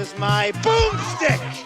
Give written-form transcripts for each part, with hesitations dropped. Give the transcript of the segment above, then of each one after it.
is my boomstick!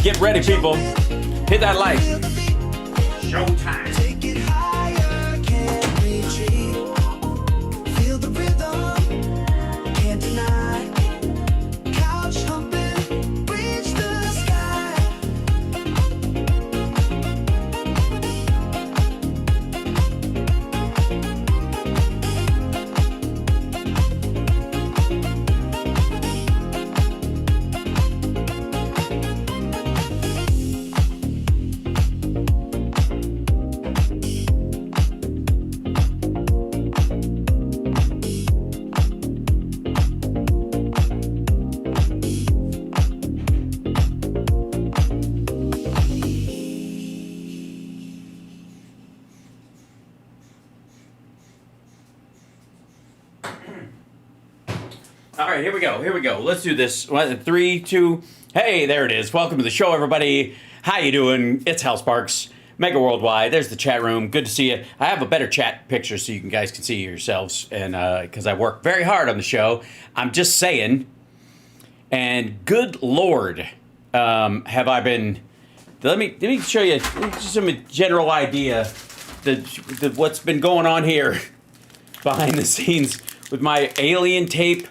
Get ready, people. Hit that like. Showtime. right, here we go. Here we go. Let's do this. 3, 2. Hey, there it is. Welcome to the show, everybody. How you doing? It's Hal Sparks, Megaworldwide. There's the chat room. Good to see you. I have a better chat picture so you guys can see yourselves, and because I work very hard on the show. I'm just saying. And good Lord, have I been? Let me show you just some general idea the what's been going on here behind the scenes with my alien tape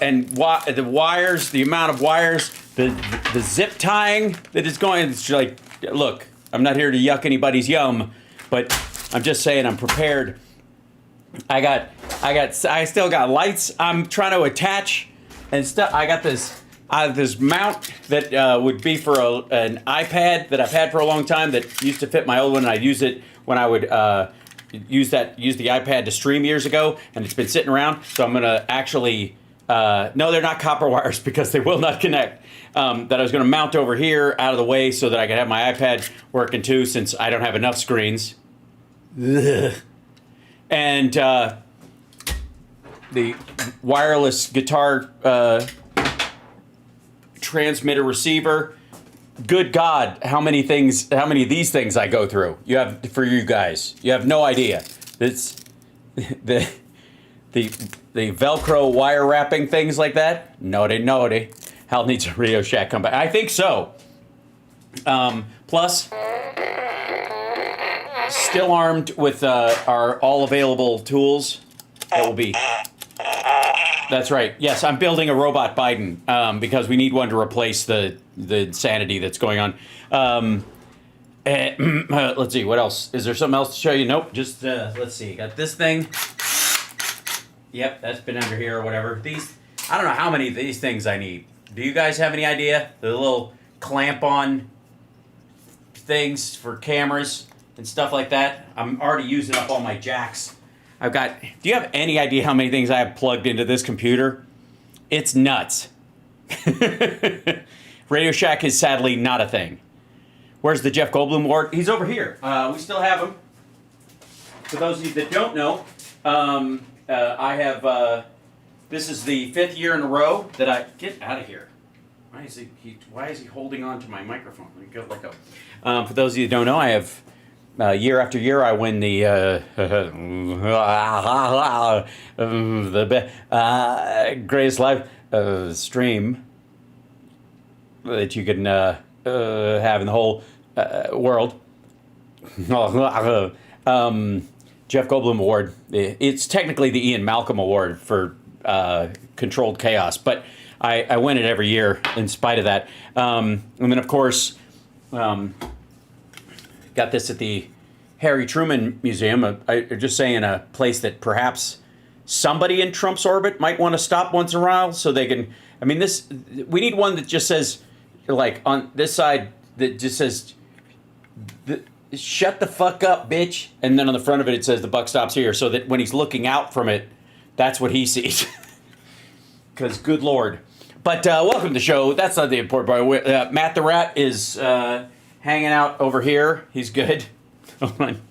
and the wires, the amount of wires, the zip tying that is going. It's like, look, I'm not here to yuck anybody's yum, but I'm just saying I'm prepared. I still got lights I'm trying to attach and stuff. I got this mount that would be for an iPad that I've had for a long time that used to fit my old one, and I'd use it when I would use the iPad to stream years ago, and it's been sitting around. So I'm gonna actually no, they're not copper wires because they will not connect. That I was gonna mount over here out of the way so that I could have my iPad working too, since I don't have enough screens. Ugh. And the wireless guitar transmitter receiver. Good God, how many of these things I go through? For you guys. You have no idea. It's the Velcro wire wrapping things like that. Naughty. Hal needs a Radio Shack comeback. I think so. Plus, still armed with our all available tools. That will be. That's right. Yes, I'm building a robot Biden because we need one to replace the insanity that's going on. Let's see, what else? Is there something else to show you? Nope, just, let's see. Got this thing. Yep, that's been under here or whatever. I don't know how many of these things I need. Do you guys have any idea? The little clamp-on things for cameras and stuff like that. I'm already using up all my jacks. Do you have any idea how many things I have plugged into this computer? It's nuts. Radio Shack is sadly not a thing. Where's the Jeff Goldblum award? He's over here. We still have him. For those of you that don't know, I have, this is the 5th year in a row that get out of here. Why is he holding on to my microphone? Let me go let go. For those of you that don't know, I have, year after year, I win the greatest live stream that you can have in the whole world. Jeff Goldblum Award. It's technically the Ian Malcolm Award for controlled chaos, but I win it every year in spite of that. And then, of course, got this at the Harry Truman Museum. Just saying, a place that perhaps somebody in Trump's orbit might want to stop once in a while, so they can. I mean, we need one that just says, like on this side, that just says, "Shut the fuck up, bitch," and then on the front of it, it says, "The buck stops here," so that when he's looking out from it, that's what he sees. Because, good Lord. But welcome to the show. That's not the important part. Matt the Rat is hanging out over here. He's good. Hold on.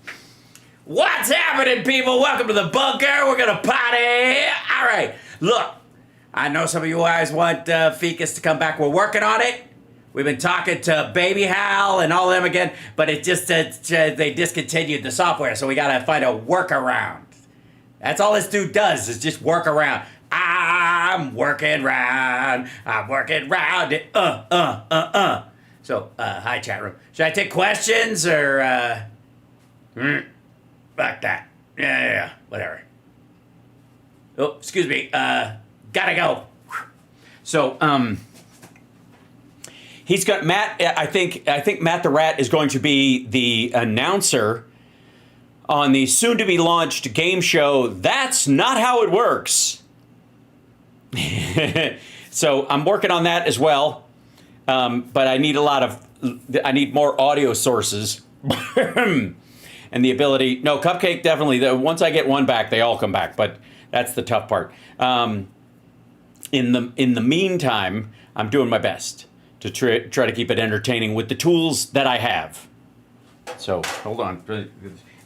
What's happening, people? Welcome to the bunker. We're going to party. All right. Look, I know some of you guys want Ficus to come back. We're working on it. We've been talking to Baby Hal and all of them again, but it just they discontinued the software, so we got to find a workaround. That's all this dude does, is just work around. I'm working round. It. So, hi, chat room. Should I take questions or, fuck that. Yeah, whatever. Oh, excuse me. Gotta go. So, he's got Matt. I think Matt the Rat is going to be the announcer on the soon-to-be-launched game show. That's Not How It Works. So I'm working on that as well, but I need more audio sources and the ability. No, Cupcake definitely. Once I get one back, they all come back. But that's the tough part. In the meantime, I'm doing my best to try to keep it entertaining with the tools that I have. So hold on.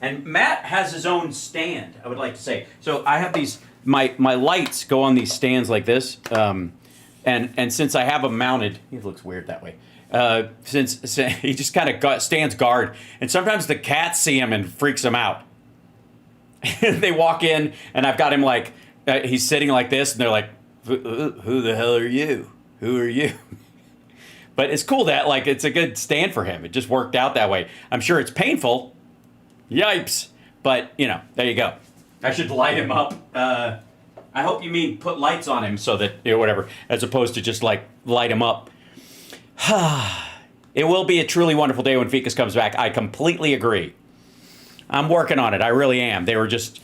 And Matt has his own stand, I would like to say. So I have these my lights go on these stands like this, and since I have them mounted, it looks weird that way. Since he just kind of stands guard, and sometimes the cats see him and freaks them out. They walk in, and I've got him like he's sitting like this, and they're like, "Who the hell are you? Who are you?" But it's cool that like it's a good stand for him. It just worked out that way. I'm sure it's painful. Yipes! But you know, there you go. I should light him up. I hope you mean put lights on him so that, you know, whatever, as opposed to just like light him up. It will be a truly wonderful day when Ficus comes back. I completely agree. I'm working on it. I really am. They were just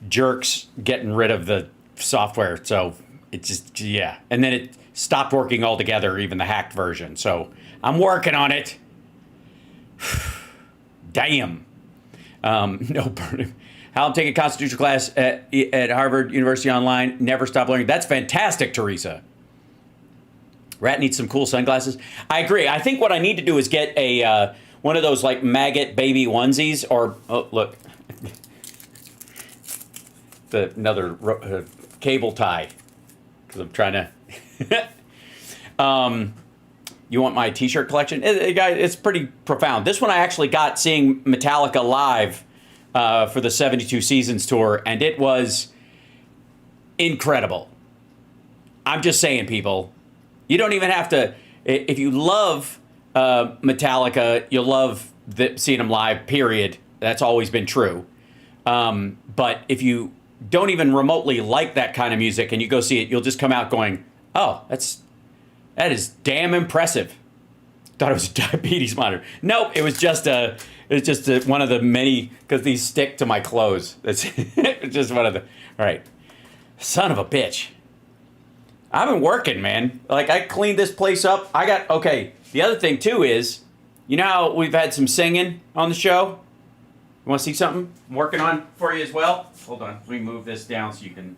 jerks getting rid of the software. So it just, yeah. And then it stopped working altogether, even the hacked version. So I'm working on it. Damn. No burning. How I'm taking a constitutional class at Harvard University online. Never stop learning. That's fantastic, Teresa. Rat needs some cool sunglasses. I agree. I think what I need to do is get a one of those like maggot baby onesies, or oh look, another cable tie, because I'm trying to. You want my T-shirt collection? It's pretty profound. This one I actually got seeing Metallica live for the 72 Seasons tour, and it was incredible. I'm just saying, people. You don't even have to. If you love Metallica, you'll love seeing them live, period. That's always been true. But if you don't even remotely like that kind of music and you go see it, you'll just come out going, oh, that is damn impressive. Thought it was a diabetes monitor. Nope, it was just one of the many, because these stick to my clothes. It's just one of the, all right. Son of a bitch. I've been working, man. Like, I cleaned this place up. Okay, the other thing, too, is, you know how we've had some singing on the show? You want to see something I'm working on for you as well? Hold on. Let me move this down so I can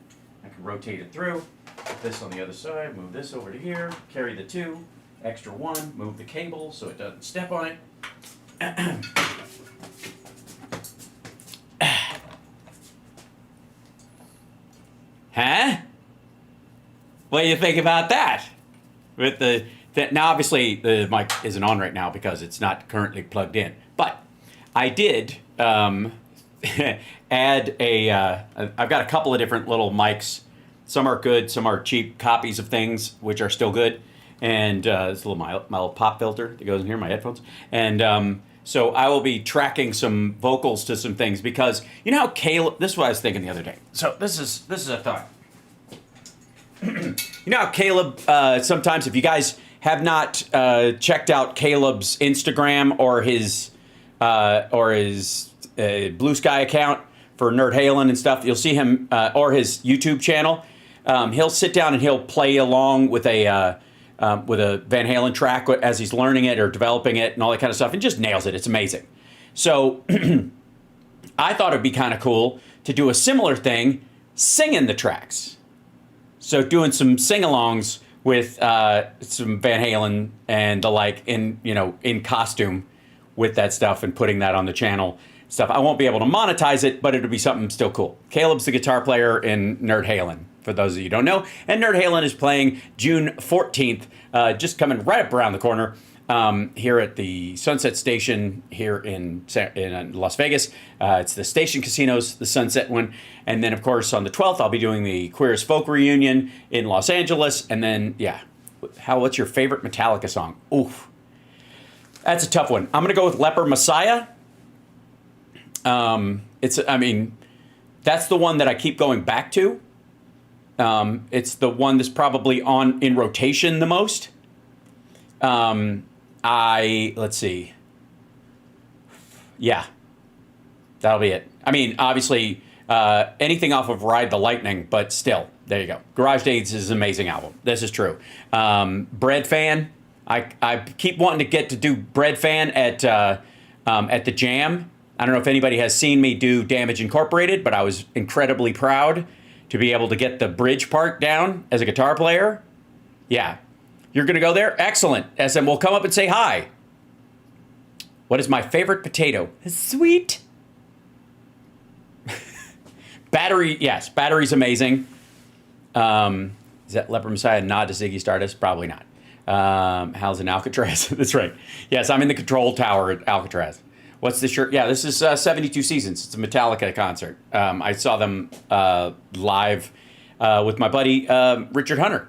rotate it through. Put this on the other side. Move this over to here. Carry the 2. Extra 1. Move the cable so it doesn't step on it. Huh? What do you think about that? With now, obviously, the mic isn't on right now because it's not currently plugged in. But I did add I've got a couple of different little mics. Some are good, some are cheap copies of things, which are still good. And it's a little my little pop filter that goes in here, my headphones. And so I will be tracking some vocals to some things because you know how Caleb. This is what I was thinking the other day. So this is a thought. You know how Caleb, sometimes if you guys have not checked out Caleb's Instagram or his Blue Sky account for Nerd Halen and stuff, you'll see him, or his YouTube channel. He'll sit down and he'll play along with a Van Halen track as he's learning it or developing it and all that kind of stuff, and just nails it. It's amazing. So I thought it'd be kind of cool to do a similar thing, singing the tracks. So doing some sing-alongs with some Van Halen and the like in costume with that stuff and putting that on the channel stuff. I won't be able to monetize it, but it'll be something still cool. Caleb's the guitar player in Nerd Halen, for those of you who don't know. And Nerd Halen is playing June 14th, just coming right up around the corner. Here at the Sunset Station here in Las Vegas. It's the Station Casinos, the Sunset one. And then, of course, on the 12th, I'll be doing the Queer as Folk reunion in Los Angeles. And then, yeah, what's your favorite Metallica song? Oof. That's a tough one. I'm going to go with Leper Messiah. That's the one that I keep going back to. It's the one that's probably in rotation the most. Let's see. Yeah, that'll be it. I mean, obviously, anything off of Ride the Lightning, but still, there you go. Garage Days is an amazing album. This is true. Bread Fan. I keep wanting to get to do Bread Fan at the Jam. I don't know if anybody has seen me do Damage Incorporated, but I was incredibly proud to be able to get the bridge part down as a guitar player. Yeah. You're going to go there? Excellent. SM will come up and say hi. What is my favorite potato? Sweet. Battery, yes. Battery's amazing. Is that Leper Messiah a nod to Ziggy Stardust? Probably not. Hal's in Alcatraz. That's right. Yes, I'm in the control tower at Alcatraz. What's this shirt? Yeah, this is 72 Seasons. It's a Metallica concert. I saw them live with my buddy Richard Hunter.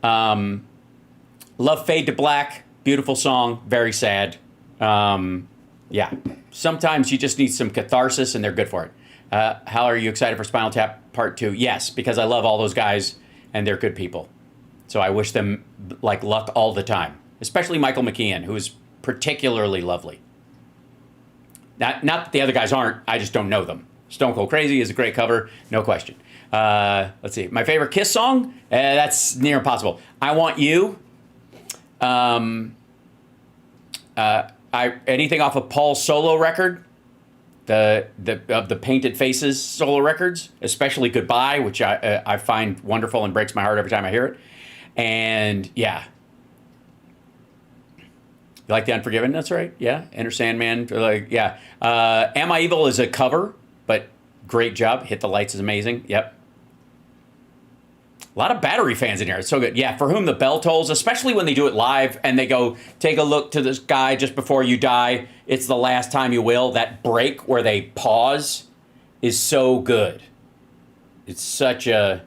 Love Fade to Black. Beautiful song. Very sad. Yeah. Sometimes you just need some catharsis, and they're good for it. Hal, are you excited for Spinal Tap Part 2? Yes, because I love all those guys, and they're good people. So I wish them like luck all the time, especially Michael McKean, who is particularly lovely. Not that the other guys aren't, I just don't know them. Stone Cold Crazy is a great cover, no question. Let's see, my favorite Kiss song? That's near impossible. I Want You. Anything off of Paul's solo record, the Painted Faces solo records, especially Goodbye, which I find wonderful and breaks my heart every time I hear it. And yeah. You like The Unforgiven? That's right. Yeah. Enter Sandman. Like, yeah. Am I Evil is a cover, but great job. Hit the Lights is amazing. Yep. A lot of Battery fans in here. It's so good. Yeah. For Whom the Bell Tolls, especially when they do it live and they go, take a look to the sky just before you die. It's the last time you will. That break where they pause is so good. It's such a,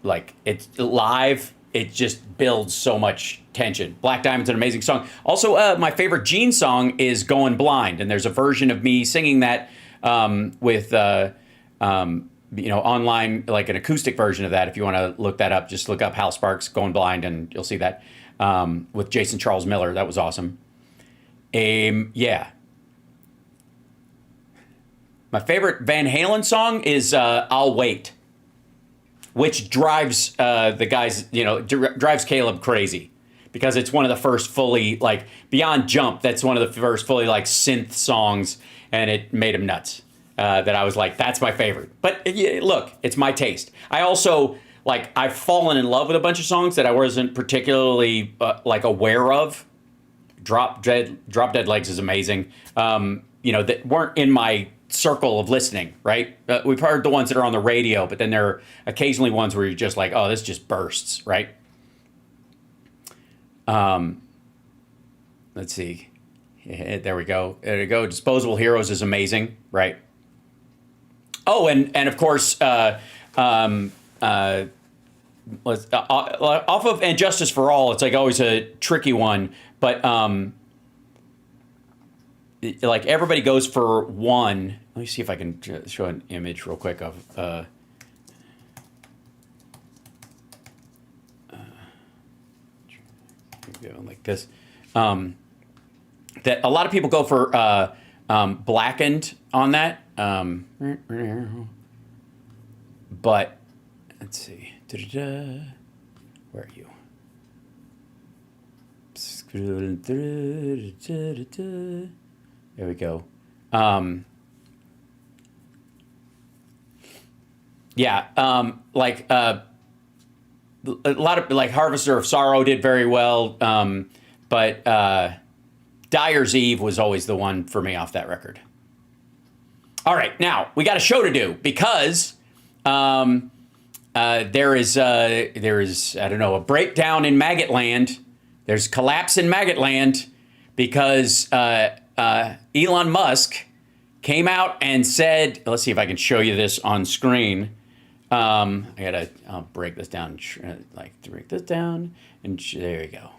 like, it's live. It just builds so much tension. Black Diamond's an amazing song. Also, my favorite Gene song is Going Blind. And there's a version of me singing that with, online, like an acoustic version of that. If you want to look that up, just look up Hal Sparks, Going Blind, and you'll see that with Jason Charles Miller. That was awesome. Yeah. My favorite Van Halen song is I'll Wait, which drives the guys, drives Caleb crazy because it's one of the first fully, like, beyond Jump, that's one of the first fully, like, synth songs, and it made him nuts. That I was like, that's my favorite. But look, it's my taste. I also, like, I've fallen in love with a bunch of songs that I wasn't particularly, aware of. Drop Dead Legs is amazing. That weren't in my circle of listening, right? We've heard the ones that are on the radio, but then there are occasionally ones where you're just like, oh, this just bursts, right? Let's see. There we go. There we go. Disposable Heroes is amazing, right? Oh, and of course, off of And Justice for All, it's like always a tricky one, but like everybody goes for one. Let me see if I can show an image real quick of like this. That a lot of people go for Blackened on that. But let's see. Where are you? There we go. A lot of, like, Harvester of Sorrow did very well, but Dyer's Eve was always the one for me off that record. All right, now we got a show to do because there is I don't know, a breakdown in Maggot Land. There's collapse in Maggot Land because Elon Musk came out and said, let's see if I can show you this on screen. I'll break this down, break this down, and there you go.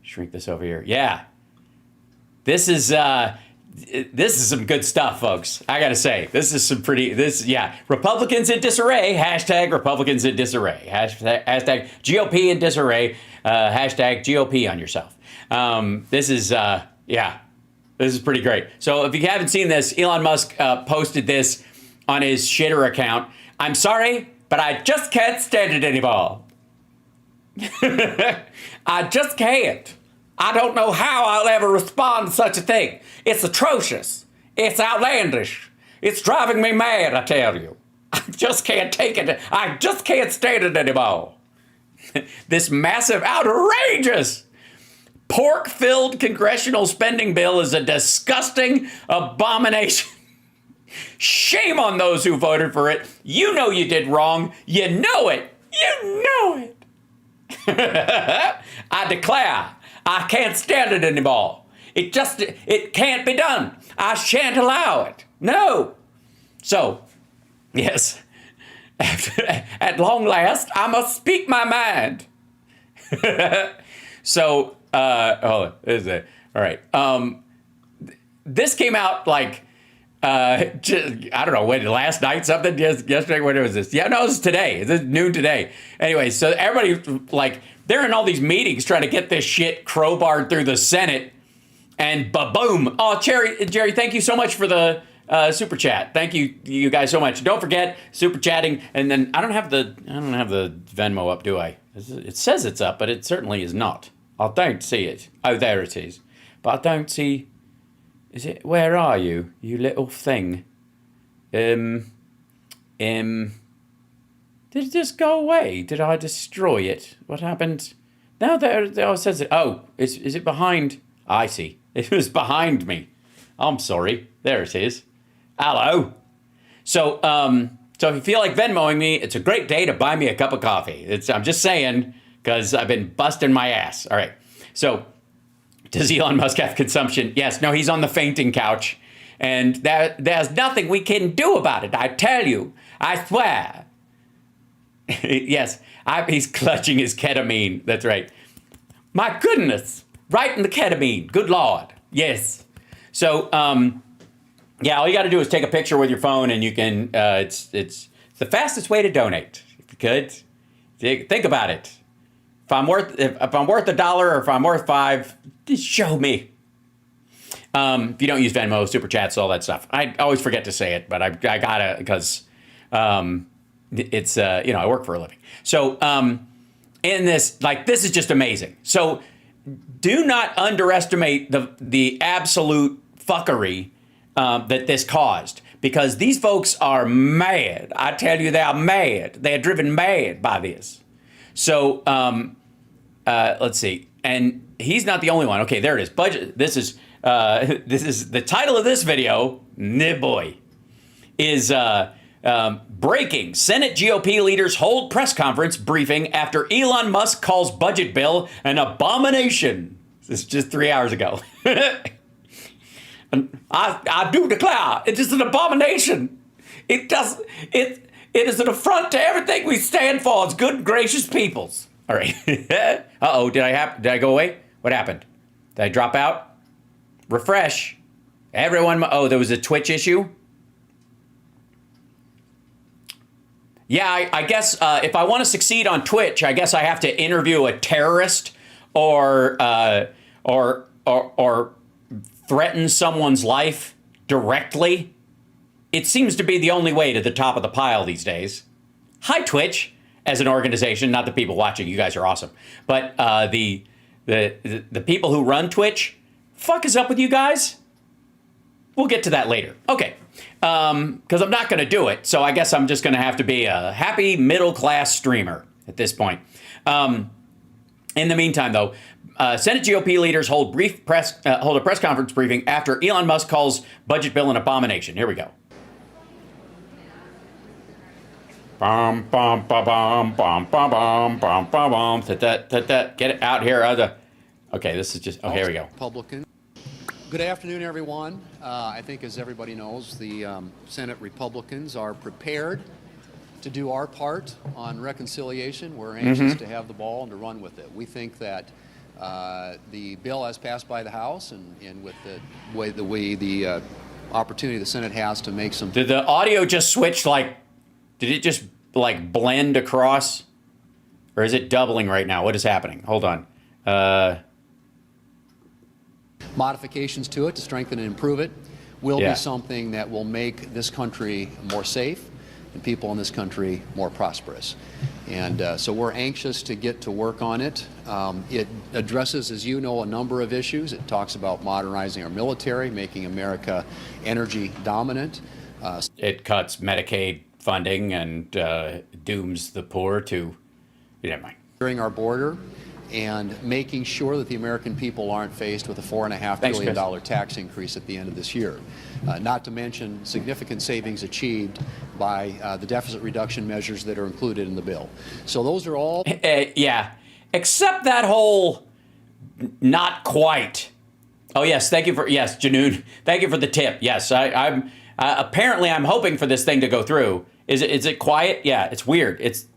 Shrink this over here. Yeah, this is some good stuff, folks. I gotta say, this is some Republicans in disarray. Hashtag Republicans in disarray. Hashtag GOP in disarray. Hashtag GOP on yourself. This is pretty great. So if you haven't seen this, Elon Musk posted this on his shitter account. I'm sorry, but I just can't stand it anymore. I just can't. I don't know how I'll ever respond to such a thing. It's atrocious. It's outlandish. It's driving me mad, I tell you. I just can't take it. I just can't stand it anymore. This massive, outrageous, pork-filled congressional spending bill is a disgusting abomination. Shame on those who voted for it. You know you did wrong. You know it. You know it. I declare I can't stand it anymore. It can't be done. I shan't allow it. No. So, yes, at long last, I must speak my mind. So, all right. This came out like, I don't know, when, last night, something, yesterday, when was this? Yeah, no, it was today. It's noon today. Anyway, so everybody, like, they're in all these meetings trying to get this shit crowbarred through the Senate, and ba-boom. Oh, Jerry, thank you so much for the super chat. Thank you guys so much. Don't forget super chatting. And then I don't have the Venmo up, do I? It says it's up, but it certainly is not. I don't see it. Oh, there it is. But I don't see. Is it? Where are you? You little thing. Did it just go away? Did I destroy it? What happened? Now there it says it. Oh, is it behind? I see. It was behind me. I'm sorry. There it is. Hello. So if you feel like Venmoing me, it's a great day to buy me a cup of coffee. I'm just saying, because I've been busting my ass. All right. So, does Elon Musk have consumption? Yes. No, he's on the fainting couch. And there's nothing we can do about it. I tell you. I swear. Yes. He's clutching his ketamine. That's right. My goodness. Right in the ketamine. Good Lord. Yes. So, yeah, all you got to do is take a picture with your phone, and you can. It's the fastest way to donate. If you could, think about it. If I'm worth $1 or if I'm worth $5, just show me. If you don't use Venmo, super chats, all that stuff. I always forget to say it, but I gotta because it's I work for a living. So in this, like, this is just amazing. So do not underestimate the absolute fuckery that this caused, because these folks are mad. I tell you, they are mad. They are driven mad by this. So let's see. And he's not the only one. Okay, there it is. Budget. This is the title of this video. Nah boy, is breaking. Senate GOP leaders hold press conference briefing after Elon Musk calls budget bill an abomination. This is just 3 hours ago. I do declare it is an abomination. It is an affront to everything we stand for as good and gracious peoples. All right. Uh-oh, did I go away? What happened? Did I drop out? Refresh. Everyone, there was a Twitch issue? Yeah, I guess if I want to succeed on Twitch, I guess I have to interview a terrorist or threaten someone's life directly. It seems to be the only way to the top of the pile these days. Hi, Twitch, as an organization, not the people watching. You guys are awesome. But the people who run Twitch, fuck is up with you guys? We'll get to that later. Okay. Because I'm not going to do it. So I guess I'm just going to have to be a happy middle-class streamer at this point. In the meantime, though, Senate GOP leaders hold a press conference briefing after Elon Musk calls budget bill an abomination. Here we go. Bum, bum, ba, bum, bum, bum, bum, bum, bum, bum. Get it out here. Okay, this is just... Oh, here we go. Republican. Good afternoon, everyone. I think, as everybody knows, the Senate Republicans are prepared to do our part on reconciliation. We're anxious to have the ball and to run with it. We think that the bill as passed by the House and with the way the opportunity the Senate has to make some... Did the audio just switch, like... Did it just, like, blend across? Or is it doubling right now? What is happening? Hold on. Modifications to it to strengthen and improve it will be something that will make this country more safe and people in this country more prosperous. And so we're anxious to get to work on it. It addresses, as you know, a number of issues. It talks about modernizing our military, making America energy dominant. It cuts Medicaid funding and dooms the poor to... Never mind. During our border, and making sure that the American people aren't faced with a $4.5 billion tax increase at the end of this year. Not to mention significant savings achieved by the deficit reduction measures that are included in the bill. So those are all... Yeah, except that whole not quite. Oh, yes, thank you for... Yes, Janoon, thank you for the tip. Yes, I'm apparently I'm hoping for this thing to go through. Is it quiet? Yeah, it's weird. It's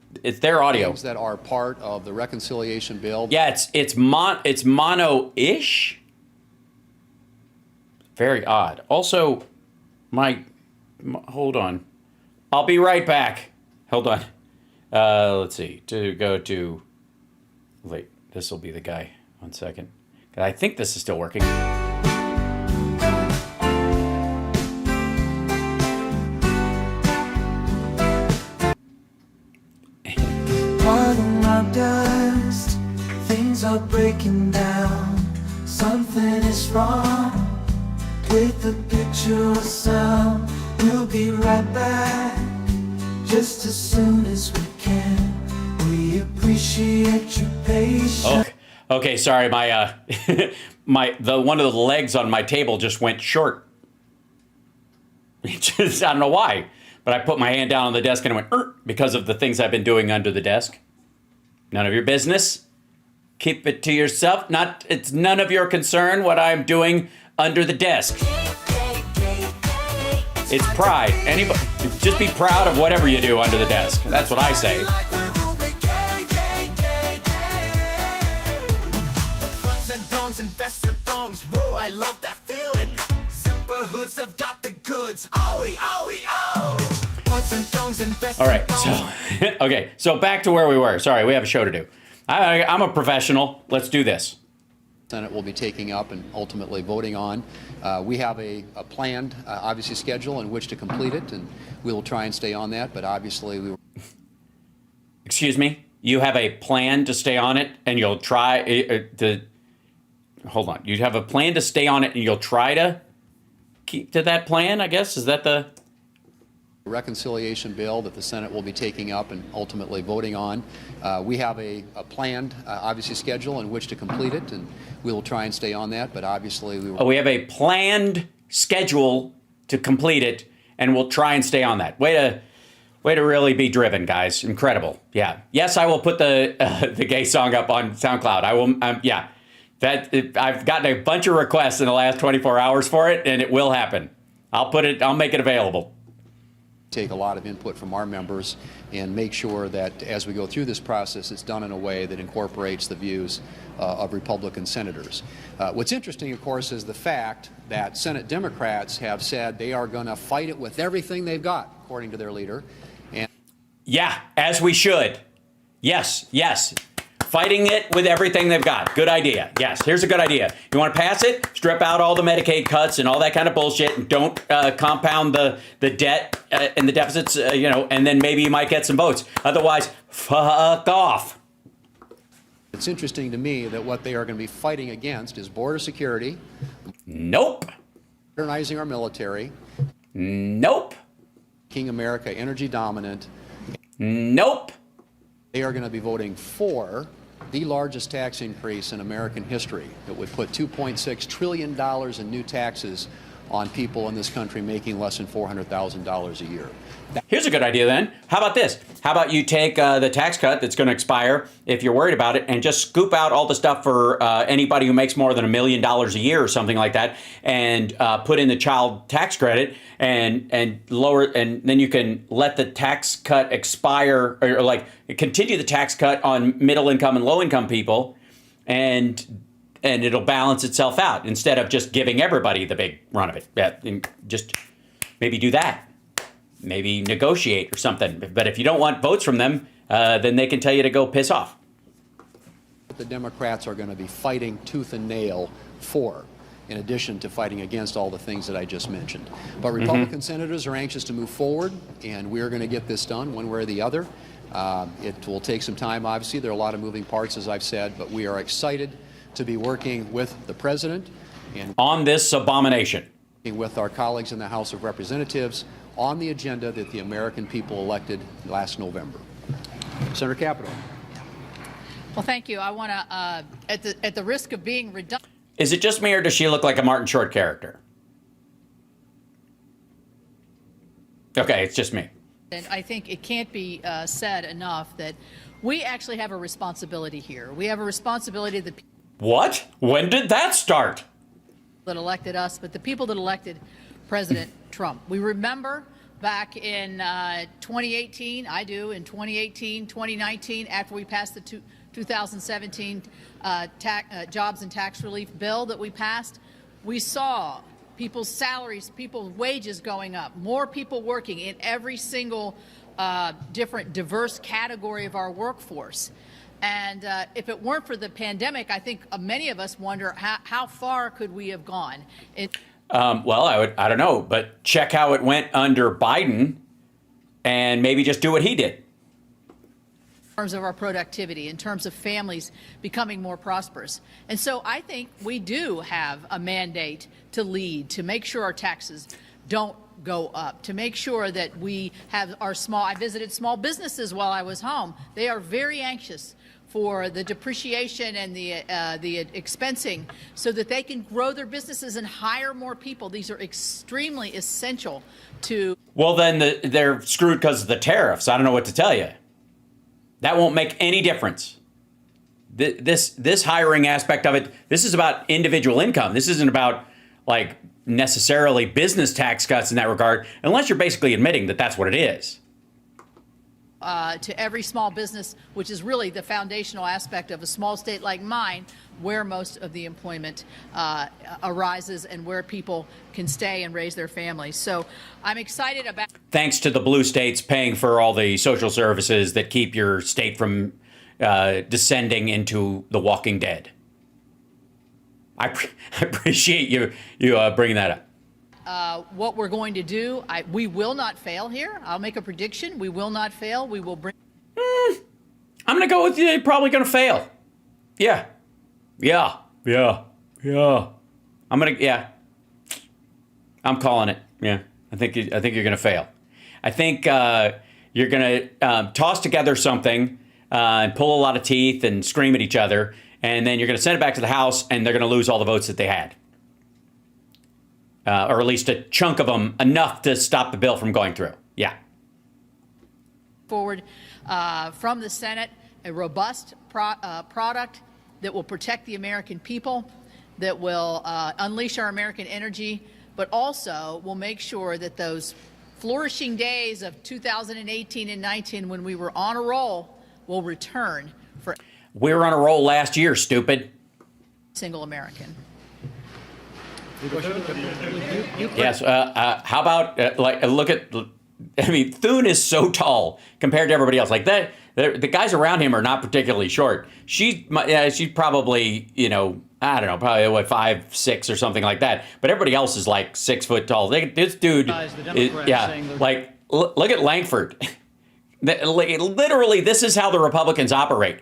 their audio. Things that are part of the reconciliation bill. Yeah, it's mono-ish. Very odd. Also, hold on. I'll be right back. Hold on. Let's see. To go to... Wait, this will be the guy. 1 second. I think this is still working. Pardon my dust, things are breaking down. Something is wrong with the picture or sound. We'll be right back, just as soon as we can. We appreciate your patience. Okay, sorry, my one of the legs on my table just went short. I don't know why, but I put my hand down on the desk and it went because of the things I've been doing under the desk. None of your business. Keep it to yourself. It's none of your concern what I'm doing under the desk. It's pride. Anybody, just be proud of whatever you do under the desk. That's what I say. I love that feeling. Super hoods have got the goods. All right, so back to where we were. Sorry, we have a show to do. I'm a professional. Let's do this. Senate will be taking up and ultimately voting on. We have a planned, obviously, schedule in which to complete it, and we will try and stay on that, but obviously we will... Excuse me? You have a plan to stay on it, and you'll try to... Hold on. You have a plan to stay on it, and you'll try to keep to that plan, I guess? Is that the... reconciliation bill that the Senate will be taking up and ultimately voting on. We have a planned, obviously, schedule in which to complete it, and we will try and stay on that, but obviously we will... we have a planned schedule to complete it, and we'll try and stay on that. Way to really be driven, guys. Incredible. Yeah. Yes, I will put the gay song up on SoundCloud. I will, yeah. I've gotten a bunch of requests in the last 24 hours for it, and it will happen. I'll make it available. Take a lot of input from our members and make sure that as we go through this process, it's done in a way that incorporates the views of Republican senators. What's interesting, of course, is the fact that Senate Democrats have said they are going to fight it with everything they've got, according to their leader. And yeah, as we should. Yes. Fighting it with everything they've got. Good idea. Yes, here's a good idea. You want to pass it? Strip out all the Medicaid cuts and all that kind of bullshit, and don't compound the debt and the deficits, and then maybe you might get some votes. Otherwise, fuck off. It's interesting to me that what they are going to be fighting against is border security. Nope. Modernizing our military. Nope. Making America energy dominant. Nope. They are going to be voting for the largest tax increase in American history. It would put $2.6 trillion in new taxes on people in this country making less than $400,000 a year. Here's a good idea then. How about this? How about you take the tax cut that's going to expire, if you're worried about it, and just scoop out all the stuff for anybody who makes more than $1 million a year or something like that, and put in the child tax credit and lower, and then you can let the tax cut expire, or like continue the tax cut on middle income and low income people, and it'll balance itself out instead of just giving everybody the big run of it. Yeah, and just maybe do that. Maybe negotiate or something. But if you don't want votes from them, then they can tell you to go piss off. The Democrats are going to be fighting tooth and nail for, in addition to fighting against all the things that I just mentioned. But Republican senators are anxious to move forward, and we're going to get this done one way or the other. It will take some time, obviously. There are a lot of moving parts, as I've said, but we are excited to be working with the president and on this abomination, with our colleagues in the House of Representatives on the agenda that the American people elected last November. Senator Capito. Well, thank you. I want to, at the risk of being redundant. Is it just me, or does she look like a Martin Short character? Okay, it's just me. And I think it can't be said enough that we actually have a responsibility here. We have a responsibility to the people What? When did that start? that elected us, but the people that elected President Trump. We remember back in 2018, I do, in 2018, 2019, after we passed the 2017 jobs and tax relief bill that we passed, we saw people's salaries, people's wages going up, more people working in every single different diverse category of our workforce. And if it weren't for the pandemic, I think many of us wonder how far could we have gone? Well, I don't know, but check how it went under Biden and maybe just do what he did. In terms of our productivity, in terms of families becoming more prosperous. And so I think we do have a mandate to lead, to make sure our taxes don't go up, to make sure that we have our I visited small businesses while I was home. They are very anxious for the depreciation and the expensing so that they can grow their businesses and hire more people. These are extremely essential to... Well, then they're screwed because of the tariffs. I don't know what to tell you. That won't make any difference. This hiring aspect of it, this is about individual income. This isn't about, like, necessarily business tax cuts in that regard, unless you're basically admitting that that's what it is. To every small business, which is really the foundational aspect of a small state like mine, where most of the employment arises and where people can stay and raise their families. So I'm excited about... Thanks to the blue states paying for all the social services that keep your state from descending into The Walking Dead. I appreciate you bringing that up. What we're going to do, we will not fail here. I'll make a prediction. We will not fail. We will bring... I'm going to go with you. You're probably going to fail. Yeah. I'm calling it. Yeah. I think you're going to fail. I think you're going to toss together something and pull a lot of teeth and scream at each other, and then you're going to send it back to the House, and they're going to lose all the votes that they had. Or at least a chunk of them, enough to stop the bill from going through. Yeah. Forward from the Senate, a robust product that will protect the American people, that will unleash our American energy, but also will make sure that those flourishing days of 2018 and 19, when we were on a roll, will return for... We were on a roll last year, stupid. Single American. Yes. How about look at? I mean, Thune is so tall compared to everybody else. Like that, the guys around him are not particularly short. She's probably, I don't know, probably what, 5'6" or something like that. But everybody else is like 6 foot tall. This dude, like look at Langford. Literally, this is how the Republicans operate.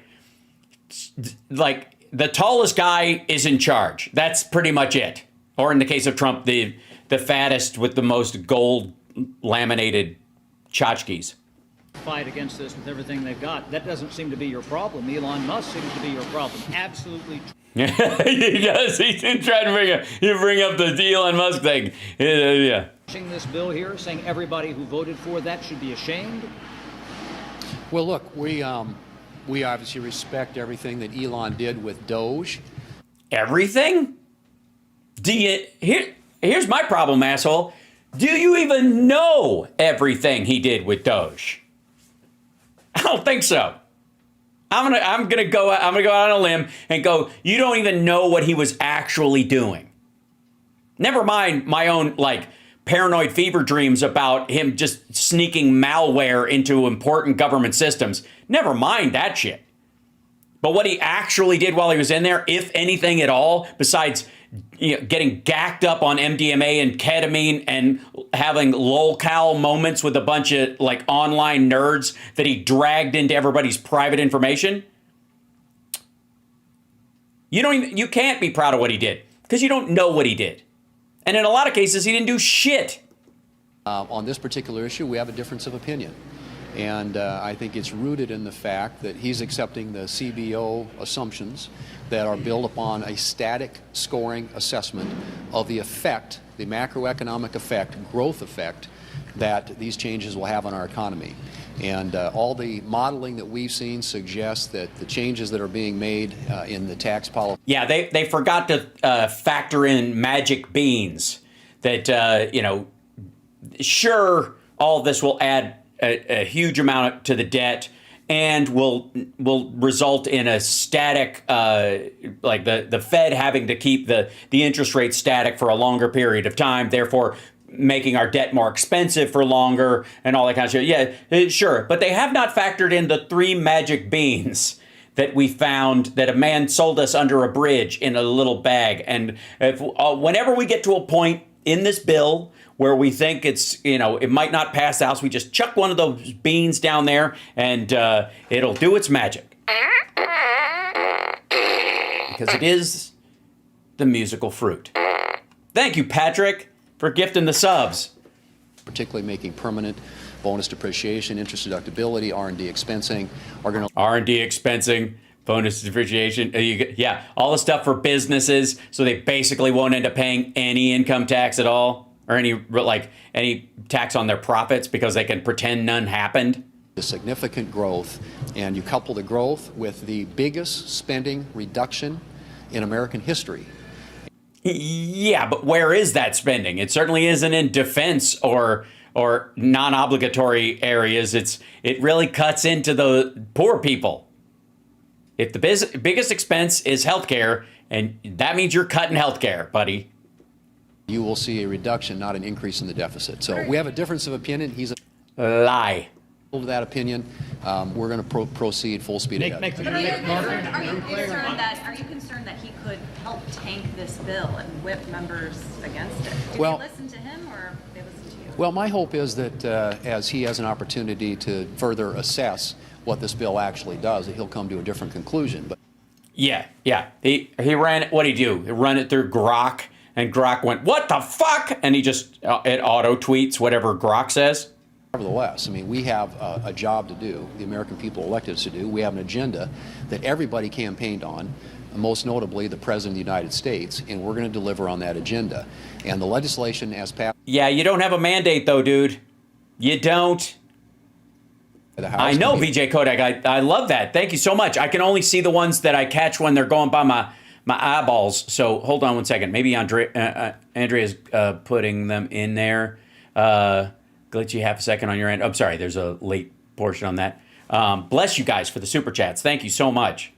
Like the tallest guy is in charge. That's pretty much it. Or in the case of Trump, the fattest with the most gold laminated tchotchkes. Fight against this with everything they've got. That doesn't seem to be your problem. Elon Musk seems to be your problem. Absolutely. He does. He's trying to bring up the Elon Musk thing. Yeah. This bill here, saying everybody who voted for that should be ashamed. Well, look, we obviously respect everything that Elon did with Doge. Everything? Here's my problem, asshole. Do you even know everything he did with Doge? I don't think so. I'm gonna go out on a limb and go, you don't even know what he was actually doing. Never mind my own paranoid fever dreams about him just sneaking malware into important government systems. Never mind that shit. But what he actually did while he was in there, if anything at all, besides getting gacked up on MDMA and ketamine and having lol-cal moments with a bunch of online nerds that he dragged into everybody's private information. You can't be proud of what he did because you don't know what he did. And in a lot of cases, he didn't do shit. On this particular issue, we have a difference of opinion. And I think it's rooted in the fact that he's accepting the CBO assumptions that are built upon a static scoring assessment of the effect, the macroeconomic effect, growth effect, that these changes will have on our economy. And all the modeling that we've seen suggests that the changes that are being made in the tax policy. Yeah, they forgot to factor in magic beans. That, you know, sure, all of this will add a huge amount to the debt and will result in a static, like the Fed having to keep the interest rate static for a longer period of time, therefore making our debt more expensive for longer and all that kind of shit. Yeah, sure. But they have not factored in the 3 magic beans that we found that a man sold us under a bridge in a little bag. And if, whenever we get to a point in this bill where we think it's, you know, it might not pass the House, we just chuck one of those beans down there and it'll do its magic. Because it is the musical fruit. Thank you, Patrick, for gifting the subs. Particularly making permanent bonus depreciation, interest deductibility, R&D expensing are going to... R&D expensing, bonus depreciation, yeah, all the stuff for businesses, so they basically won't end up paying any income tax at all, or any tax on their profits because they can pretend none happened. The significant growth, and you couple the growth with the biggest spending reduction in American history. Yeah, but where is that spending? It certainly isn't in defense or non-obligatory areas. It really cuts into the poor people. If the biggest expense is healthcare, and that means you're cutting healthcare, buddy, you will see a reduction, not an increase in the deficit. So we have a difference of opinion. He's a lie. to that opinion. We're going to proceed full speed ahead. Are you concerned that he could help tank this bill and whip members against it? Did Well, they listen to him or they listen to you? Well, my hope is that as he has an opportunity to further assess what this bill actually does, that he'll come to a different conclusion. But Yeah. He ran, what'd he do? He run it through Grok, and Grok went, "What the fuck?" And he just, it auto tweets whatever Grok says. nevertheless, I mean, we have a job to do. The American people elected us to do. We have an agenda that everybody campaigned on, most notably the President of the United States, and we're going to deliver on that agenda. And the legislation as passed Yeah, you don't have a mandate, though, dude. You don't. by the House. I know, VJ Kodak. I love that. Thank you so much. I can only see the ones that I catch when they're going by my eyeballs. So hold on one second. Maybe Andrea's putting them in there. Glitchy half a second on your end. I'm sorry, there's a late portion on that. Bless you guys for the super chats. Thank you so much.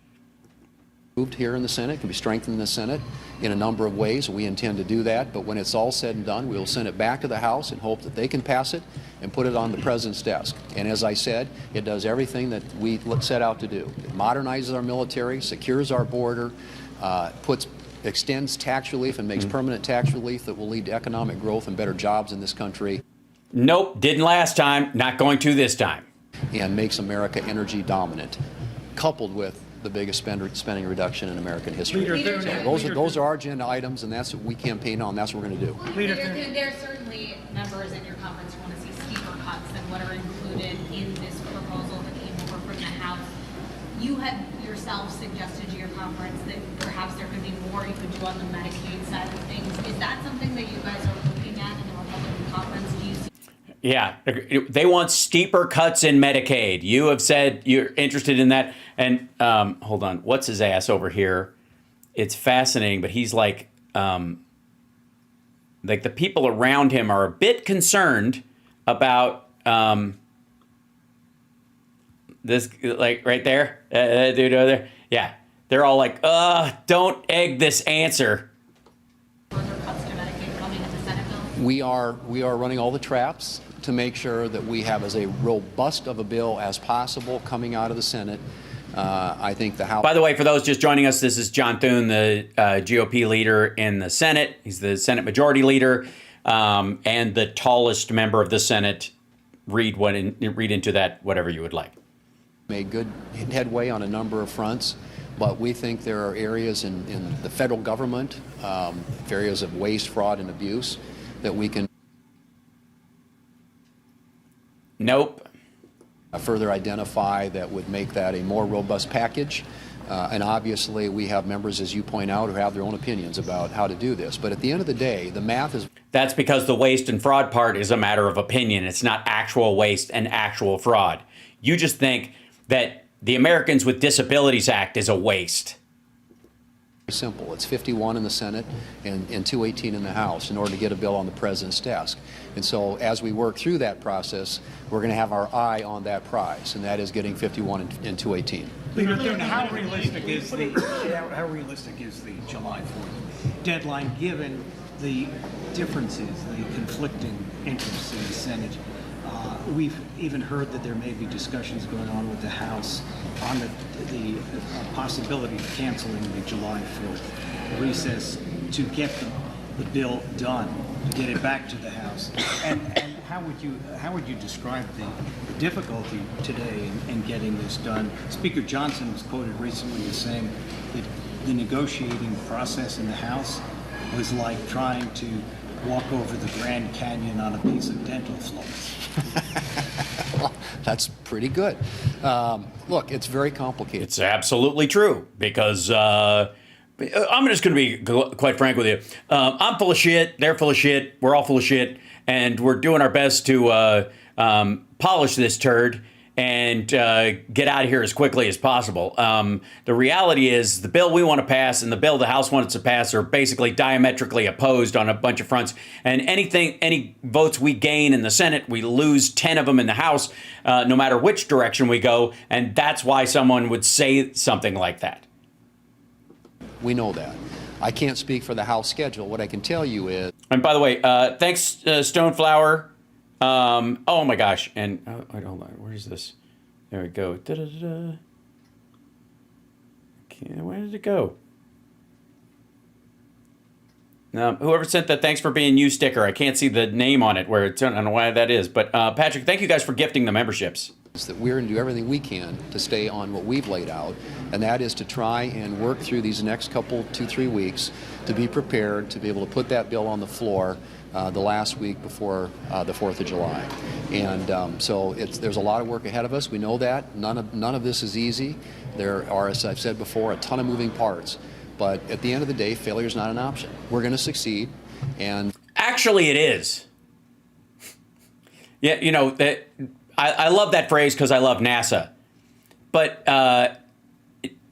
Moved here in the Senate, can be strengthened in the Senate in a number of ways. We intend to do that, but when it's all said and done, we'll send it back to the House and hope that they can pass it and put it on the President's desk. And as I said, it does everything that we set out to do. It modernizes our military, secures our border, extends tax relief and makes permanent tax relief that will lead to economic growth and better jobs in this country. Nope, didn't last time, not going to this time. And makes America energy dominant, coupled with the biggest spending reduction in American history. So those are our agenda items, and that's what we campaign on. That's what we're going to do. There are certainly members in your conference who want to see steeper cuts than what are included in this proposal that came over from the House. You had yourself suggested to your conference that perhaps there could be more you could do on the Medicaid side of things. Is that something that you guys are looking at in the Republican conference? Do you see? Yeah, they want steeper cuts in Medicaid. You have said you're interested in that. And hold on, what's his ass over here? It's fascinating, but he's like the people around him are a bit concerned about this, like right there, dude over there. Yeah, they're all like, don't egg this answer. Further cuts to Medicaid coming into Senate bill? We are running all the traps to make sure that we have as a robust of a bill as possible coming out of the Senate. I think the House... By the way, for those just joining us, this is John Thune, the GOP leader in the Senate. He's the Senate Majority Leader and the tallest member of the Senate. Read into that whatever you would like. Made good headway on a number of fronts, but we think there are areas in the federal government, areas of waste, fraud, and abuse that we can... Nope. further identify that would make that a more robust package. And obviously, we have members, as you point out, who have their own opinions about how to do this. But at the end of the day, the math is... That's because the waste and fraud part is a matter of opinion. It's not actual waste and actual fraud. You just think that the Americans with Disabilities Act is a waste. Simple. It's 51 in the Senate and 218 in the House in order to get a bill on the president's desk. And so as we work through that process, we're going to have our eye on that prize, and that is getting 51 and 218. Lieutenant, how realistic is the July 4th deadline, given the differences, the conflicting interests in the Senate? We've even heard that there may be discussions going on with the House on the possibility of canceling the July 4th recess to get the bill done, to get it back to the House. And how would you describe the difficulty today in getting this done? Speaker Johnson was quoted recently as saying that the negotiating process in the House was like trying to walk over the Grand Canyon on a piece of dental floss. Well, that's pretty good. Look, it's very complicated. It's absolutely true, because I'm just going to be quite frank with you. I'm full of shit. They're full of shit. We're all full of shit. And we're doing our best to polish this turd and get out of here as quickly as possible. The reality is the bill we want to pass and the bill the House wants to pass are basically diametrically opposed on a bunch of fronts. And any votes we gain in the Senate, we lose 10 of them in the House, no matter which direction we go. And that's why someone would say something like that. We know that. I can't speak for the House schedule. What I can tell you is... And by the way, thanks, Stoneflower. Oh my gosh. And hold on, where is this? There we go. Da-da-da-da. Okay, where did it go? Whoever sent that thanks for being you sticker, I can't see the name on it where it's, I don't know why that is. But Patrick, thank you guys for gifting the memberships. That we're going to do everything we can to stay on what we've laid out, and that is to try and work through these next couple, 2-3 weeks to be prepared to be able to put that bill on the floor the last week before the 4th of July. And so there's a lot of work ahead of us. We know that. None of this is easy. There are, as I've said before, a ton of moving parts. But at the end of the day, failure is not an option. We're going to succeed. And actually, it is. Yeah, you know, I love that phrase because I love NASA. But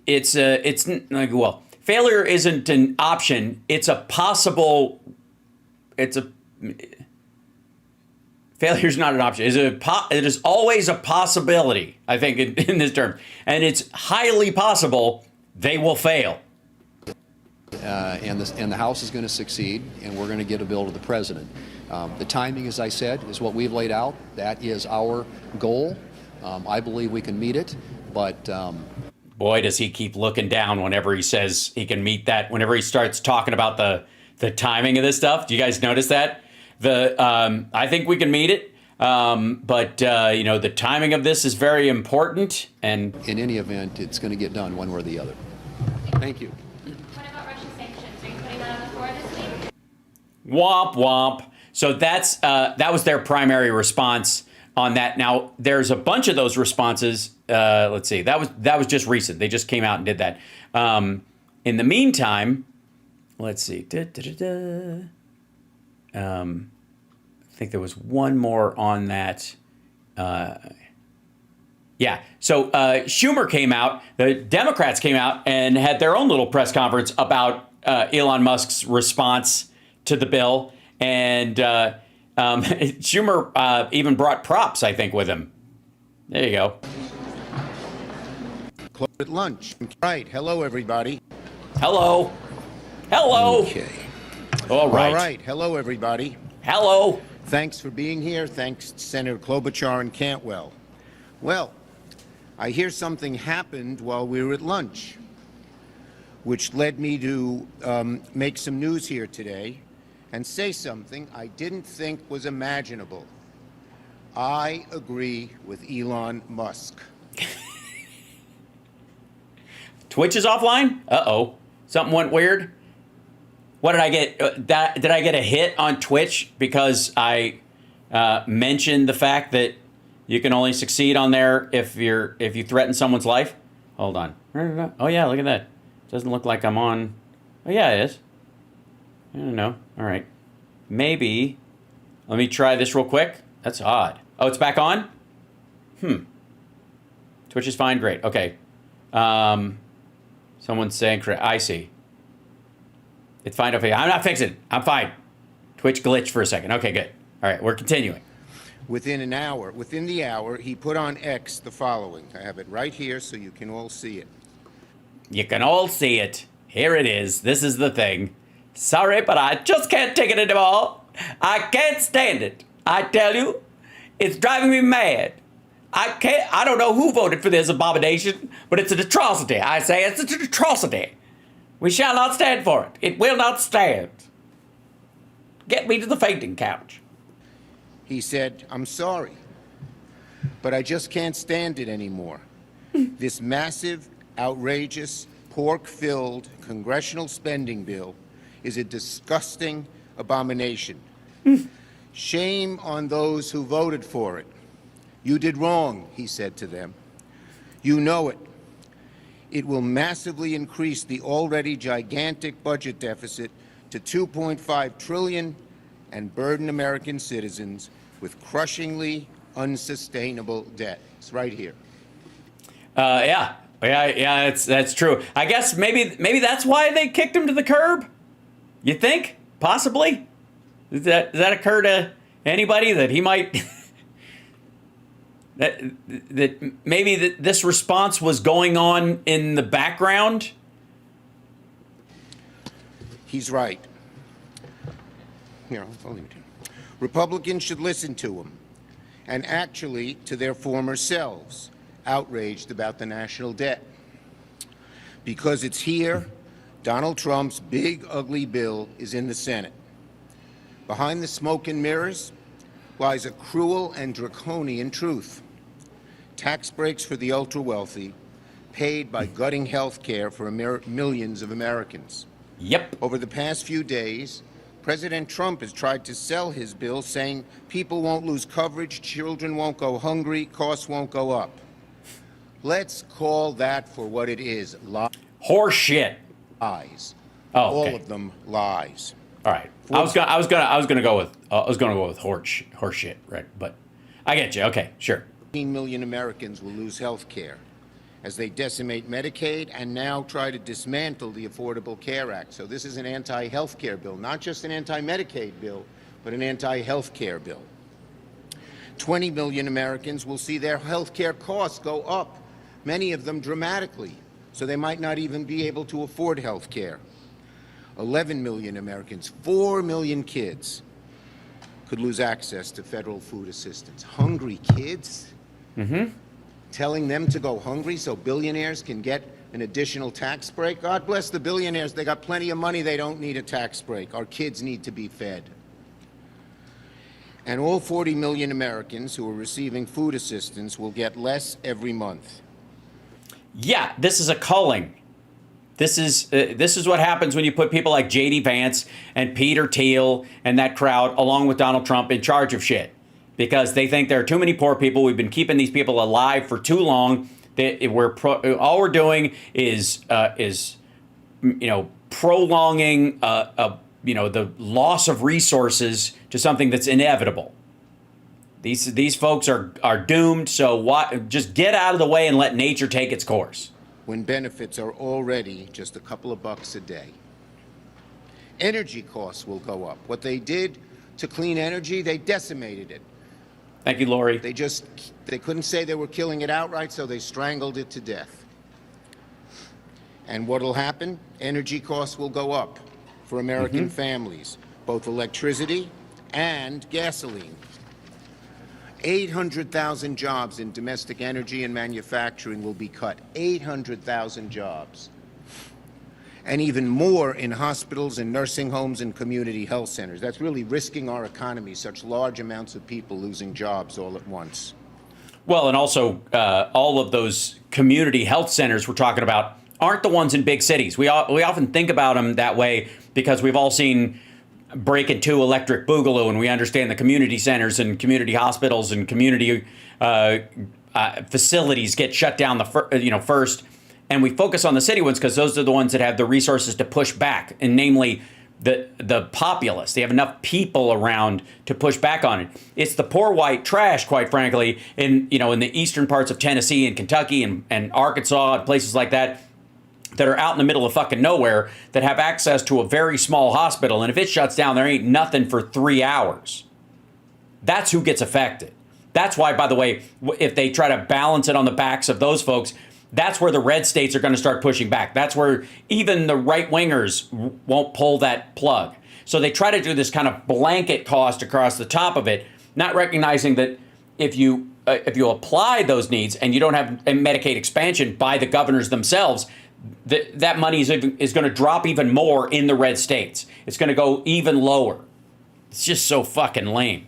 it's like, well, failure isn't an option. It's a possible. Failure's not an option. It is always a possibility, I think, in this term. And it's highly possible they will fail. And the House is going to succeed, and we're going to get a bill to the president. The timing, as I said, is what we've laid out. That is our goal. I believe we can meet it, but... Boy, does he keep looking down whenever he says he can meet that, whenever he starts talking about the timing of this stuff. Do you guys notice that? I think we can meet it, but you know, the timing of this is very important. And in any event, it's going to get done one way or the other. Thank you. What about Russian sanctions? Are you putting that on the floor this week? Womp womp. So that was their primary response on that. Now there's a bunch of those responses. Let's see. That was just recent. They just came out and did that. In the meantime, let's see. I think there was one more on that. Yeah. So Schumer came out. The Democrats came out and had their own little press conference about Elon Musk's response to the bill. And Schumer even brought props, I think, with him. There you go. Close at lunch. Right. Hello, everybody. Hello. Hello. Okay. All right. All right. Hello, everybody. Hello. Thanks for being here. Thanks to Senator Klobuchar and Cantwell. Well, I hear something happened while we were at lunch, which led me to make some news here today and say something I didn't think was imaginable. I agree with Elon Musk. Twitch is offline? Uh-oh. Something went weird? What did I get? Did I get a hit on Twitch because I mentioned the fact that You can only succeed on there if you threaten someone's life. Hold on. Oh yeah, look at that. Doesn't look like I'm on. Oh yeah, it is. I don't know. All right. Maybe. Let me try this real quick. That's odd. Oh, it's back on? Twitch is fine. Great. Okay. Someone's saying, I see. It's fine. Okay. I'm not fixing it. I'm fine. Twitch glitched for a second. Okay, good. All right. We're continuing. Within the hour, he put on X the following. I have it right here so you can all see it. You can all see it. Here it is. This is the thing. Sorry, but I just can't take it anymore. I can't stand it. I tell you, it's driving me mad. I don't know who voted for this abomination, but it's an atrocity. I say it's an atrocity. We shall not stand for it. It will not stand. Get me to the fainting couch. He said, I'm sorry, but I just can't stand it anymore. This massive, outrageous, pork-filled congressional spending bill is a disgusting abomination. Shame on those who voted for it. You did wrong, he said to them. You know it. It will massively increase the already gigantic budget deficit to $2.5 trillion and burden American citizens with crushingly unsustainable debt. It's right here. Yeah, that's true. I guess maybe that's why they kicked him to the curb. You think? Possibly? Does that occur to anybody that he might that maybe this response was going on in the background? He's right. Here, I'll leave it here. Republicans should listen to him, and actually to their former selves, outraged about the national debt. Because it's here, Donald Trump's big, ugly bill is in the Senate. Behind the smoke and mirrors lies a cruel and draconian truth. Tax breaks for the ultra-wealthy, paid by gutting health care for millions of Americans. Yep. Over the past few days, President Trump has tried to sell his bill, saying people won't lose coverage, children won't go hungry, costs won't go up. Let's call that for what it is. Horse shit. Lies. Oh, okay. All of them lies. All right. I was gonna go with horse shit, right? But I get you. Okay, sure. 15 million Americans will lose health care as they decimate Medicaid and now try to dismantle the Affordable Care Act. So this is an anti-health care bill, not just an anti-Medicaid bill, but an anti-health care bill. 20 million Americans will see their health care costs go up, many of them dramatically, so they might not even be able to afford health care. 11 million Americans, 4 million kids could lose access to federal food assistance. Hungry kids? Mm-hmm. Telling them to go hungry so billionaires can get an additional tax break? God bless the billionaires. They got plenty of money. They don't need a tax break. Our kids need to be fed. And all 40 million Americans who are receiving food assistance will get less every month. Yeah, this is a culling. This is what happens when you put people like J.D. Vance and Peter Thiel and that crowd along with Donald Trump in charge of shit. Because they think there are too many poor people. We've been keeping these people alive for too long. All we're doing is prolonging the loss of resources to something that's inevitable. These folks are doomed. So just get out of the way and let nature take its course. When benefits are already just a couple of bucks a day. Energy costs will go up. What they did to clean energy, they decimated it. Thank you, Lori. They couldn't say they were killing it outright, so they strangled it to death. And what'll happen? Energy costs will go up for American families, both electricity and gasoline. 800,000 jobs in domestic energy and manufacturing will be cut. 800,000 jobs. And even more in hospitals and nursing homes and community health centers. That's really risking our economy, such large amounts of people losing jobs all at once. Well, and also all of those community health centers we're talking about aren't the ones in big cities. We often think about them that way because we've all seen breaking 2 electric boogaloo, and we understand the community centers and community hospitals and community facilities get shut down first, and we focus on the city ones because those are the ones that have the resources to push back, and namely the populace. They have enough people around to push back on it. It's the poor white trash, quite frankly, in the eastern parts of Tennessee and Kentucky and Arkansas and places like that are out in the middle of fucking nowhere that have access to a very small hospital, and if it shuts down, there ain't nothing for 3 hours. That's who gets affected. That's why, by the way, if they try to balance it on the backs of those folks, that's where the red states are going to start pushing back. That's where even the right-wingers won't pull that plug. So they try to do this kind of blanket cost across the top of it, not recognizing that if you apply those needs and you don't have a Medicaid expansion by the governors themselves, that money is going to drop even more in the red states. It's going to go even lower. It's just so fucking lame.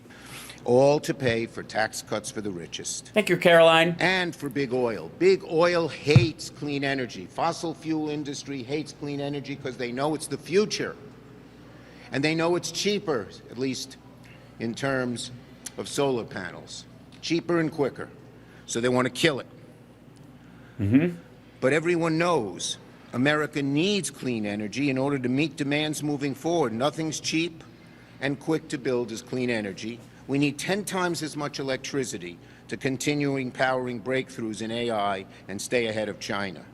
All to pay for tax cuts for the richest. Thank you, Caroline. And for big oil. Big oil hates clean energy. Fossil fuel industry hates clean energy because they know it's the future. And they know it's cheaper, at least in terms of solar panels. Cheaper and quicker. So they want to kill it. Mm-hmm. But everyone knows America needs clean energy in order to meet demands moving forward. Nothing's cheap and quick to build as clean energy. We need 10 times as much electricity to continuing powering breakthroughs in AI and stay ahead of China.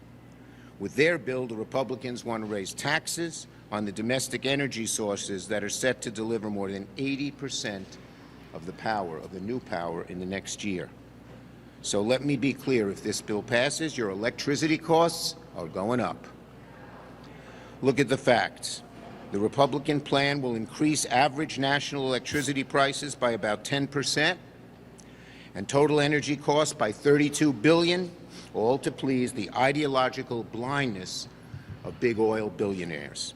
With their bill, the Republicans want to raise taxes on the domestic energy sources that are set to deliver more than 80% of the power, of the new power, in the next year. So let me be clear, if this bill passes, your electricity costs are going up. Look at the facts. The Republican plan will increase average national electricity prices by about 10% and total energy costs by $32 billion, all to please the ideological blindness of big oil billionaires.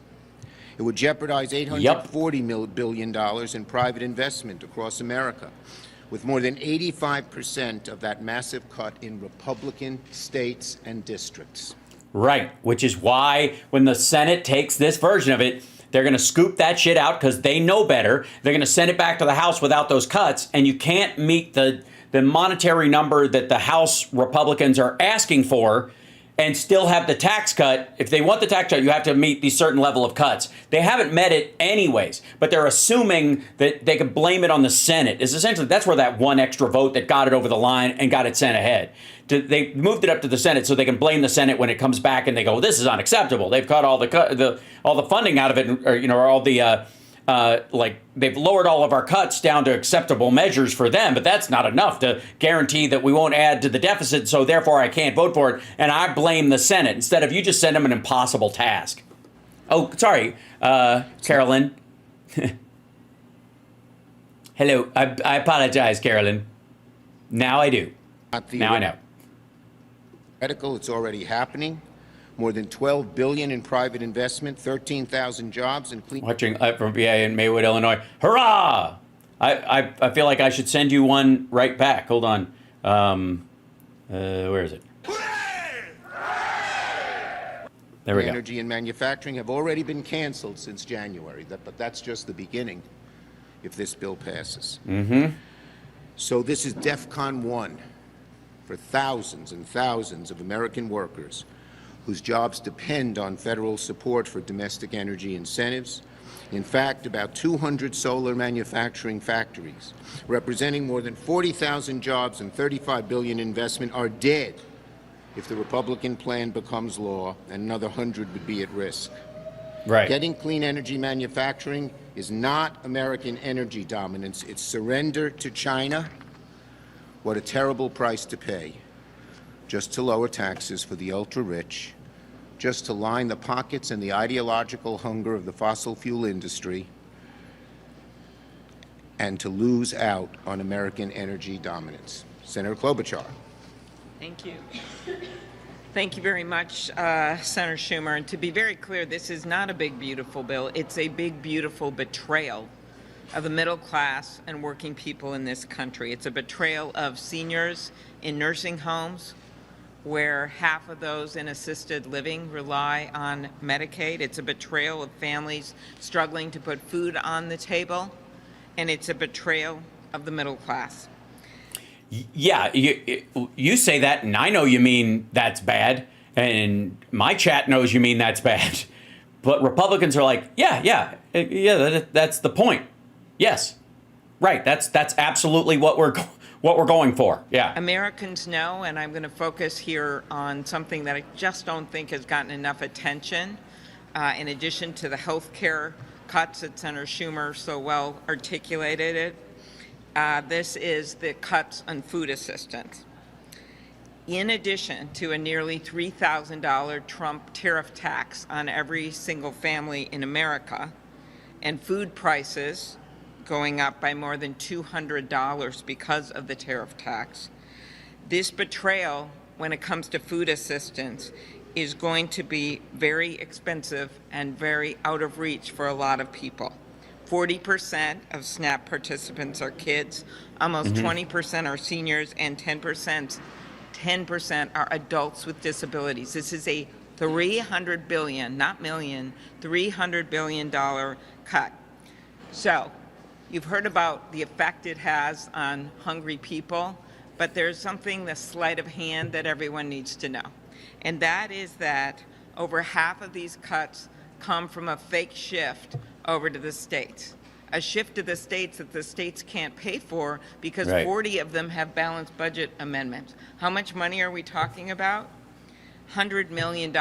It would jeopardize $840 billion in private investment across America, with more than 85% of that massive cut in Republican states and districts. Right, which is why when the Senate takes this version of it, they're going to scoop that shit out because they know better. They're going to send it back to the House without those cuts, and you can't meet the monetary number that the House Republicans are asking for and still have the tax cut. If they want the tax cut, you have to meet these certain level of cuts. They haven't met it anyways, but they're assuming that they can blame it on the Senate. Is essentially that's where that one extra vote that got it over the line and got it sent ahead. They moved it up to the Senate so they can blame the Senate when it comes back and they go, well, this is unacceptable. They've cut all the funding out of it, or all the they've lowered all of our cuts down to acceptable measures for them, but that's not enough to guarantee that we won't add to the deficit, so therefore I can't vote for it, and I blame the Senate instead of you just send them an impossible task. Oh, sorry, Carolyn. Hello, I apologize, Carolyn. Now I do. Now I know. It's already happening. More than $12 billion in private investment, 13,000 jobs, and clean. Watching from in Maywood, Illinois. Hurrah! I feel like I should send you one right back. Hold on. Where is it? There we go. Energy and manufacturing have already been canceled since January, but that's just the beginning if this bill passes. Mm-hmm. So this is DEFCON 1 for thousands and thousands of American workers whose jobs depend on federal support for domestic energy incentives. In fact, about 200 solar manufacturing factories, representing more than 40,000 jobs and $35 billion investment, are dead if the Republican plan becomes law, and another 100 would be at risk. Right. Getting clean energy manufacturing is not American energy dominance. It's surrender to China. What a terrible price to pay, just to lower taxes for the ultra-rich, just to line the pockets and the ideological hunger of the fossil fuel industry, and to lose out on American energy dominance. Senator Klobuchar. Thank you. Thank you very much, Senator Schumer. And to be very clear, this is not a big, beautiful bill. It's a big, beautiful betrayal of the middle class and working people in this country. It's a betrayal of seniors in nursing homes where half of those in assisted living rely on Medicaid. It's a betrayal of families struggling to put food on the table, and it's a betrayal of the middle class. Yeah, you say that, and I know you mean that's bad, and my chat knows you mean that's bad. But Republicans are like, yeah, that's the point. Yes, right. That's absolutely what we're going for. Yeah. Americans know, and I'm going to focus here on something that I just don't think has gotten enough attention. In addition to the health care cuts that Senator Schumer so well articulated it, this is the cuts on food assistance. In addition to a nearly $3,000 Trump tariff tax on every single family in America, and food prices going up by more than $200 because of the tariff tax, this betrayal when it comes to food assistance is going to be very expensive and very out of reach for a lot of people. 40% of SNAP participants are kids, almost 20% are seniors, and 10% are adults with disabilities. This is a $300 billion, not million, $300 billion cut. So you've heard about the effect it has on hungry people, but there's something, the sleight of hand, that everyone needs to know. And that is that over half of these cuts come from a fake shift over to the states. A shift to the states that the states can't pay for because 40 of them have balanced budget amendments. How much money are we talking about? $100 million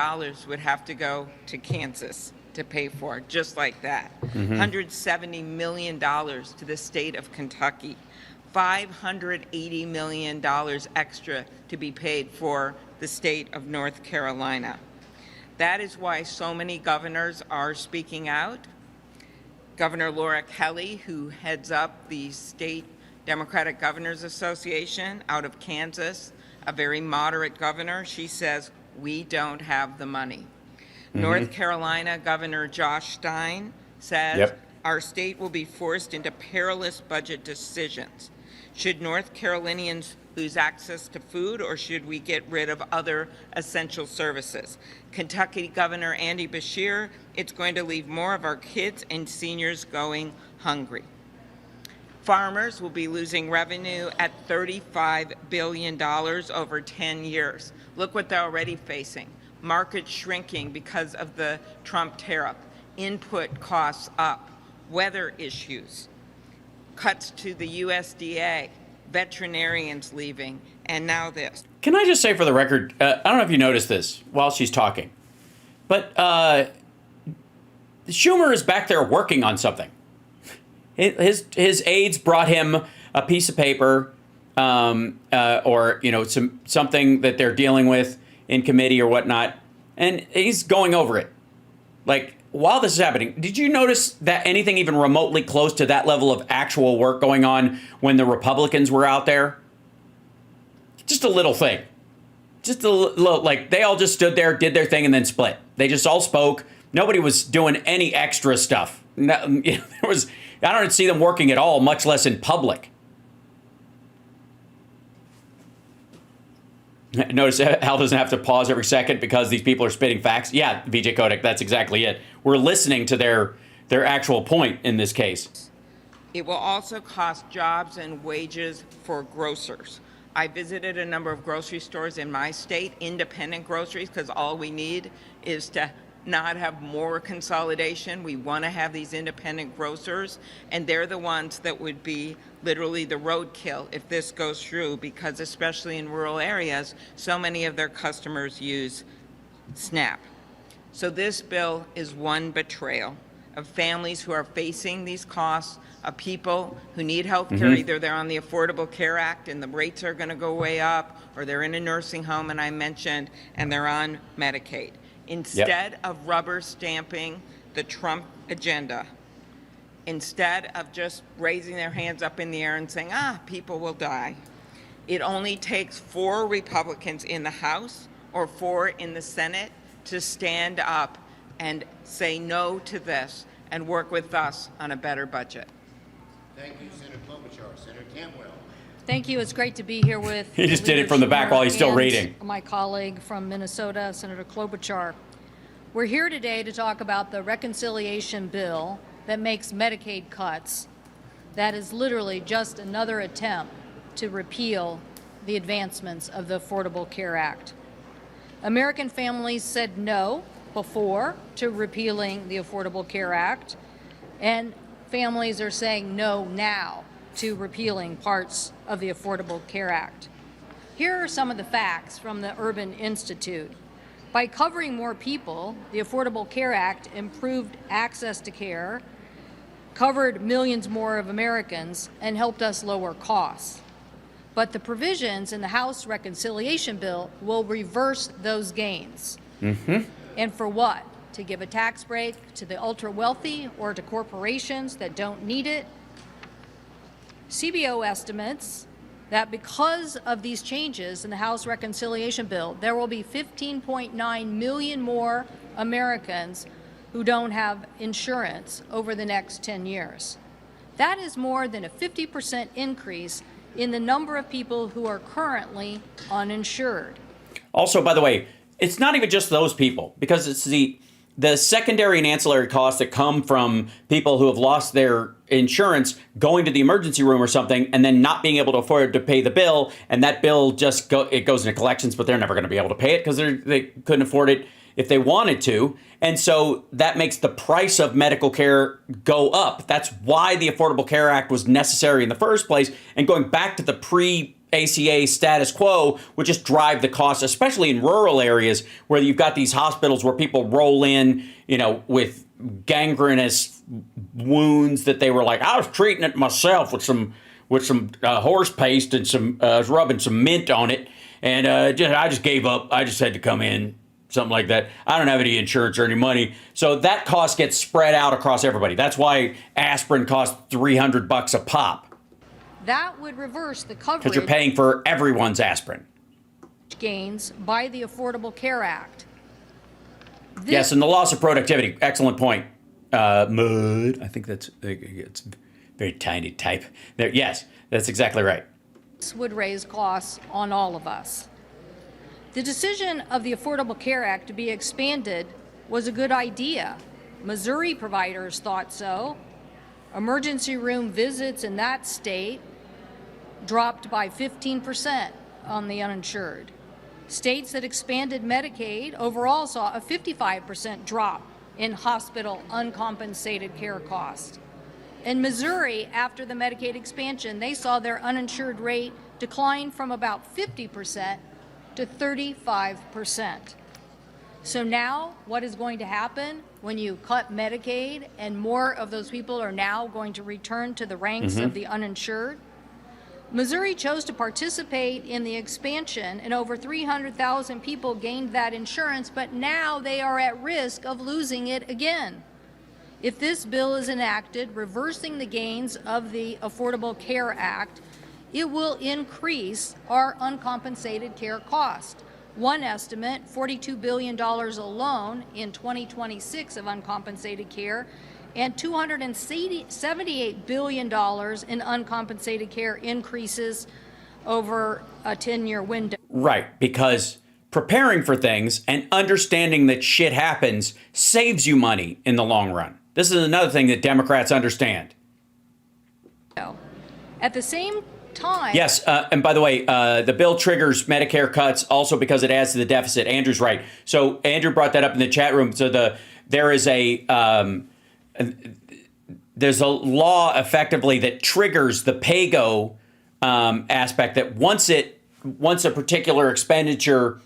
would have to go to Kansas to pay for it, just like that. $170 million to the state of Kentucky. $580 million extra to be paid for the state of North Carolina. That is why so many governors are speaking out. Governor Laura Kelly, who heads up the State Democratic Governors Association out of Kansas, a very moderate governor, she says, we don't have the money. North Carolina Governor Josh Stein says, our state will be forced into perilous budget decisions. Should North Carolinians lose access to food, or should we get rid of other essential services? Kentucky Governor Andy Beshear, it's going to leave more of our kids and seniors going hungry. Farmers will be losing revenue at $35 billion over 10 years. Look what they're already facing. Markets shrinking because of the Trump tariff, input costs up, weather issues, cuts to the USDA, veterinarians leaving, and now this. Can I just say for the record, I don't know if you noticed this while she's talking, but Schumer is back there working on something. His aides brought him a piece of paper or something that they're dealing with in committee or whatnot, and he's going over it. Like, while this is happening, did you notice that anything even remotely close to that level of actual work going on when the Republicans were out there? Just a little thing. Just a little, like, they all just stood there, did their thing, and then split. They just all spoke. Nobody was doing any extra stuff. No, I don't see them working at all, much less in public. Notice Hal doesn't have to pause every second because these people are spitting facts. Yeah, VJ Kodak, that's exactly it. We're listening to their actual point in this case. It will also cost jobs and wages for grocers. I visited a number of grocery stores in my state, independent groceries, because all we need is to not have more consolidation. We want to have these independent grocers, and they're the ones that would be literally the roadkill if this goes through, because especially in rural areas, so many of their customers use SNAP. So this bill is one betrayal of families who are facing these costs, of people who need health care. Either they're on the Affordable Care Act and the rates are going to go way up, or they're in a nursing home, and I mentioned, and they're on Medicaid. Instead of rubber stamping the Trump agenda, instead of just raising their hands up in the air and saying, people will die, it only takes 4 Republicans in the House or 4 in the Senate to stand up and say no to this and work with us on a better budget. Thank you, Senator Klobuchar. Senator Cantwell. Thank you. It's great to be here with. He just did it from the back while he's still and reading. My colleague from Minnesota, Senator Klobuchar. We're here today to talk about the reconciliation bill that makes Medicaid cuts. That is literally just another attempt to repeal the advancements of the Affordable Care Act. American families said no before to repealing the Affordable Care Act, and families are saying no now to repealing parts of the Affordable Care Act. Here are some of the facts from the Urban Institute. By covering more people, the Affordable Care Act improved access to care, covered millions more of Americans, and helped us lower costs. But the provisions in the House reconciliation bill will reverse those gains. And for what? To give a tax break to the ultra-wealthy or to corporations that don't need it? CBO estimates that because of these changes in the House reconciliation bill, there will be 15.9 million more Americans who don't have insurance over the next 10 years. That is more than a 50% increase in the number of people who are currently uninsured. Also, by the way, it's not even just those people, because it's the secondary and ancillary costs that come from people who have lost their insurance going to the emergency room or something and then not being able to afford to pay the bill, and that bill just goes into collections, but they're never going to be able to pay it because they couldn't afford it if they wanted to. And so that makes the price of medical care go up. That's why the Affordable Care Act was necessary in the first place. And going back to the pre-ACA status quo would just drive the cost, especially in rural areas where you've got these hospitals where people roll in, with gangrenous wounds that they were like, I was treating it myself with some horse paste and rubbing some mint on it. And I just gave up. I just had to come in. Something like that. I don't have any insurance or any money. So that cost gets spread out across everybody. That's why aspirin costs $300 a pop. That would reverse the coverage because you're paying for everyone's aspirin. Gains by the Affordable Care Act. Yes, and the loss of productivity. Excellent point. Mud. I think it's very tiny type. There. Yes, that's exactly right. This would raise costs on all of us. The decision of the Affordable Care Act to be expanded was a good idea. Missouri providers thought so. Emergency room visits in that state dropped by 15% on the uninsured. States that expanded Medicaid overall saw a 55% drop in hospital uncompensated care costs. In Missouri, after the Medicaid expansion, they saw their uninsured rate decline from about 50% to 35%. So now what is going to happen when you cut Medicaid and more of those people are now going to return to the ranks of the uninsured? Missouri chose to participate in the expansion and over 300,000 people gained that insurance, but now they are at risk of losing it again. If this bill is enacted, reversing the gains of the Affordable Care Act, it will increase our uncompensated care cost. One estimate, $42 billion alone in 2026 of uncompensated care, and $278 billion in uncompensated care increases over a 10-year window. Right, because preparing for things and understanding that shit happens saves you money in the long run. This is another thing that Democrats understand. At the same time. Yes, and by the way, the bill triggers Medicare cuts also because it adds to the deficit. Andrew's right. So Andrew brought that up in the chat room. So there's a law effectively that triggers the pay-go aspect that once a particular expenditure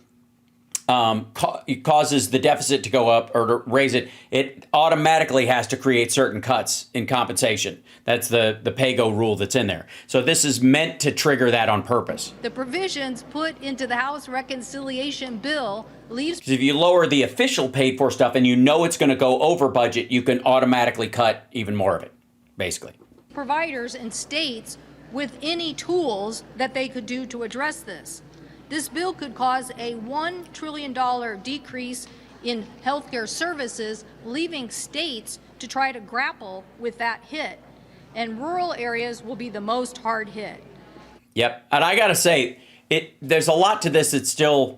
causes the deficit to go up or to raise it, it automatically has to create certain cuts in compensation. That's the pay-go rule that's in there. So this is meant to trigger that on purpose. The provisions put into the House reconciliation bill leaves. If you lower the official paid-for stuff and you know it's going to go over budget, you can automatically cut even more of it, basically. Providers and states with any tools that they could do to address this. This bill could cause a $1 trillion decrease in healthcare services, leaving states to try to grapple with that hit. And rural areas will be the most hard hit. Yep. And I got to say, there's a lot to this that's still,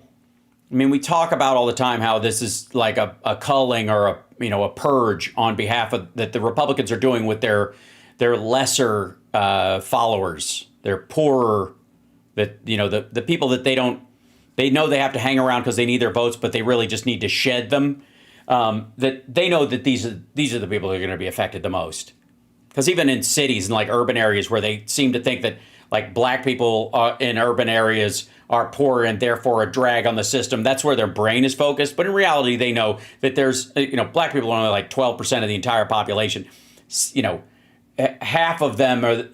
I mean, we talk about all the time how this is like a culling or a purge on behalf of that the Republicans are doing with their lesser followers, their poorer, that the people that they know they have to hang around because they need their votes, but they really just need to shed them. That they know that these are the people that are going to be affected the most. Because even in cities and like urban areas where they seem to think that like black people in urban areas are poor and therefore a drag on the system, that's where their brain is focused. But in reality, they know that there's, black people are only like 12% of the entire population. Half of them are,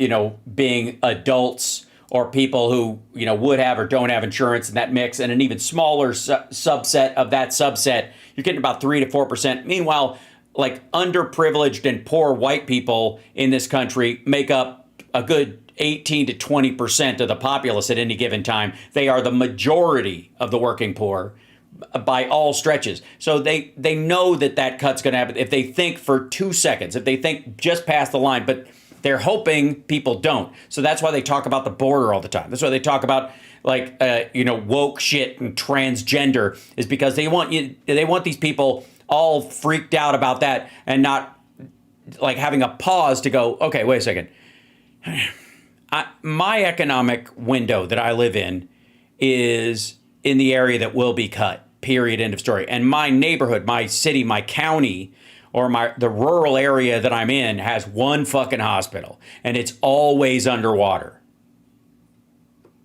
being adults or people who, would have or don't have insurance in that mix. And an even smaller subset of that subset, you're getting about 3 to 4%. Meanwhile, like underprivileged and poor white people in this country make up a good 18 to 20% of the populace at any given time. They are the majority of the working poor by all stretches. So they know that cut's going to happen if they think for 2 seconds, if they think just past the line, but they're hoping people don't. So that's why they talk about the border all the time. That's why they talk about woke shit and transgender, is because they want these people all freaked out about that and not like having a pause to go, okay, wait a second. My economic window that I live in is in the area that will be cut, period, end of story. And my neighborhood, my city, my county, or the rural area that I'm in has one fucking hospital, and it's always underwater.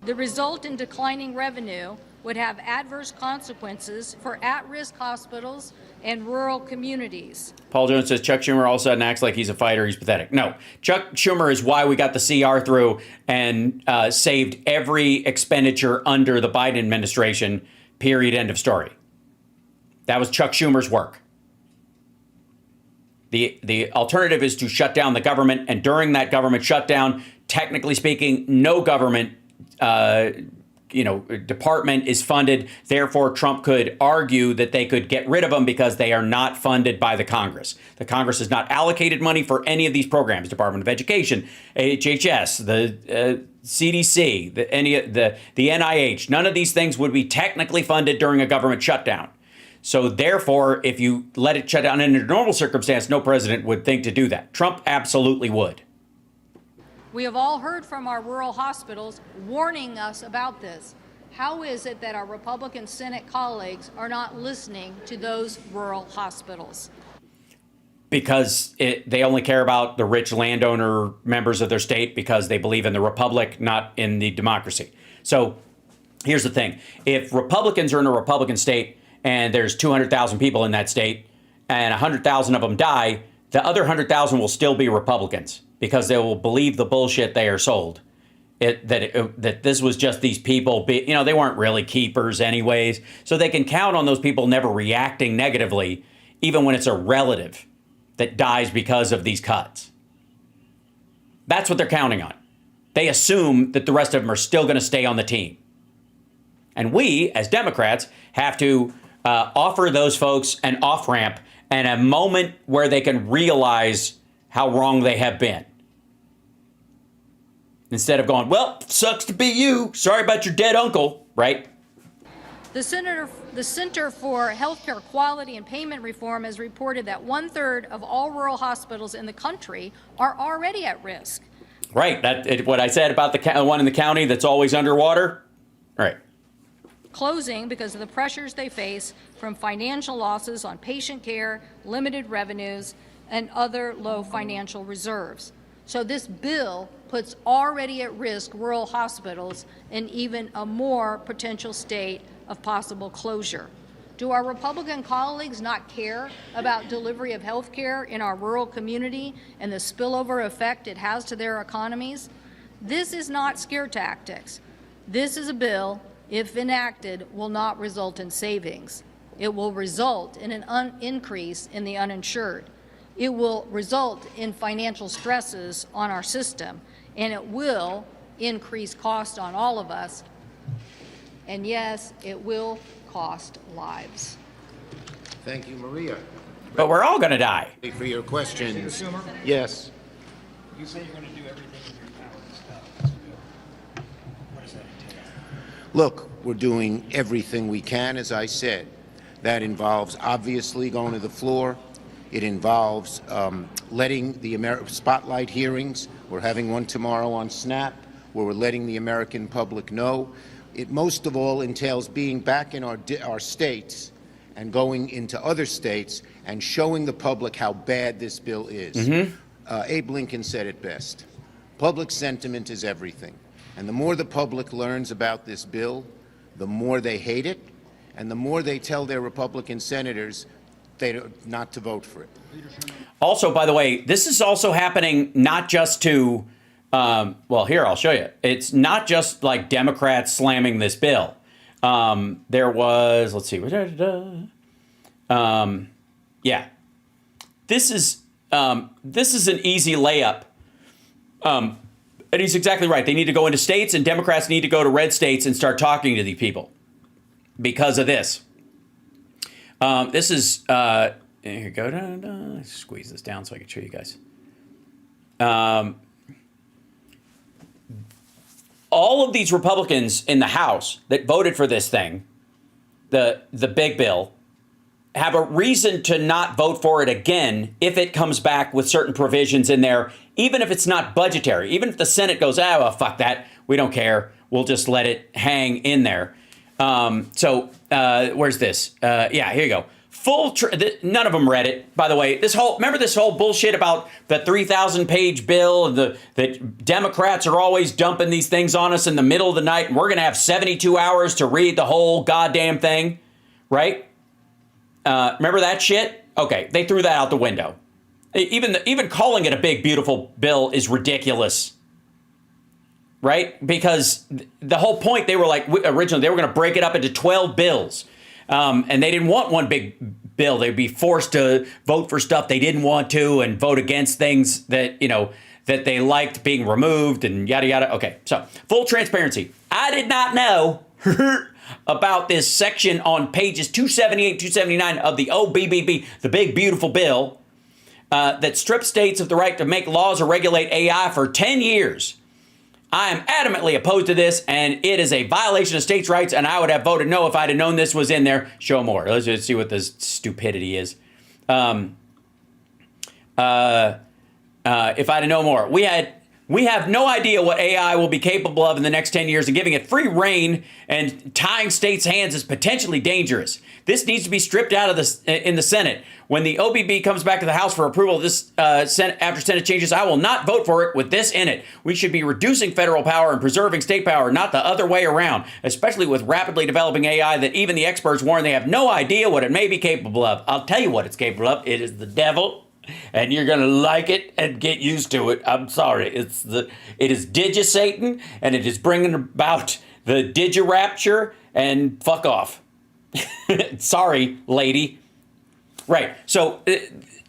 The result in declining revenue would have adverse consequences for at-risk hospitals and rural communities. Paul Jones says Chuck Schumer all of a sudden acts like he's a fighter. He's pathetic. No, Chuck Schumer is why we got the CR through and saved every expenditure under the Biden administration, period, end of story. That was Chuck Schumer's work. The alternative is to shut down the government, and during that government shutdown, technically speaking, no government department is funded. Therefore, Trump could argue that they could get rid of them because they are not funded by the Congress. The Congress has not allocated money for any of these programs. Department of Education, HHS, the CDC, the NIH. None of these things would be technically funded during a government shutdown. So therefore, if you let it shut down in a normal circumstance, no president would think to do that. Trump absolutely would. We have all heard from our rural hospitals warning us about this. How is it that our Republican Senate colleagues are not listening to those rural hospitals? Because they only care about the rich landowner members of their state because they believe in the republic, not in the democracy. So here's the thing. If Republicans are in a Republican state and there's 200,000 people in that state and 100,000 of them die, the other 100,000 will still be Republicans because they will believe the bullshit they are sold. That this was just these people, they weren't really keepers anyways. So they can count on those people never reacting negatively, even when it's a relative that dies because of these cuts. That's what they're counting on. They assume that the rest of them are still going to stay on the team. And we, as Democrats, have to offer those folks an off-ramp and a moment where they can realize how wrong they have been. Instead of going, well, sucks to be you. Sorry about your dead uncle, right? The Center for Healthcare Quality and Payment Reform has reported that 1/3 of all rural hospitals in the country are already at risk. Right. What I said about the one in the county that's always underwater. Right. Closing because of the pressures they face from financial losses on patient care, limited revenues, and other low financial reserves. So this bill puts already at risk rural hospitals in even a more potential state of possible closure. Do our Republican colleagues not care about delivery of health care in our rural community and the spillover effect it has to their economies? This is not scare tactics. This is a bill, if enacted, will not result in savings. It will result in an increase in the uninsured. It will result in financial stresses on our system, and it will increase cost on all of us. And yes, it will cost lives. Thank you, Maria. But we're all going to die. For your questions. Schumer? Yes. You say you're going to do everything in your power to stop this bill. Look, we're doing everything we can, as I said. That involves obviously going to the floor. It involves letting the spotlight hearings. We're having one tomorrow on SNAP, where we're letting the American public know. It most of all entails being back in our states and going into other states and showing the public how bad this bill is. Abe Lincoln said it best. Public sentiment is everything. And the more the public learns about this bill, the more they hate it, and the more they tell their Republican senators not to vote for it. Also, by the way, this is also happening not just to, well, here, I'll show you. It's not just like Democrats slamming this bill. There was, let's see, yeah. This is an easy layup. And he's exactly right. They need to go into states, and Democrats need to go to red states and start talking to these people because of this. This is, here you go. Squeeze this down so I can show you guys. All of these Republicans in the House that voted for this thing, the big bill, have a reason to not vote for it again if it comes back with certain provisions in there, even if it's not budgetary. Even if the Senate goes, well, fuck that, we don't care, we'll just let it hang in there. Where's this? Yeah, here you go. None of them read it, by the way. Remember this whole bullshit about the 3,000-page bill, and that Democrats are always dumping these things on us in the middle of the night, and we're going to have 72 hours to read the whole goddamn thing, right? Remember that shit? Okay, they threw that out the window. Even calling it a big, beautiful bill is ridiculous, right? Because the whole point, they were like, originally, they were going to break it up into 12 bills. And they didn't want one big bill. They'd be forced to vote for stuff they didn't want to and vote against things that, that they liked being removed and yada, yada. Okay, so full transparency. I did not know about this section on pages 278, 279 of the OBBB, the big, beautiful bill, that strips states of the right to make laws or regulate AI for 10 years. I am adamantly opposed to this, and it is a violation of states' rights, and I would have voted no if I'd have known this was in there. Show more. Let's just see what this stupidity is. If I'd have known more. We have no idea what AI will be capable of in the next 10 years, and giving it free reign and tying states' hands is potentially dangerous. This needs to be stripped out of in the Senate. When the OBB comes back to the House for approval of this after Senate changes, I will not vote for it with this in it. We should be reducing federal power and preserving state power, not the other way around, especially with rapidly developing AI that even the experts warn they have no idea what it may be capable of. I'll tell you what it's capable of. It is the devil. And you're going to like it and get used to it. I'm sorry. It is Digi-Satan, and it is bringing about the Digi-Rapture, and fuck off. Sorry, lady. Right. So,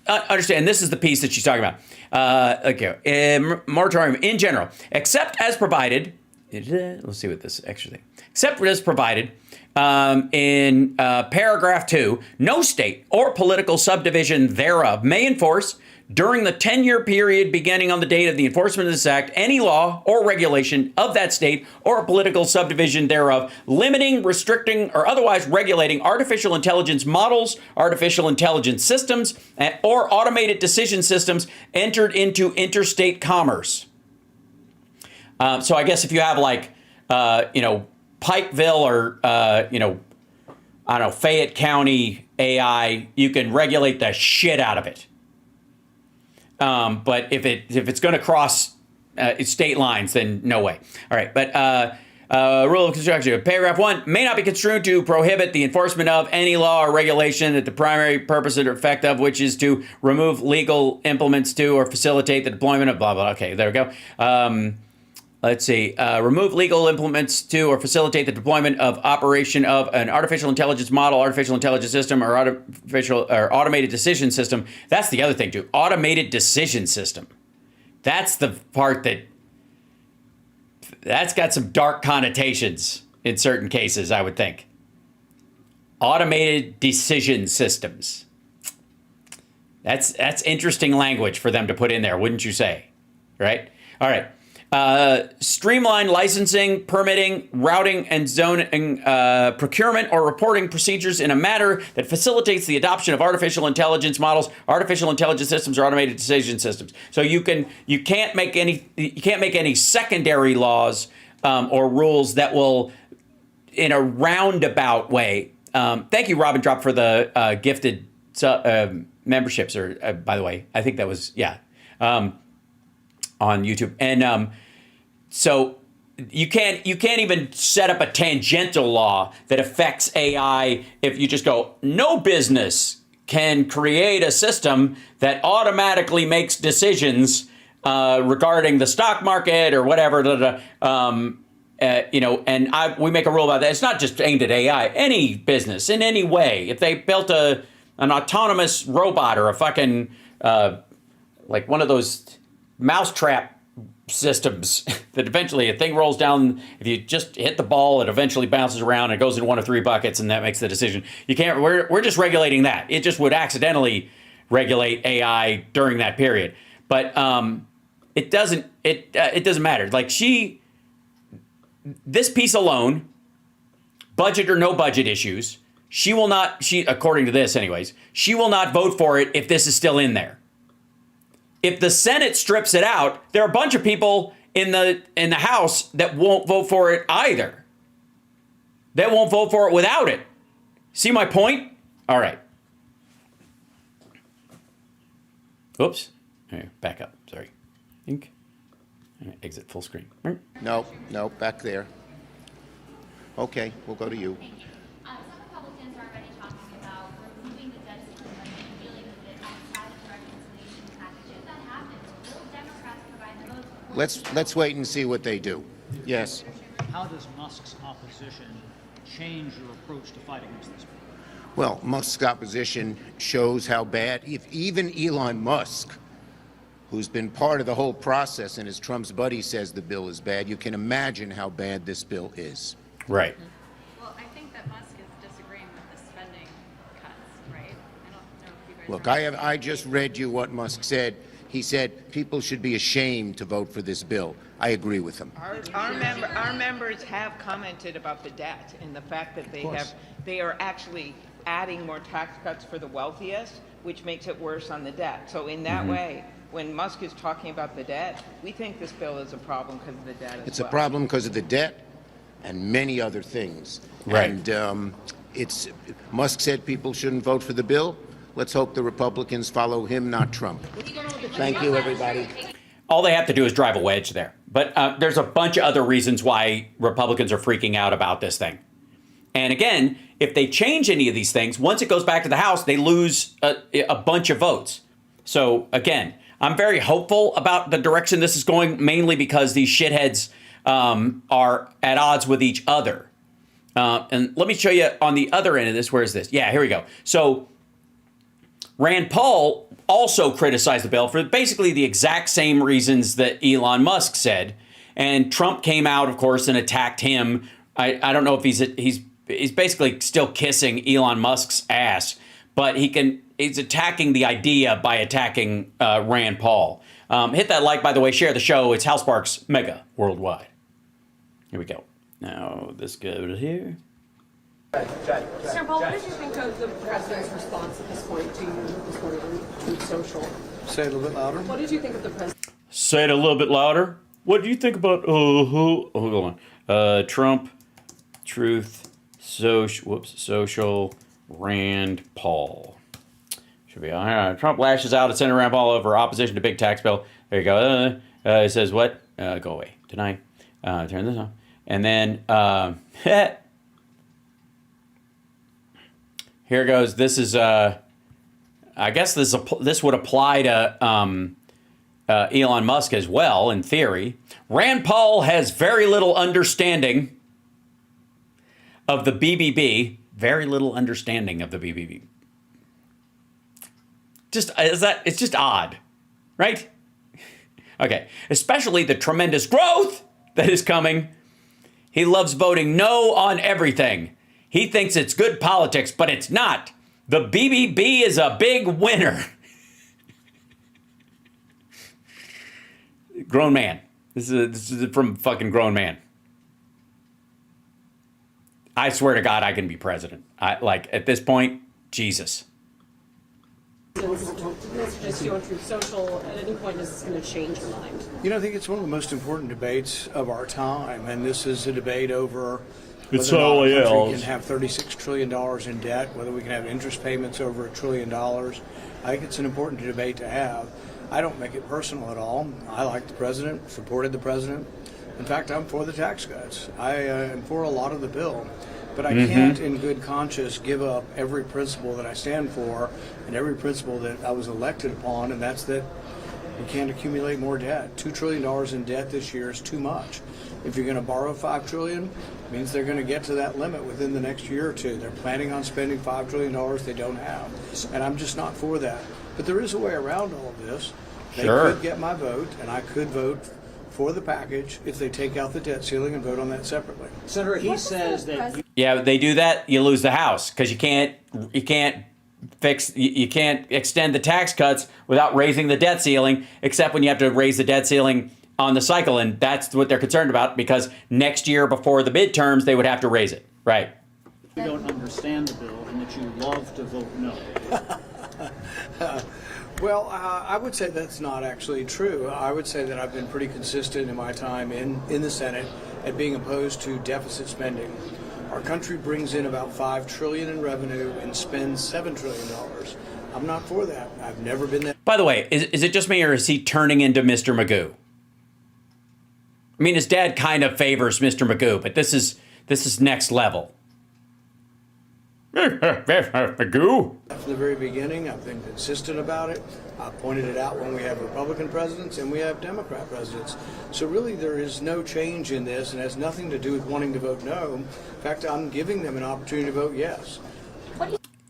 understand, this is the piece that she's talking about. Okay. Moratorium in general, except as provided. Let's see what this extra thing. Except as provided in paragraph 2, no state or political subdivision thereof may enforce during the 10-year period beginning on the date of the enforcement of this act any law or regulation of that state or political subdivision thereof, limiting, restricting, or otherwise regulating artificial intelligence models, artificial intelligence systems, or automated decision systems entered into interstate commerce. So I guess if you have Pikeville or, I don't know, Fayette County AI, you can regulate the shit out of it. But if it's going to cross state lines, then no way. All right, but rule of construction. Paragraph 1 may not be construed to prohibit the enforcement of any law or regulation that the primary purpose or effect of which is to remove legal implements to or facilitate the deployment of blah, blah. Okay, there we go. Let's see. Remove legal implements to or facilitate the deployment of operation of an artificial intelligence model, artificial intelligence system, or automated decision system. That's the other thing, too. Automated decision system. That's the part that's got some dark connotations in certain cases, I would think. Automated decision systems. That's interesting language for them to put in there, wouldn't you say? Right? All right. Streamline licensing, permitting, routing, and zoning, procurement or reporting procedures in a manner that facilitates the adoption of artificial intelligence models, artificial intelligence systems, or automated decision systems. So you can't make any secondary laws or rules that will, in a roundabout way. Thank you, Robin Drop, for the gifted memberships. Or by the way, I think that was on YouTube. And so you can't even set up a tangential law that affects AI if you just go, no business can create a system that automatically makes decisions regarding the stock market or whatever. We make a rule about that. It's not just aimed at AI. Any business in any way, if they built an autonomous robot or a fucking like one of those mousetrap systems that eventually a thing rolls down. If you just hit the ball, it eventually bounces around and goes in one of three buckets, and that makes the decision. You can't. We're just regulating that. It just would accidentally regulate AI during that period, but it doesn't. It doesn't matter. Like this piece alone, budget or no budget issues, she will not. According to this, anyways, she will not vote for it if this is still in there. If the Senate strips it out, there are a bunch of people in the House that won't vote for it either. They won't vote for it without it. See my point? All right. Oops. Okay, back up. Sorry. Exit full screen. No, back there. Okay, we'll go to you. Some Republicans are already talking about removing the debt ceiling and dealing with it outside of the reconciliation package. If that happens, will Democrats provide the votes? Let's wait and see what they do. Yes. How does Musk's opposition change your approach to fight against this bill? Well, Musk's opposition shows how bad, if even Elon Musk, who's been part of the whole process and is Trump's buddy, says the bill is bad, you can imagine how bad this bill is. Right. Well, I think that Musk is disagreeing with the spending cuts, right? I don't know if you guys Look, are- I just read you what Musk said. He said people should be ashamed to vote for this bill. I agree with him. Our members have commented about the debt and the fact that they are actually adding more tax cuts for the wealthiest, which makes it worse on the debt. So in that way, when Musk is talking about the debt, we think this bill is a problem because of the debt as well. It's a problem because of the debt and many other things. Right. And Musk said people shouldn't vote for the bill. Let's hope the Republicans follow him, not Trump. Thank you, everybody. All they have to do is drive a wedge there. But there's a bunch of other reasons why Republicans are freaking out about this thing. And again, if they change any of these things, once it goes back to the House, they lose a bunch of votes. So again, I'm very hopeful about the direction this is going, mainly because these shitheads are at odds with each other. And let me show you on the other end of this. Where is this? Yeah, here we go. So Rand Paul also criticized the bill for basically the exact same reasons that Elon Musk said. And Trump came out, of course, and attacked him. I don't know if he's basically still kissing Elon Musk's ass, but he's attacking the idea by attacking Rand Paul. Hit that like, by the way, share the show. It's Hal Sparks, Mega Worldwide. Here we go. Now this goes here. Sir Paul, what did you think of the president's response at this point to you this morning on social? Say it a little bit louder. What did you think of the president? Say it a little bit louder. What do you think about hold on. Trump, Truth, Social, Rand Paul. Should be Trump lashes out at Senator Rand Paul over opposition to big tax bill. There you go. It says what? Go away. Tonight. Turn this on. And then here goes. This is I guess this would apply to Elon Musk as well, in theory. Rand Paul has very little understanding of the BBB. Very little understanding of the BBB. It's just odd, right? Okay, especially the tremendous growth that is coming. He loves voting no on everything. He thinks it's good politics, but it's not. The BBB is a big winner. Grown man. This is from fucking grown man. I swear to God, I can be president. At this point, Jesus. Messages going through social. At any point, is this going to change your mind? You know, I think it's one of the most important debates of our time, and this is a debate over It's whether or not all a country else. can have $36 trillion in debt, whether we can have interest payments over $1 trillion. I think it's an important debate to have. I don't make it personal at all. I like the president, supported the president. In fact, I'm for the tax cuts. I am for a lot of the bill. But I can't, in good conscience, give up every principle that I stand for and every principle that I was elected upon, and that's that we can't accumulate more debt. $2 trillion in debt this year is too much. If you're going to borrow $5 trillion, it means they're going to get to that limit within the next year or two. They're planning on spending $5 trillion they don't have, and I'm just not for that. But there is a way around all of this. They could get my vote, and I could vote for the package if they take out the debt ceiling and vote on that separately. Senator, he says that Yeah, they do that, you lose the House because you can't extend the tax cuts without raising the debt ceiling, except when you have to raise the debt ceiling on the cycle, and that's what they're concerned about because next year before the midterms they would have to raise it. Right. you don't understand the bill and that you love to vote no. Well, I would say that's not actually true. I would say that I've been pretty consistent in my time in the Senate at being opposed to deficit spending. Our country brings in about $5 trillion in revenue and spends $7 trillion. I'm not for that. I've never been that. By the way, is it just me or is he turning into Mr. Magoo? I mean, his dad kind of favors Mr. Magoo, but this is next level. Magoo. From the very beginning, I've been consistent about it. I pointed it out when we have Republican presidents and we have Democrat presidents. So really there is no change in this and has nothing to do with wanting to vote no. In fact, I'm giving them an opportunity to vote yes.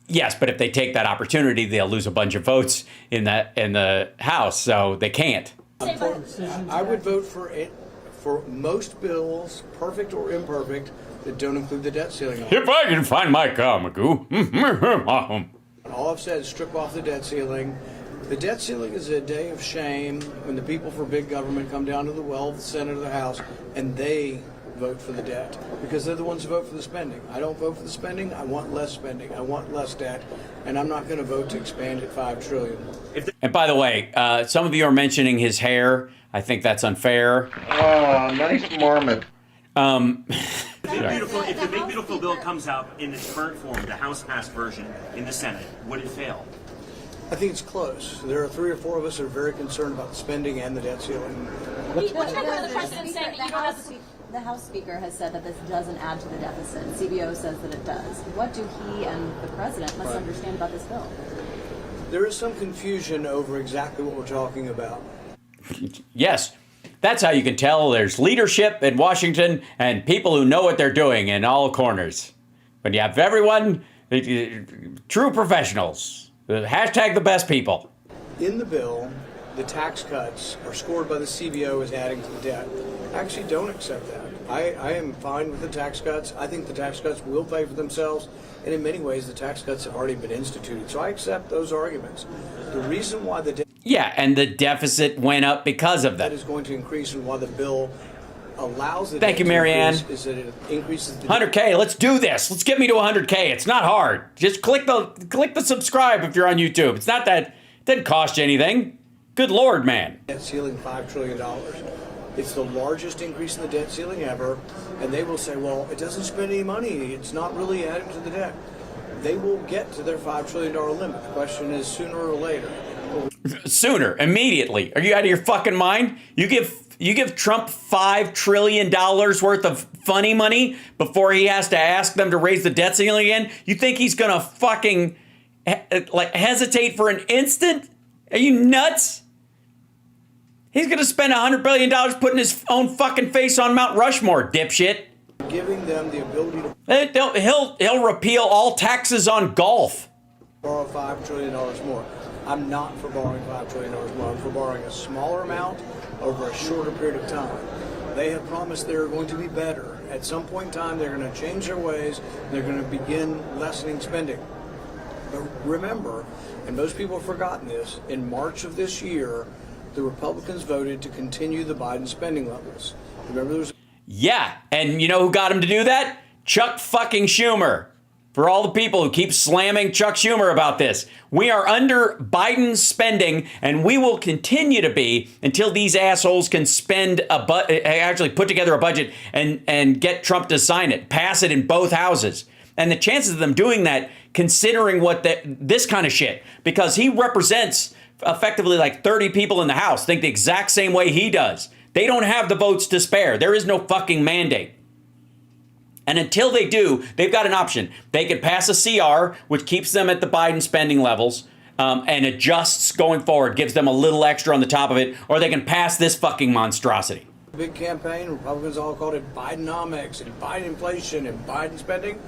Yes, but if they take that opportunity, they'll lose a bunch of votes in the House, so they can't. I would vote for it for most bills, perfect or imperfect, that don't include the debt ceiling. If I can find my car, Magoo. All I've said is strip off the debt ceiling. The debt ceiling is a day of shame when the people for big government come down to the well of the Senate or the House and they vote for the debt because they're the ones who vote for the spending. I don't vote for the spending. I want less spending. I want less debt. And I'm not going to vote to expand it $5 trillion. And by the way, some of you are mentioning his hair. I think that's unfair. Oh, nice marmot. If the Big Beautiful Bill comes out in its current form, the House-passed version in the Senate, would it fail? I think it's close. There are 3 or 4 of us that are very concerned about the spending and the debt ceiling. The House Speaker has said that this doesn't add to the deficit. CBO says that it does. What do he and the President must understand about this bill? There is some confusion over exactly what we're talking about. Yes, that's how you can tell there's leadership in Washington and people who know what they're doing in all corners. When you have everyone, true professionals, hashtag the best people. In the bill, the tax cuts are scored by the CBO as adding to the debt. I actually don't accept that. I am fine with the tax cuts. I think the tax cuts will pay for themselves, and in many ways the tax cuts have already been instituted. So I accept those arguments. The reason why the debt and the deficit went up because of that. is going to increase and why the bill allows the Thank debt you, Marianne. to increase is that it increases the 100K, let's do this. Let's get me to 100K. It's not hard. Just click the subscribe if you're on YouTube. It's not that, it doesn't cost you anything. Good Lord, man. debt ceiling $5 trillion. It's the largest increase in the debt ceiling ever, and they will say, well, it doesn't spend any money. It's not really adding to the debt. They will get to their $5 trillion limit. The question is sooner or later. Sooner, immediately. Are you out of your fucking mind? You give Trump $5 trillion worth of funny money before he has to ask them to raise the debt ceiling again? You think he's gonna fucking hesitate for an instant? Are you nuts? He's gonna spend $100 billion putting his own fucking face on Mount Rushmore, dipshit. Giving them the ability to He'll repeal all taxes on golf. borrow $5 trillion more. I'm not for borrowing $5 trillion more. I'm for borrowing a smaller amount over a shorter period of time. They have promised they're going to be better. At some point in time, they're going to change their ways. They're going to begin lessening spending. But remember, and most people have forgotten this, in March of this year, the Republicans voted to continue the Biden spending levels. Remember, there was... Yeah, and you know who got him to do that? Chuck fucking Schumer. For all the people who keep slamming Chuck Schumer about this, we are under Biden's spending, and we will continue to be until these assholes can spend actually put together a budget and get Trump to sign it, pass it in both houses. And the chances of them doing that, considering this kind of shit, because he represents effectively like 30 people in the House, think the exact same way he does. They don't have the votes to spare. There is no fucking mandate. And until they do, they've got an option. They could pass a CR, which keeps them at the Biden spending levels and adjusts going forward, gives them a little extra on the top of it, or they can pass this fucking monstrosity. Big campaign. Republicans all called it Bidenomics and Biden inflation and Biden spending.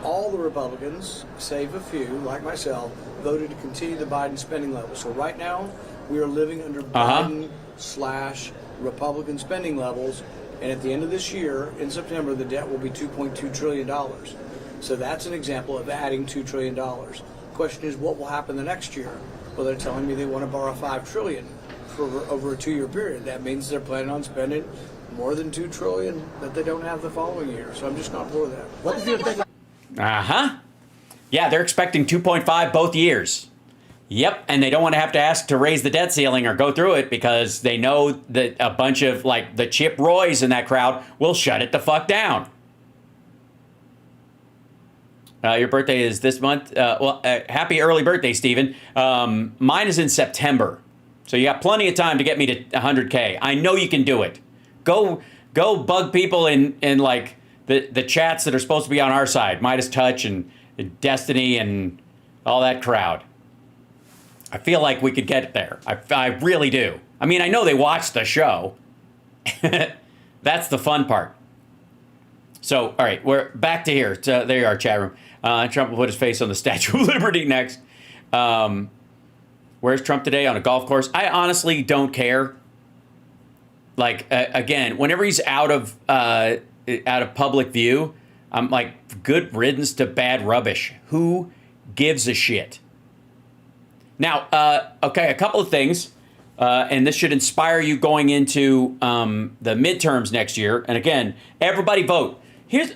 All the Republicans, save a few, like myself, voted to continue the Biden spending level. So right now, we are living under Biden/Republican spending levels. And at the end of this year, in September, the debt will be $2.2 trillion. So that's an example of adding $2 trillion. The question is, what will happen the next year? Well, they're telling me they want to borrow $5 trillion for over a 2-year period. That means they're planning on spending more than $2 trillion that they don't have the following year. So I'm just not for that. What is your thing? Yeah, they're expecting 2.5 both years. Yep, and they don't want to have to ask to raise the debt ceiling or go through it because they know that a bunch of, like, the Chip Roys in that crowd will shut it the fuck down. Your birthday is this month? Happy early birthday, Steven. Mine is in September. So you got plenty of time to get me to 100K. I know you can do it. Go bug people in like, the chats that are supposed to be on our side. Midas Touch and Destiny and all that crowd. I feel like we could get there. I really do. I mean, I know they watch the show. That's the fun part. So, all right, we're back to here. There you are, chat room. Trump will put his face on the Statue of Liberty next. Where's Trump today? On a golf course? I honestly don't care. Like, again, whenever he's out of public view, I'm like, good riddance to bad rubbish. Who gives a shit? Now, okay, a couple of things, and this should inspire you going into the midterms next year. And again, everybody vote. This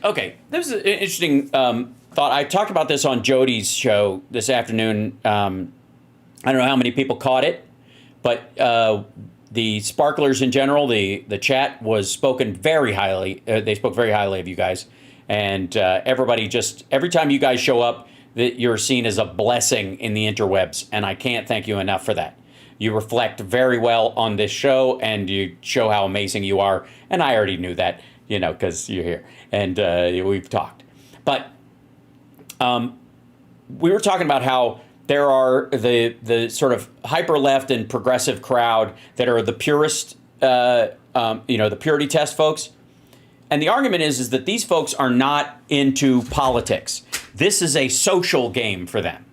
is an interesting thought. I talked about this on Jody's show this afternoon. I don't know how many people caught it, but the sparklers in general, the chat was spoken very highly. They spoke very highly of you guys. And everybody just, every time you guys show up, that you're seen as a blessing in the interwebs, and I can't thank you enough for that. You reflect very well on this show, and you show how amazing you are, and I already knew that, because you're here, and we've talked. But we were talking about how there are the sort of hyper-left and progressive crowd that are the purist, the purity test folks. And the argument is that these folks are not into politics. This is a social game for them.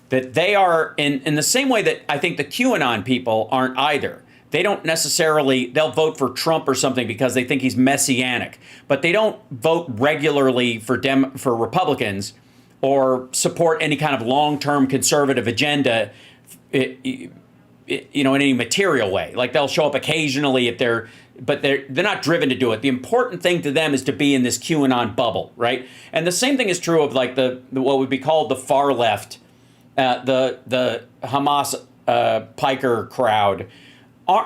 That they are, in the same way that I think the QAnon people aren't either. They don't necessarily, they'll vote for Trump or something because they think he's messianic. But they don't vote regularly for Republicans or support any kind of long-term conservative agenda in any material way. Like, they'll show up occasionally if they're not driven to do it. The important thing to them is to be in this QAnon bubble, right? And the same thing is true of like the what would be called the far left, the Hamas piker crowd.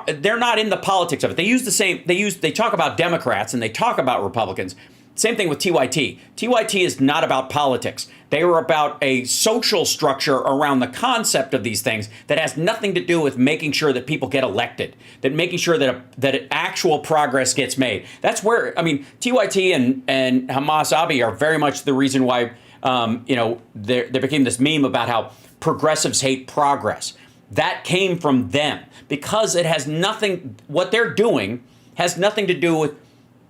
They're not in the politics of it. They talk about Democrats and they talk about Republicans. Same thing with TYT. TYT is not about politics. They were about a social structure around the concept of these things that has nothing to do with making sure that people get elected, that making sure that actual progress gets made. That's where, TYT and Hamas Abi are very much the reason why, there became this meme about how progressives hate progress. That came from them because what they're doing has nothing to do with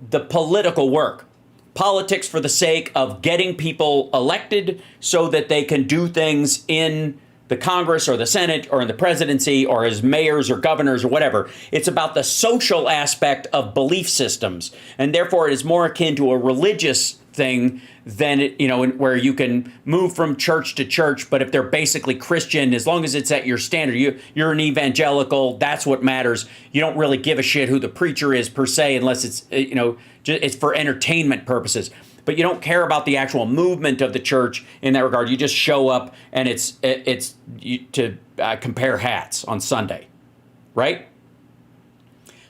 the political work. Politics for the sake of getting people elected so that they can do things in the Congress or the Senate or in the presidency or as mayors or governors or whatever. It's about the social aspect of belief systems. And therefore, it is more akin to a religious thing than where you can move from church to church, but if they're basically Christian, as long as it's at your standard, you're an evangelical, that's what matters. You don't really give a shit who the preacher is per se, unless it's it's for entertainment purposes. But you don't care about the actual movement of the church in that regard. You just show up, and it's to compare hats on Sunday, right?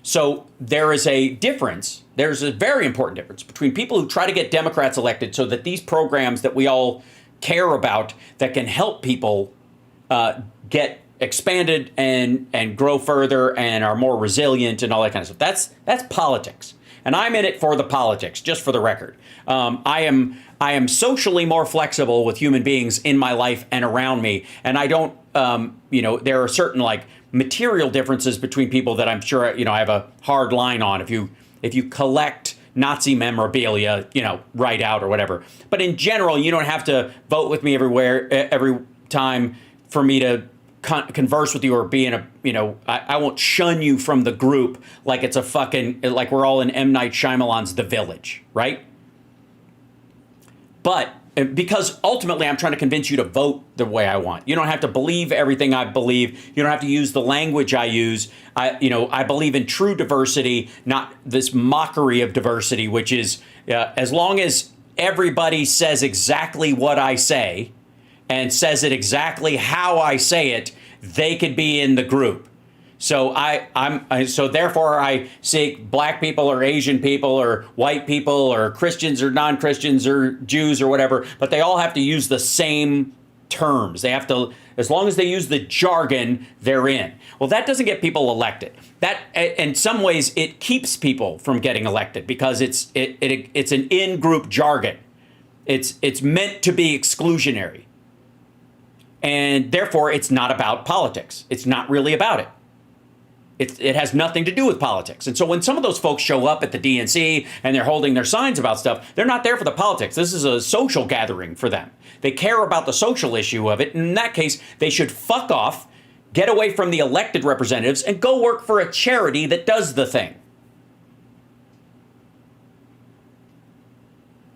So there is a difference. There's a very important difference between people who try to get Democrats elected so that these programs that we all care about that can help people get expanded and grow further and are more resilient and all that kind of stuff. That's politics. And I'm in it for the politics, just for the record. I am socially more flexible with human beings in my life and around me. And I don't, there are certain material differences between people that I'm sure, I have a hard line on. If you collect Nazi memorabilia, right out or whatever. But in general, you don't have to vote with me every time for me to converse with you or be in I won't shun you from the group like it's like we're all in M. Night Shyamalan's The Village, right? But because ultimately I'm trying to convince you to vote the way I want. You don't have to believe everything I believe. You don't have to use the language I use. I believe in true diversity, not this mockery of diversity, which is as long as everybody says exactly what I say and says it exactly how I say it, they could be in the group. So so therefore I seek black people or Asian people or white people or Christians or non-Christians or Jews or whatever, but they all have to use the same terms. They have to, as long as they use the jargon, they're in. Well, that doesn't get people elected. That, in some ways, it keeps people from getting elected because it's an in-group jargon. It's meant to be exclusionary. And therefore, it's not about politics. It's not really about it. It has nothing to do with politics. And so when some of those folks show up at the DNC and they're holding their signs about stuff, they're not there for the politics. This is a social gathering for them. They care about the social issue of it. And in that case, they should fuck off, get away from the elected representatives, and go work for a charity that does the thing.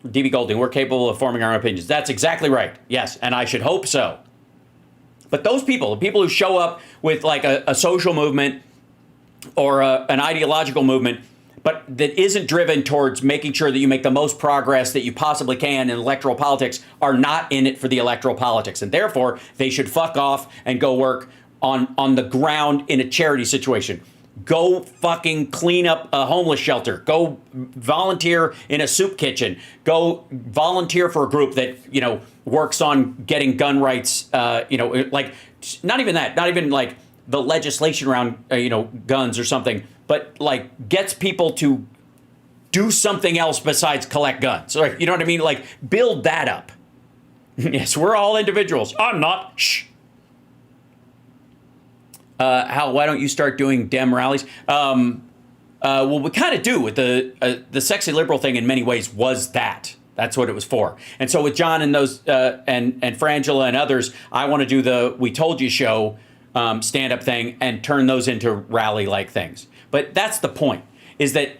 D.B. Golding, we're capable of forming our own opinions. That's exactly right. Yes, and I should hope so. But those people, the people who show up with a social movement or an ideological movement, but that isn't driven towards making sure that you make the most progress that you possibly can in electoral politics, are not in it for the electoral politics. And therefore, they should fuck off and go work on the ground in a charity situation. Go fucking clean up a homeless shelter. Go volunteer in a soup kitchen. Go volunteer for a group that, works on getting gun rights, not even that, not even the legislation around, guns or something, but gets people to do something else besides collect guns. You know what I mean? Build that up. Yes, we're all individuals. I'm not. Shh. Hal, why don't you start doing Dem rallies? Well, we kind of do with the sexy liberal thing. In many ways, was that. That's what it was for. And so with John and those and Frangela and others, I want to do the We Told You show stand-up thing and turn those into rally-like things. But that's the point, is that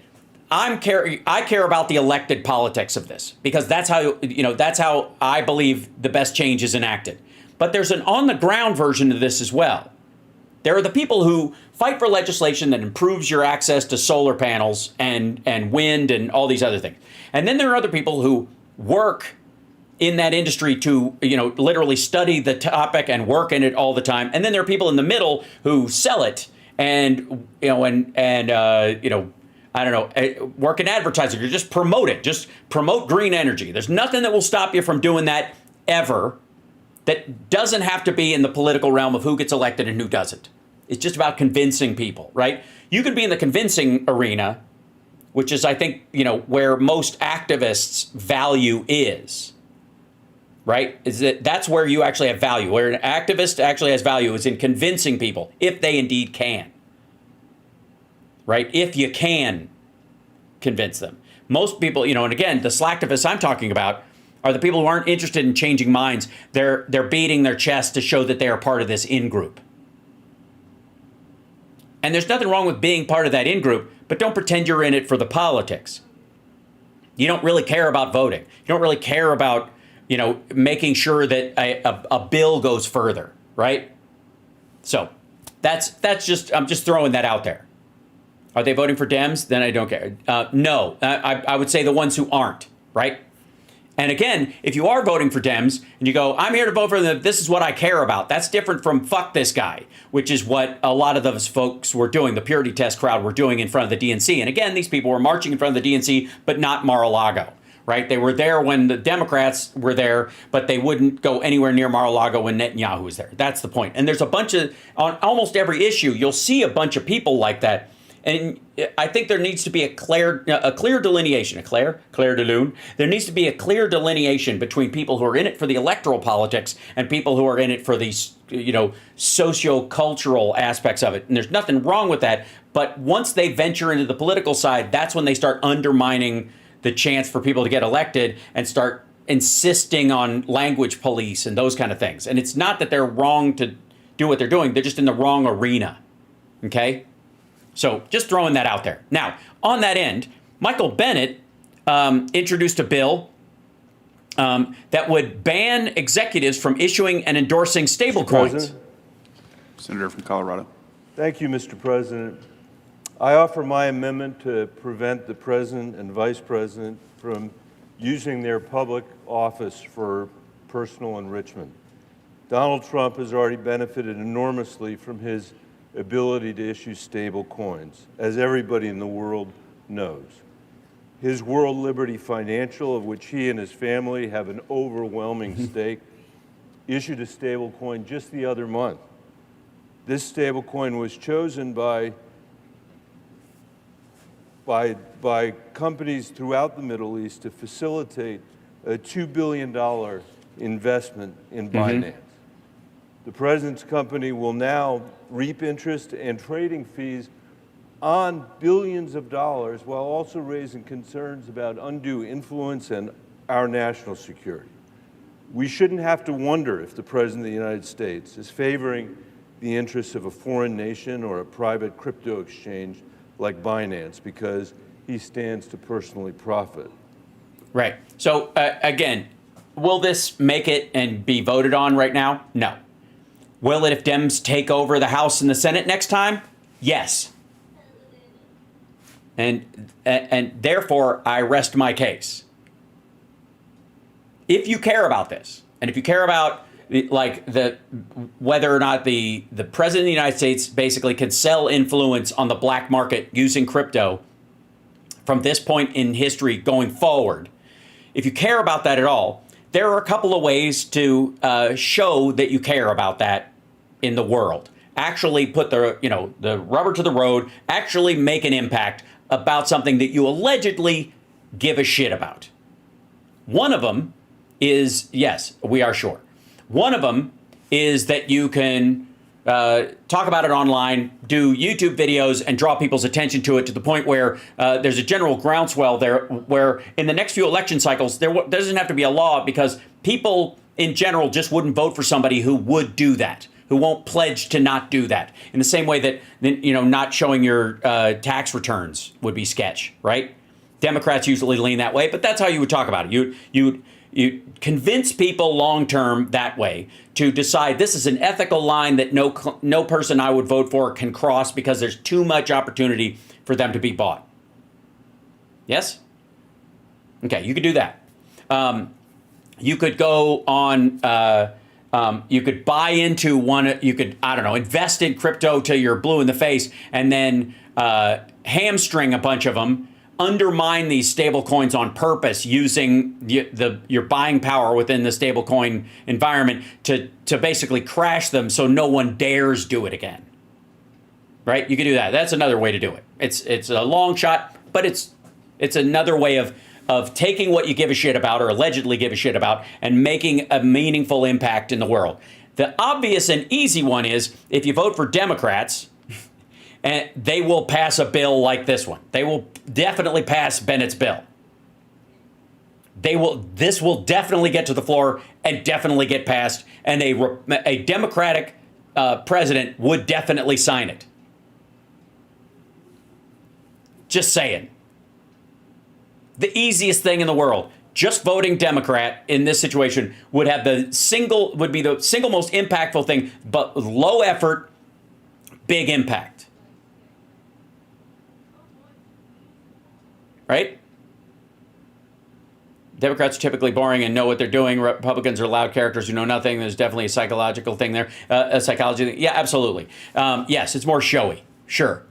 I care about the elected politics of this, because that's how I believe the best change is enacted. But there's an on-the-ground version of this as well. There are the people who fight for legislation that improves your access to solar panels and wind and all these other things. And then there are other people who work in that industry to, literally study the topic and work in it all the time. And then there are people in the middle who sell it and, I don't know, work in advertising or just promote it. Just promote green energy. There's nothing that will stop you from doing that ever. That doesn't have to be in the political realm of who gets elected and who doesn't. It's just about convincing people, right? You could be in the convincing arena, which is, I think, where most activists' value is, right? That's where you actually have value. Where an activist actually has value is in convincing people, if they indeed can, right? If you can convince them. Most people, and again, the slacktivists I'm talking about are the people who aren't interested in changing minds. They're beating their chest to show that they are part of this in-group. And there's nothing wrong with being part of that in-group, but don't pretend you're in it for the politics. You don't really care about voting. You don't really care about, making sure that a bill goes further, right? So that's just, I'm just throwing that out there. Are they voting for Dems? Then I don't care. No, I would say the ones who aren't, right? And again, if you are voting for Dems and you go, I'm here to vote for them, this is what I care about. That's different from fuck this guy, which is what a lot of those folks were doing. The purity test crowd were doing in front of the DNC. And again, these people were marching in front of the DNC, but not Mar-a-Lago, right? They were there when the Democrats were there, but they wouldn't go anywhere near Mar-a-Lago when Netanyahu was there. That's the point. And there's a bunch of, on almost every issue, you'll see a bunch of people like that. And I think there needs to be a clear delineation, Claire de Lune. There needs to be a clear delineation between people who are in it for the electoral politics and people who are in it for these, socio-cultural aspects of it. And there's nothing wrong with that. But once they venture into the political side, that's when they start undermining the chance for people to get elected and start insisting on language police and those kind of things. And it's not that they're wrong to do what they're doing. They're just in the wrong arena. Okay? So just throwing that out there. Now, on that end, Michael Bennet introduced a bill that would ban executives from issuing and endorsing stablecoins. Senator from Colorado. Thank you, Mr. President. I offer my amendment to prevent the President and Vice President from using their public office for personal enrichment. Donald Trump has already benefited enormously from his ability to issue stable coins, as everybody in the world knows. His World Liberty Financial, of which he and his family have an overwhelming stake, issued a stable coin just the other month. This stable coin was chosen by companies throughout the Middle East to facilitate a $2 billion investment in Binance. The President's company will now reap interest and trading fees on billions of dollars while also raising concerns about undue influence and our national security. We shouldn't have to wonder if the President of the United States is favoring the interests of a foreign nation or a private crypto exchange like Binance because he stands to personally profit. Right. So, again, will this make it and be voted on right now? No. Will it if Dems take over the House and the Senate next time? Yes. And therefore, I rest my case. If you care about this, and if you care about whether or not the President of the United States basically can sell influence on the black market using crypto from this point in history going forward, if you care about that at all, there are a couple of ways to show that you care about that in the world. Actually put the rubber to the road, actually make an impact about something that you allegedly give a shit about. One of them is, yes, we are sure. One of them is that you can talk about it online, do YouTube videos, and draw people's attention to it to the point where there's a general groundswell there where in the next few election cycles, there doesn't have to be a law because people in general just wouldn't vote for somebody who would do that, who won't pledge to not do that. In the same way that, not showing your tax returns would be sketch, right? Democrats usually lean that way, but that's how you would talk about it. You convince people long-term that way to decide this is an ethical line that no person I would vote for can cross because there's too much opportunity for them to be bought. Yes? Okay, you could do that. You could go on, you could buy into one, you could, invest in crypto till you're blue in the face and then hamstring a bunch of them, undermine these stable coins on purpose using your buying power within the stable coin environment to basically crash them so no one dares do it again. Right? You can do that. That's another way to do it. It's a long shot, but it's another way of taking what you give a shit about or allegedly give a shit about and making a meaningful impact in the world. The obvious and easy one is if you vote for Democrats, and they will pass a bill like this one. They will definitely pass Bennett's bill. This will definitely get to the floor and definitely get passed, and a Democratic president would definitely sign it. Just saying. the easiest thing in the world. Just voting Democrat in this situation would be the single most impactful thing, but low effort, big impact. Right? Democrats are typically boring and know what they're doing. Republicans are loud characters who know nothing. There's definitely a psychological thing there. A psychology thing. Yeah, absolutely. Yes, it's more showy. Sure.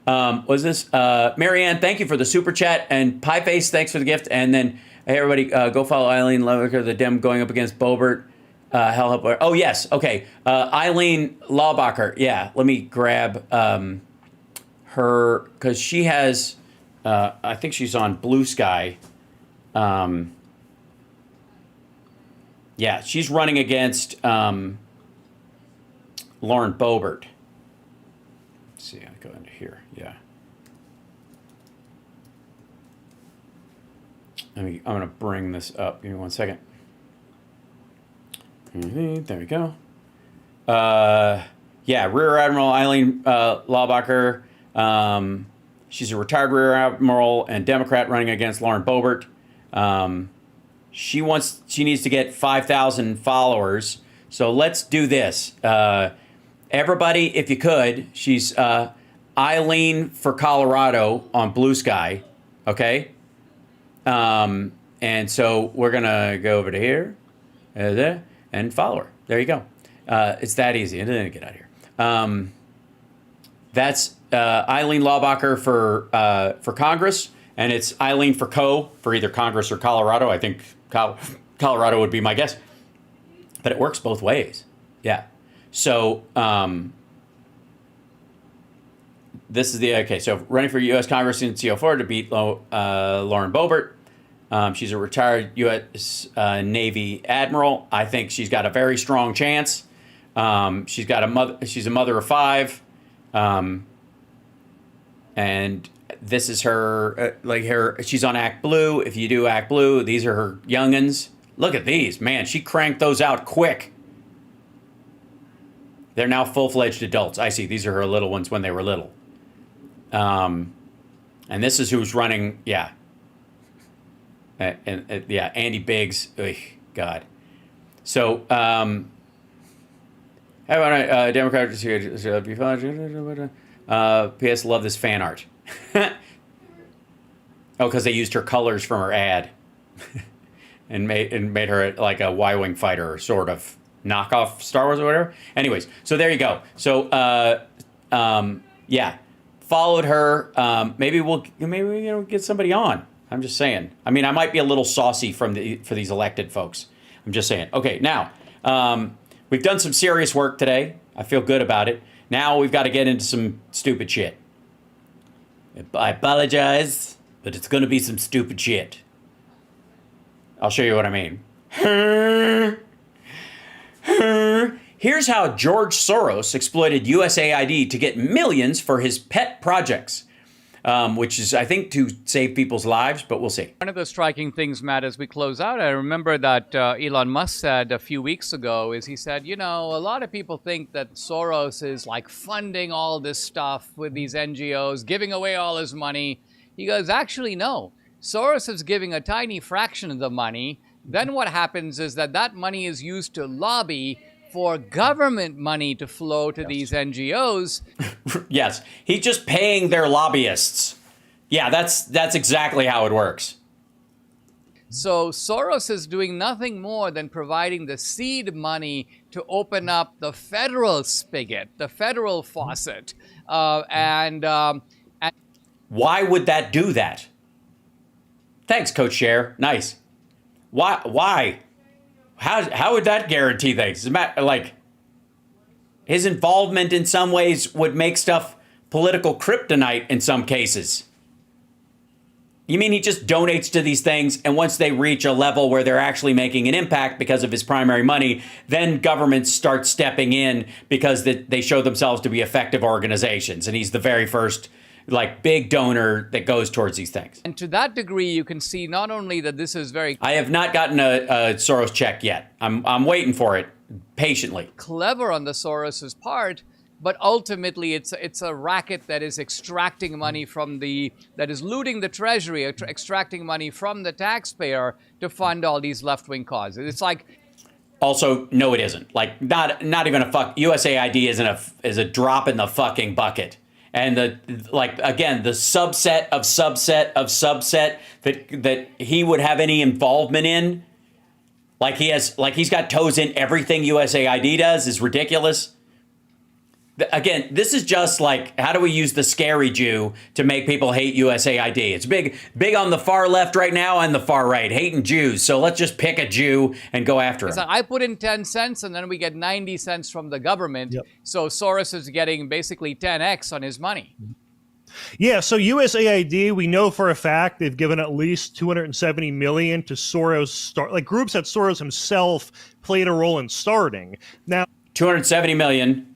Was this Marianne? Thank you for the super chat. And Pieface, thanks for the gift. And then, hey, everybody, go follow Eileen Laubacher, the Dem going up against Boebert. Hell help. Oh, yes. Okay. Eileen Laubacher. Yeah, let me grab her because she has, I think she's on Blue Sky. Yeah, she's running against Lauren Boebert. Let's see, I'll go into here. Yeah. I'm going to bring this up. Give me 1 second. There we go. Yeah, Rear Admiral Eileen Laubacher. She's a retired Rear Admiral and Democrat running against Lauren Boebert. She needs to get 5,000 followers. So let's do this. Everybody, if you could, she's Eileen for Colorado on Blue Sky. Okay. And so we're going to go over to here and follow her. There you go. It's that easy. And then get out of here. That's Eileen Laubacher for Congress. And it's Eileen for either Congress or Colorado. I think Colorado would be my guess. But it works both ways. Yeah. So this is so running for U.S. Congress in CO4 to beat Lauren Boebert. She's a retired U.S. Navy admiral. I think she's got a very strong chance. She's a mother of 5. And this is her, she's on Act Blue. If you do Act Blue, these are her youngins. Look at these. Man, she cranked those out quick. They're now full-fledged adults. I see. These are her little ones when they were little. And this is who's running, yeah. Andy Biggs. Ugh, God. So, Democrat, P.S. Love this fan art. Oh, because they used her colors from her ad and made her like a Y-wing fighter, sort of knockoff Star Wars or whatever. Anyways, so there you go. So yeah, followed her. Maybe get somebody on. I'm just saying. I mean, I might be a little saucy for these elected folks. I'm just saying. Okay, now we've done some serious work today. I feel good about it. Now we've got to get into some stupid shit. I apologize, but it's going to be some stupid shit. I'll show you what I mean. Here's how George Soros exploited USAID to get millions for his pet projects, which is, I think, to save people's lives, but we'll see. One of the striking things, Matt, as we close out, I remember that Elon Musk said a few weeks ago, he said, a lot of people think that Soros is like funding all this stuff with these NGOs, giving away all his money. He goes, actually, no. Soros is giving a tiny fraction of the money. Then what happens is that money is used to lobby for government money to flow to these NGOs. Yes, he's just paying their lobbyists. Yeah, that's exactly how it works. So Soros is doing nothing more than providing the seed money to open up the federal spigot, the federal faucet. Why would that do that? Thanks, Coach Cher. Nice. Why? How would that guarantee things? Like, his involvement in some ways would make stuff political kryptonite in some cases. You mean he just donates to these things, and once they reach a level where they're actually making an impact because of his primary money, then governments start stepping in because they show themselves to be effective organizations, and he's the very first big donor that goes towards these things. And to that degree, you can see not only that this is very... I have not gotten a Soros check yet. I'm waiting for it patiently. Clever on the Soros's part, but ultimately it's a racket that is extracting money that is looting the treasury, extracting money from the taxpayer to fund all these left-wing causes. It's like. Also, no, it isn't. Like, not even a fuck. USAID is a drop in the fucking bucket. And the subset of subset that he would have any involvement in, he's got toes in everything USAID does, is ridiculous. Again, this is just like, how do we use the scary Jew to make people hate USAID? It's big on the far left right now and the far right, hating Jews. So let's just pick a Jew and go after him. I put in 10 cents and then we get 90 cents from the government. Yep. So Soros is getting basically 10x on his money. Yeah, so USAID, we know for a fact they've given at least $270 million to Soros, groups that Soros himself played a role in starting. Now, $270 million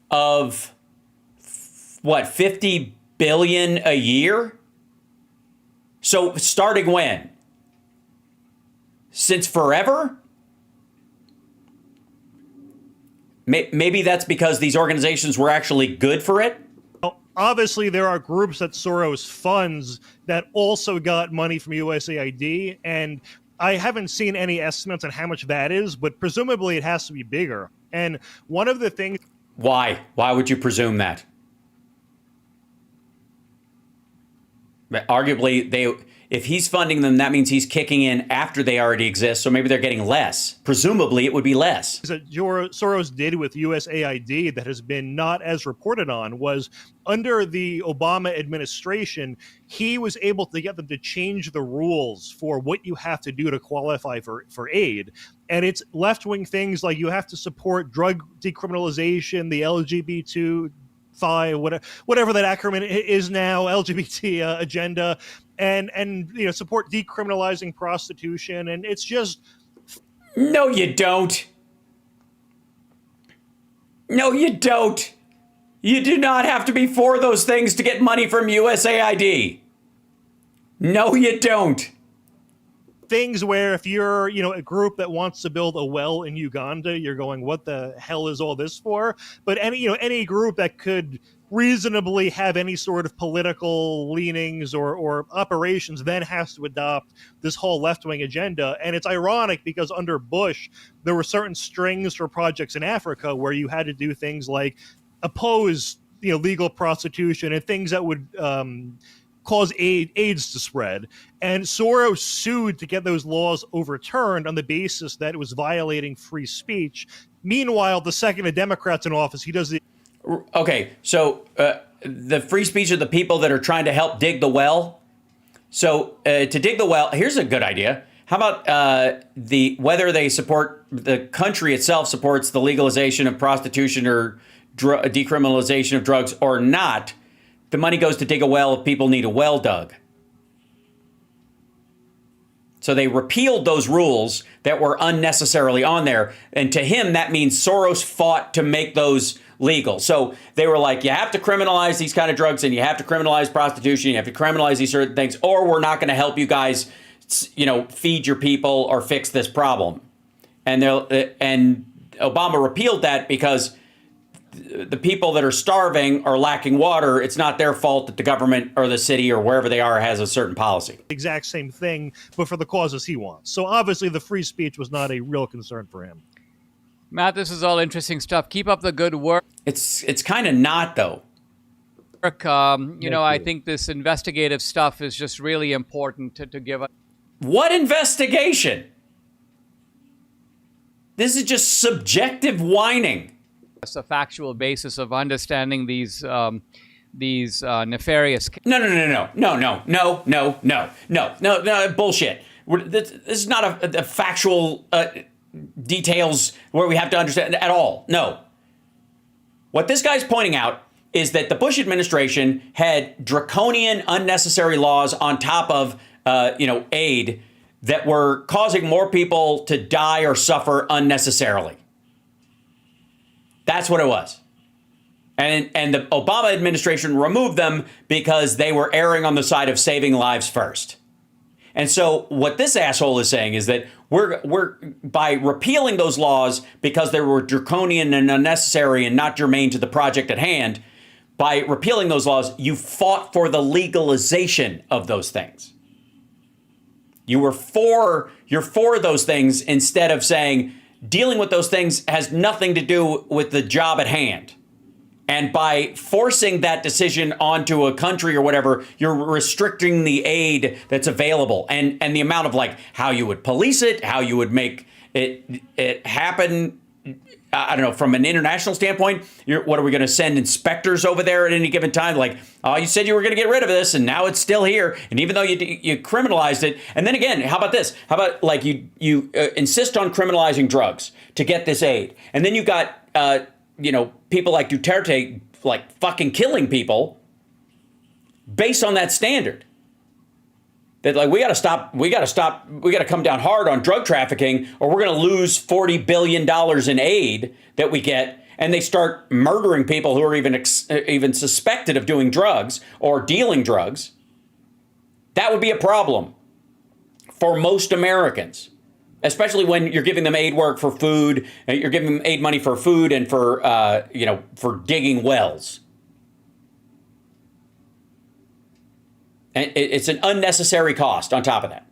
of what, 50 billion a year? So starting when? Since forever? Maybe that's because these organizations were actually good for it? Obviously, there are groups that Soros funds that also got money from USAID, and I haven't seen any estimates on how much that is, but presumably it has to be bigger. And one of the things... Why? Why would you presume that? Arguably, if he's funding them, that means he's kicking in after they already exist, so maybe they're getting less. Presumably, it would be less. That Soros did with USAID that has been not as reported on was under the Obama administration, he was able to get them to change the rules for what you have to do to qualify for aid. And it's left-wing things like you have to support drug decriminalization, the LGBT whatever that acronym is now, LGBT agenda, and support decriminalizing prostitution, and it's just... No, you don't. No, you don't. You do not have to be for those things to get money from USAID. No, you don't. Things where if you're, a group that wants to build a well in Uganda, you're going, what the hell is all this for? But any group that could reasonably have any sort of political leanings or operations then has to adopt this whole left-wing agenda. And it's ironic because under Bush, there were certain strings for projects in Africa where you had to do things like oppose, legal prostitution and things that would cause AIDS to spread. And Soros sued to get those laws overturned on the basis that it was violating free speech. Meanwhile, the second a Democrat's in office, he does the... Okay, so the free speech of the people that are trying to help dig the well. So to dig the well, here's a good idea. How about whether they support, the country itself supports the legalization of prostitution or decriminalization of drugs or not, the money goes to dig a well if people need a well dug. So they repealed those rules that were unnecessarily on there. And to him, that means Soros fought to make those legal. So they were like, you have to criminalize these kind of drugs and you have to criminalize prostitution. You have to criminalize these certain things, or we're not going to help you guys, feed your people or fix this problem. And Obama repealed that because the people that are starving or lacking water, it's not their fault that the government or the city or wherever they are has a certain policy. Exact same thing, but for the causes he wants. So obviously the free speech was not a real concern for him. Matt, this is all interesting stuff. Keep up the good work. It's kind of not, though. I think this investigative stuff is just really important to give us. What investigation? This is just subjective whining. A factual basis of understanding these nefarious. No, bullshit. This is not a factual details where we have to understand at all. No. What this guy's pointing out is that the Bush administration had draconian, unnecessary laws on top of, aid that were causing more people to die or suffer unnecessarily. That's what it was. And the Obama administration removed them because they were erring on the side of saving lives first. And so what this asshole is saying is that we're by repealing those laws because they were draconian and unnecessary and not germane to the project at hand. By repealing those laws, you fought for the legalization of those things. You're for those things instead of saying dealing with those things has nothing to do with the job at hand. And by forcing that decision onto a country or whatever, you're restricting the aid that's available and the amount of like how you would police it, how you would make it happen. I don't know, from an international standpoint, what are we going to send inspectors over there at any given time? Like, oh, you said you were going to get rid of this and now it's still here. And even though you criminalized it. And then again, how about this? How about like you insist on criminalizing drugs to get this aid. And then you got, people like Duterte like fucking killing people based on that standard. That like we got to come down hard on drug trafficking or we're going to lose $40 billion in aid that we get. And they start murdering people who are even suspected of doing drugs or dealing drugs. That would be a problem for most Americans, especially when you're giving them aid work for food, and you're giving them aid money for food and for digging wells. And it's an unnecessary cost on top of that.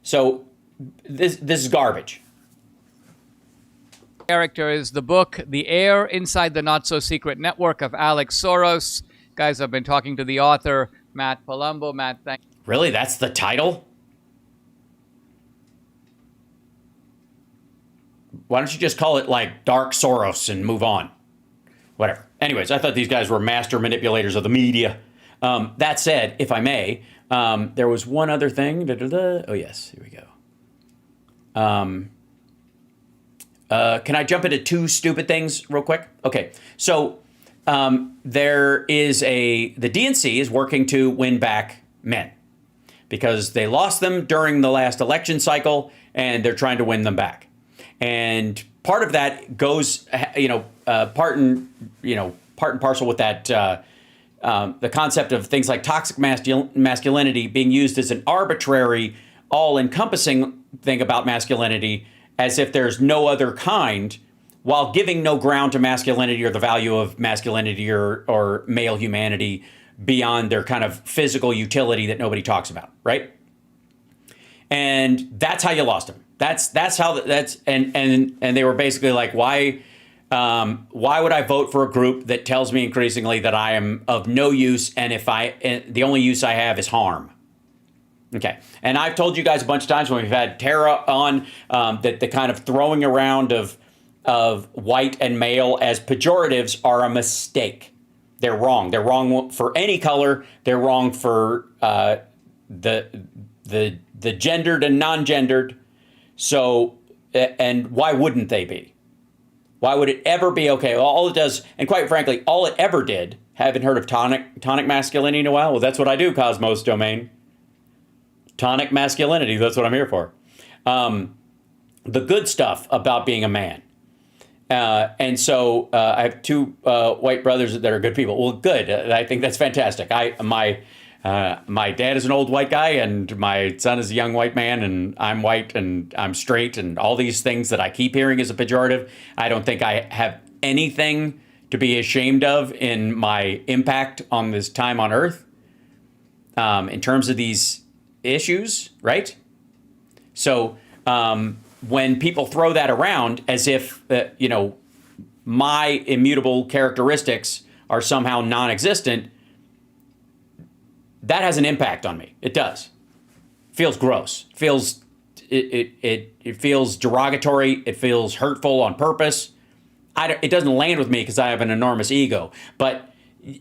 So this is garbage. Character is the book, The Air Inside the Not-So-Secret Network of Alex Soros. Guys, I've been talking to the author, Matt Palumbo. Matt, thank you. Really? That's the title? Why don't you just call it like Dark Soros and move on? Whatever. Anyways, I thought these guys were master manipulators of the media. That said, if I may, there was one other thing. Oh, yes. Here we go. Can I jump into two stupid things real quick? Okay. So there is the DNC is working to win back men because they lost them during the last election cycle and they're trying to win them back. And part of that goes, part and parcel with that, the concept of things like toxic masculinity being used as an arbitrary, all-encompassing thing about masculinity, as if there's no other kind, while giving no ground to masculinity or the value of masculinity or male humanity beyond their kind of physical utility that nobody talks about, right? And that's how you lost them. And they were basically like, why would I vote for a group that tells me increasingly that I am of no use and the only use I have is harm? Okay. And I've told you guys a bunch of times when we've had Tara on that the kind of throwing around of white and male as pejoratives are a mistake. They're wrong. They're wrong for any color. They're wrong for the gendered and non-gendered. So, and why wouldn't they be? Why would it ever be okay? Well, all it does, and quite frankly, all it ever did, haven't heard of tonic masculinity in a while? Well, that's what I do, Cosmos Domain. Tonic masculinity, that's what I'm here for. The good stuff about being a man. And so I have two white brothers that are good people. Well, good. I think that's fantastic. My dad is an old white guy, and my son is a young white man, and I'm white, and I'm straight, and all these things that I keep hearing as a pejorative. I don't think I have anything to be ashamed of in my impact on this time on Earth in terms of these issues, right? So when people throw that around as if, my immutable characteristics are somehow non-existent, that has an impact on me. It does. Feels gross. It feels derogatory. It feels hurtful on purpose. It doesn't land with me because I have an enormous ego. But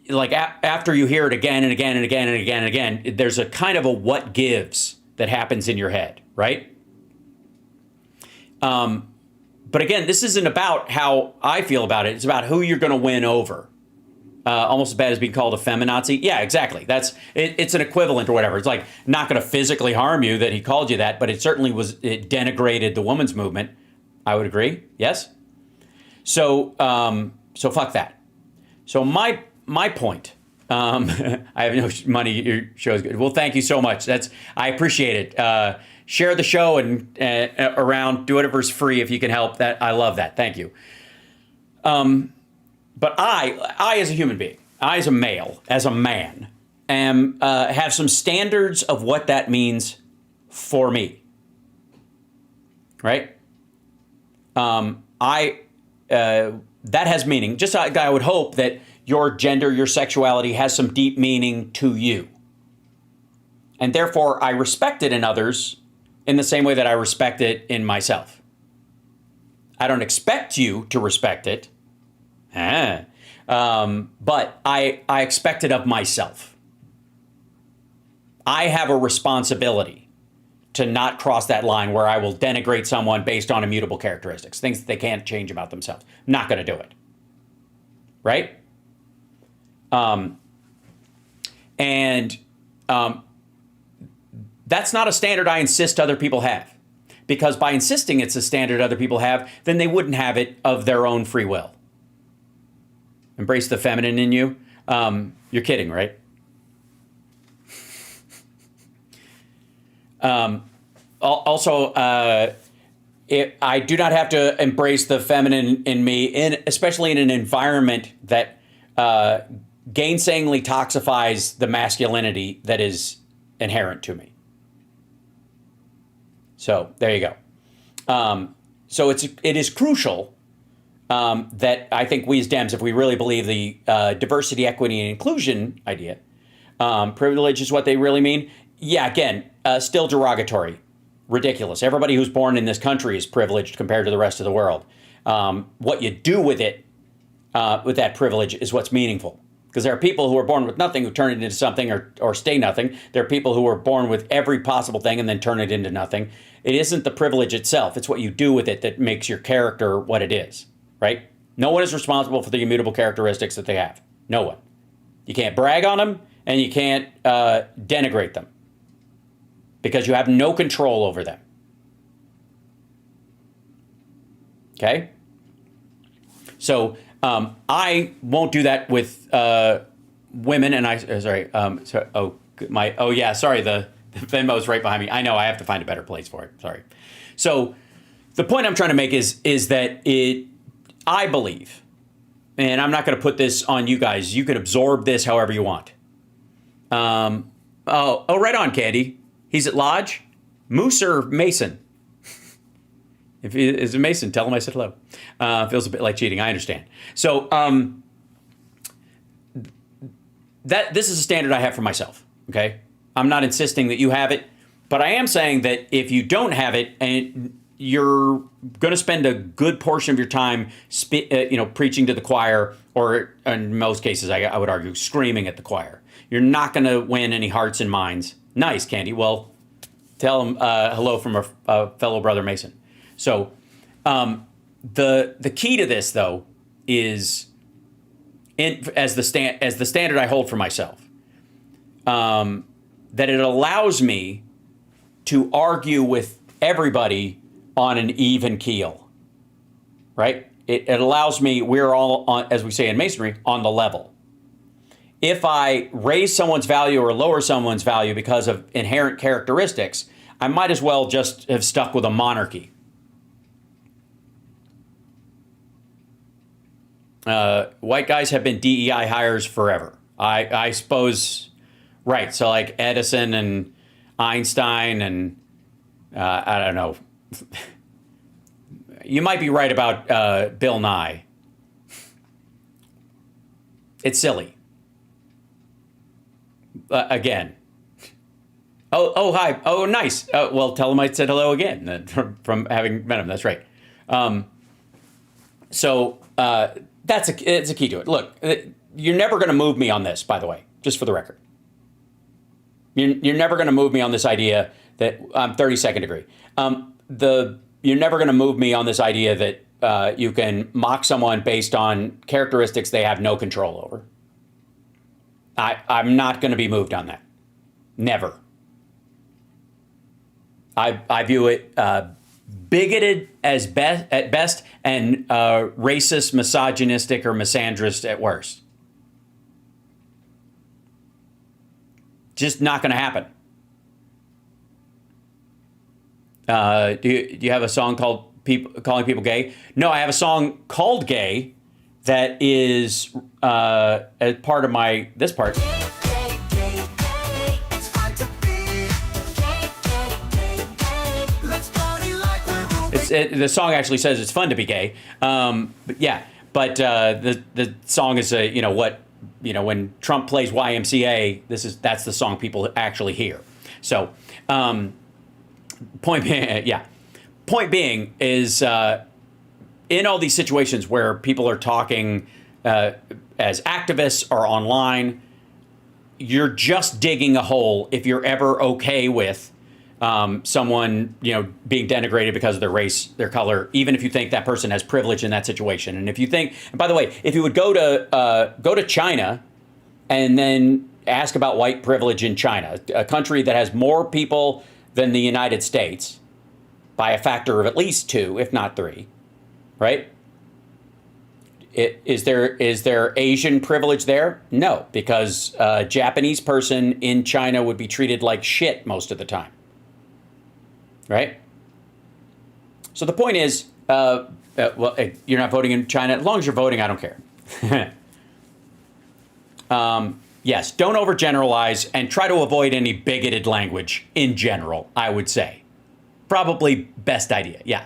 like after you hear it again and again and again and again and again, there's a kind of a what gives that happens in your head, right? But again, this isn't about how I feel about it. It's about who you're going to win over. Almost as bad as being called a feminazi. Yeah, exactly. It's an equivalent or whatever. It's like not going to physically harm you that he called you that, but it certainly it denigrated the women's movement. I would agree. Yes. So fuck that. So my point I have no money. Your show is good. Well, thank you so much. I appreciate it. Share the show and around. Do whatever's free if you can help. That I love that. Thank you. But I as a human being, I as a male, as a man, have some standards of what that means for me. Right? That has meaning. Just like I would hope that your gender, your sexuality has some deep meaning to you. And therefore, I respect it in others in the same way that I respect it in myself. I don't expect you to respect it, but I expect it of myself. I have a responsibility to not cross that line where I will denigrate someone based on immutable characteristics, things that they can't change about themselves. I'm not going to do it. Right? That's not a standard I insist other people have. Because by insisting it's a standard other people have, then they wouldn't have it of their own free will. Embrace the feminine in you. You're kidding, right? Also, I do not have to embrace the feminine in me, especially in an environment that gainsayingly toxifies the masculinity that is inherent to me. So there you go. So it is crucial that I think we as Dems, if we really believe the diversity, equity, and inclusion idea, privilege is what they really mean. Yeah, again, still derogatory, ridiculous. Everybody who's born in this country is privileged compared to the rest of the world. What you do with it, with that privilege, is what's meaningful. Because there are people who are born with nothing who turn it into something or stay nothing. There are people who are born with every possible thing and then turn it into nothing. It isn't the privilege itself. It's what you do with it that makes your character what it is, right? No one is responsible for the immutable characteristics that they have. No one. You can't brag on them and you can't denigrate them because you have no control over them. Okay? So I won't do that with women, and the Venmo's right behind me. I know I have to find a better place for it. Sorry. So the point I'm trying to make is that I believe, and I'm not going to put this on you guys. You could absorb this however you want. Right on, Candy. He's at Lodge. Moose or Mason? If he is a Mason, tell him I said hello. Feels a bit like cheating. I understand. So this is a standard I have for myself. Okay, I'm not insisting that you have it, but I am saying that if you don't have it, and you're going to spend a good portion of your time, preaching to the choir, or in most cases, I would argue, screaming at the choir. You're not going to win any hearts and minds. Nice, Candy. Well, tell him hello from a fellow brother Mason. So the key to this, though, is as the standard I hold for myself, that it allows me to argue with everybody on an even keel, right? It allows me, we're all, on, as we say in Masonry, on the level. If I raise someone's value or lower someone's value because of inherent characteristics, I might as well just have stuck with a monarchy. White guys have been DEI hires forever. I suppose, right. So like Edison and Einstein and I don't know. You might be right about Bill Nye. It's silly. Again. Oh, hi. Oh, nice. Well, tell him I said hello again from having met him. That's right. So it's a key to it. Look, you're never going to move me on this, by the way, just for the record. You're never going to move me on this idea that I'm 32nd degree. You're never going to move me on this idea that you can mock someone based on characteristics they have no control over. I'm not going to be moved on that. Never. I view it bigoted at best and racist, misogynistic, or misandrist at worst. Just not going to happen. Do you have a song called Calling People Gay? No, I have a song called Gay that is as part of this part. The song actually says it's fun to be gay. But the song is when Trump plays YMCA, that's the song people actually hear. So point being is in all these situations where people are talking as activists or online, you're just digging a hole if you're ever okay with someone being denigrated because of their race, their color, even if you think that person has privilege in that situation. And if you think, and by the way, if you would go to China and then ask about white privilege in China, a country that has more people than the United States by a factor of at least 2, if not 3, right? Is there Asian privilege there? No, because a Japanese person in China would be treated like shit most of the time. Right? So the point is, you're not voting in China. As long as you're voting, I don't care. Yes, don't overgeneralize and try to avoid any bigoted language in general, I would say. Probably best idea, yeah.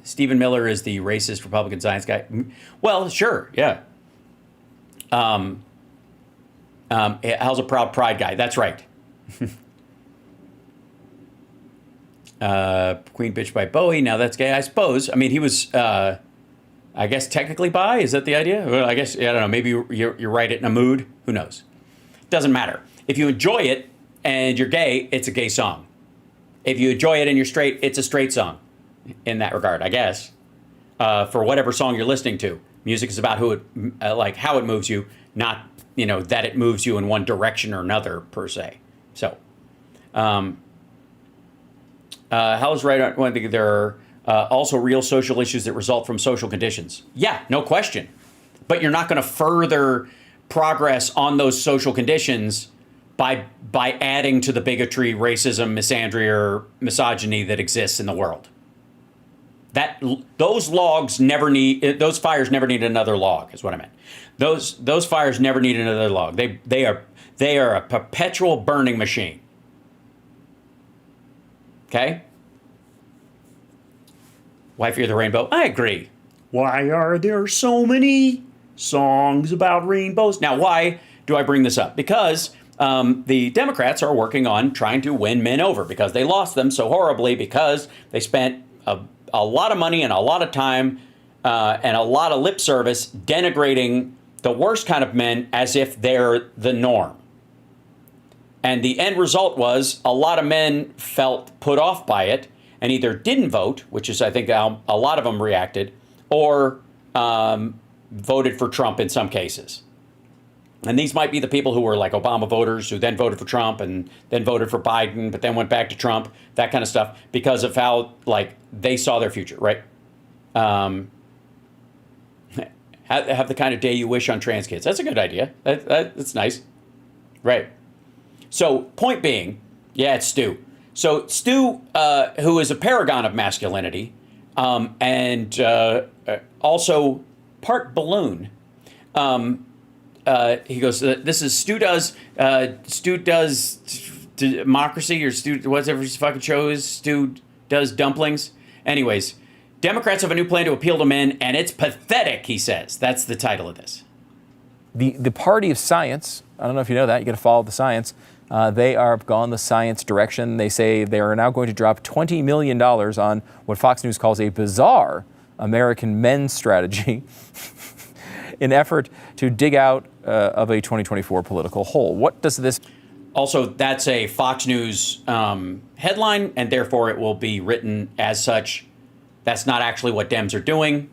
Stephen Miller is the racist Republican science guy. Well, sure, yeah. Hal's a proud pride guy. That's right. Queen bitch by Bowie. Now that's gay, I suppose. I mean, he was, I guess, technically bi. Is that the idea? Well, I guess, I don't know. Maybe you're right in a mood. Who knows? Doesn't matter. If you enjoy it and you're gay, it's a gay song. If you enjoy it and you're straight, it's a straight song. In that regard, I guess, for whatever song you're listening to, music is about how it moves you, not that it moves you in one direction or another per se. So, Hal's right on one thing. There are also real social issues that result from social conditions. Yeah, no question, but you're not going to further progress on those social conditions by adding to the bigotry, racism, misandry, or misogyny that exists in the world. Those fires never need another log, is what I meant. Those fires never need another log. They are a perpetual burning machine. Okay? Why Fear the Rainbow? I agree. Why are there so many songs about rainbows? Now, why do I bring this up? Because the Democrats are working on trying to win men over because they lost them so horribly because they spent a lot of money and a lot of time and a lot of lip service denigrating the worst kind of men as if they're the norm. And the end result was a lot of men felt put off by it and either didn't vote, which is I think how a lot of them reacted, or voted for Trump in some cases. And these might be the people who were like Obama voters who then voted for Trump and then voted for Biden, but then went back to Trump, that kind of stuff, because of how they saw their future, right? Have the kind of day you wish on trans kids. That's a good idea. That's nice. Right. So point being, yeah, it's Stu. So Stu, who is a paragon of masculinity and also part balloon, he goes, this is Stu does democracy or Stu, whatever his fucking show is, Stu does dumplings. Anyways, Democrats have a new plan to appeal to men, and it's pathetic, he says. That's the title of this. The party of science, I don't know if you know that, you got to follow the science. They are gone the science direction. They say they are now going to drop $20 million on what Fox News calls a bizarre American men's strategy in effort to dig out of a 2024 political hole. What does this... Also, that's a Fox News headline, and therefore it will be written as such. That's not actually what Dems are doing.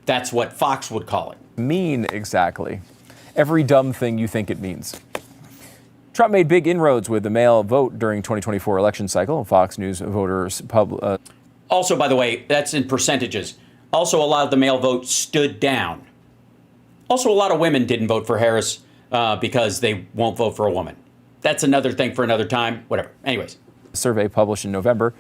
That's what Fox would call it. Mean exactly. Every dumb thing you think it means. Trump made big inroads with the male vote during 2024 election cycle. Fox News voters... Also, by the way, that's in percentages. Also, a lot of the male vote stood down. Also, a lot of women didn't vote for Harris because they won't vote for a woman. that's another thing for another time. Whatever. Anyways. A survey published in November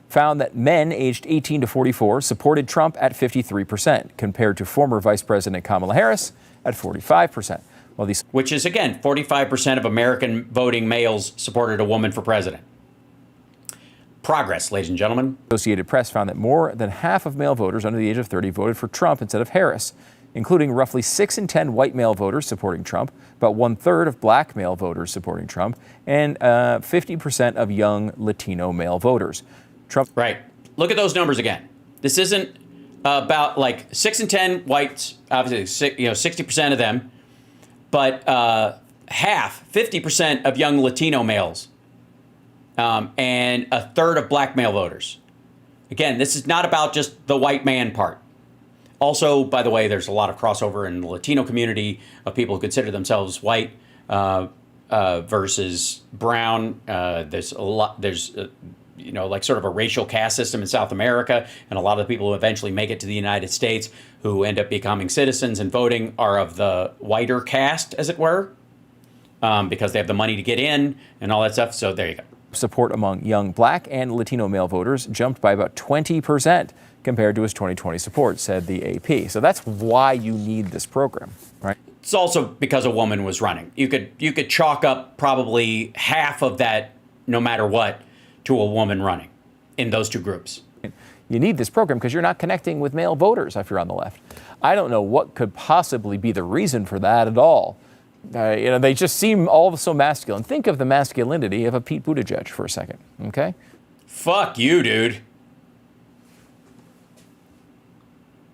found that men aged 18 to 44 supported Trump at 53%, compared to former Vice President Kamala Harris at 45%. Which is, again, 45% of American voting males supported a woman for president. Progress, ladies and gentlemen. Associated Press found that more than half of male voters under the age of 30 voted for Trump instead of Harris, including roughly 6 in 10 white male voters supporting Trump, about 1/3 of black male voters supporting Trump, and 50% of young Latino male voters. Trump. Right. Look at those numbers again. This isn't about like 6 in 10 whites, obviously, 60% of them, but half, 50% of young Latino males, and 1/3 of black male voters. Again, this is not about just the white man part. Also, by the way, there's a lot of crossover in the Latino community of people who consider themselves white versus brown. There's a lot. There's like sort of a racial caste system in South America, and a lot of the people who eventually make it to the United States who end up becoming citizens and voting are of the whiter caste, as it were, because they have the money to get in and all that stuff. So there you go. Support among young black and Latino male voters jumped by about 20% compared to his 2020 support, said the AP. So that's why you need this program, right? It's also because a woman was running. You could chalk up probably half of that, no matter what, to a woman running in those two groups. You need this program because you're not connecting with male voters if you're on the left. I don't know what could possibly be the reason for that at all. They just seem all so masculine. Think of the masculinity of a Pete Buttigieg for a second, okay? Fuck you, dude.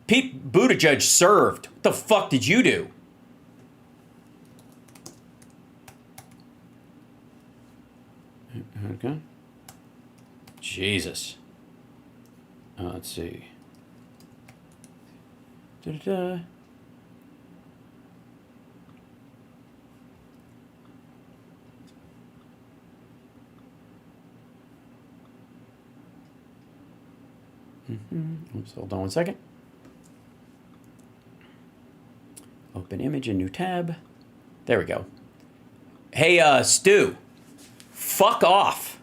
Pete Buttigieg served. What the fuck did you do? Okay. Jesus. Let's see. Da-da-da. Oops, hold on one second. Open image, a new tab. There we go. Hey, Stu. Fuck off.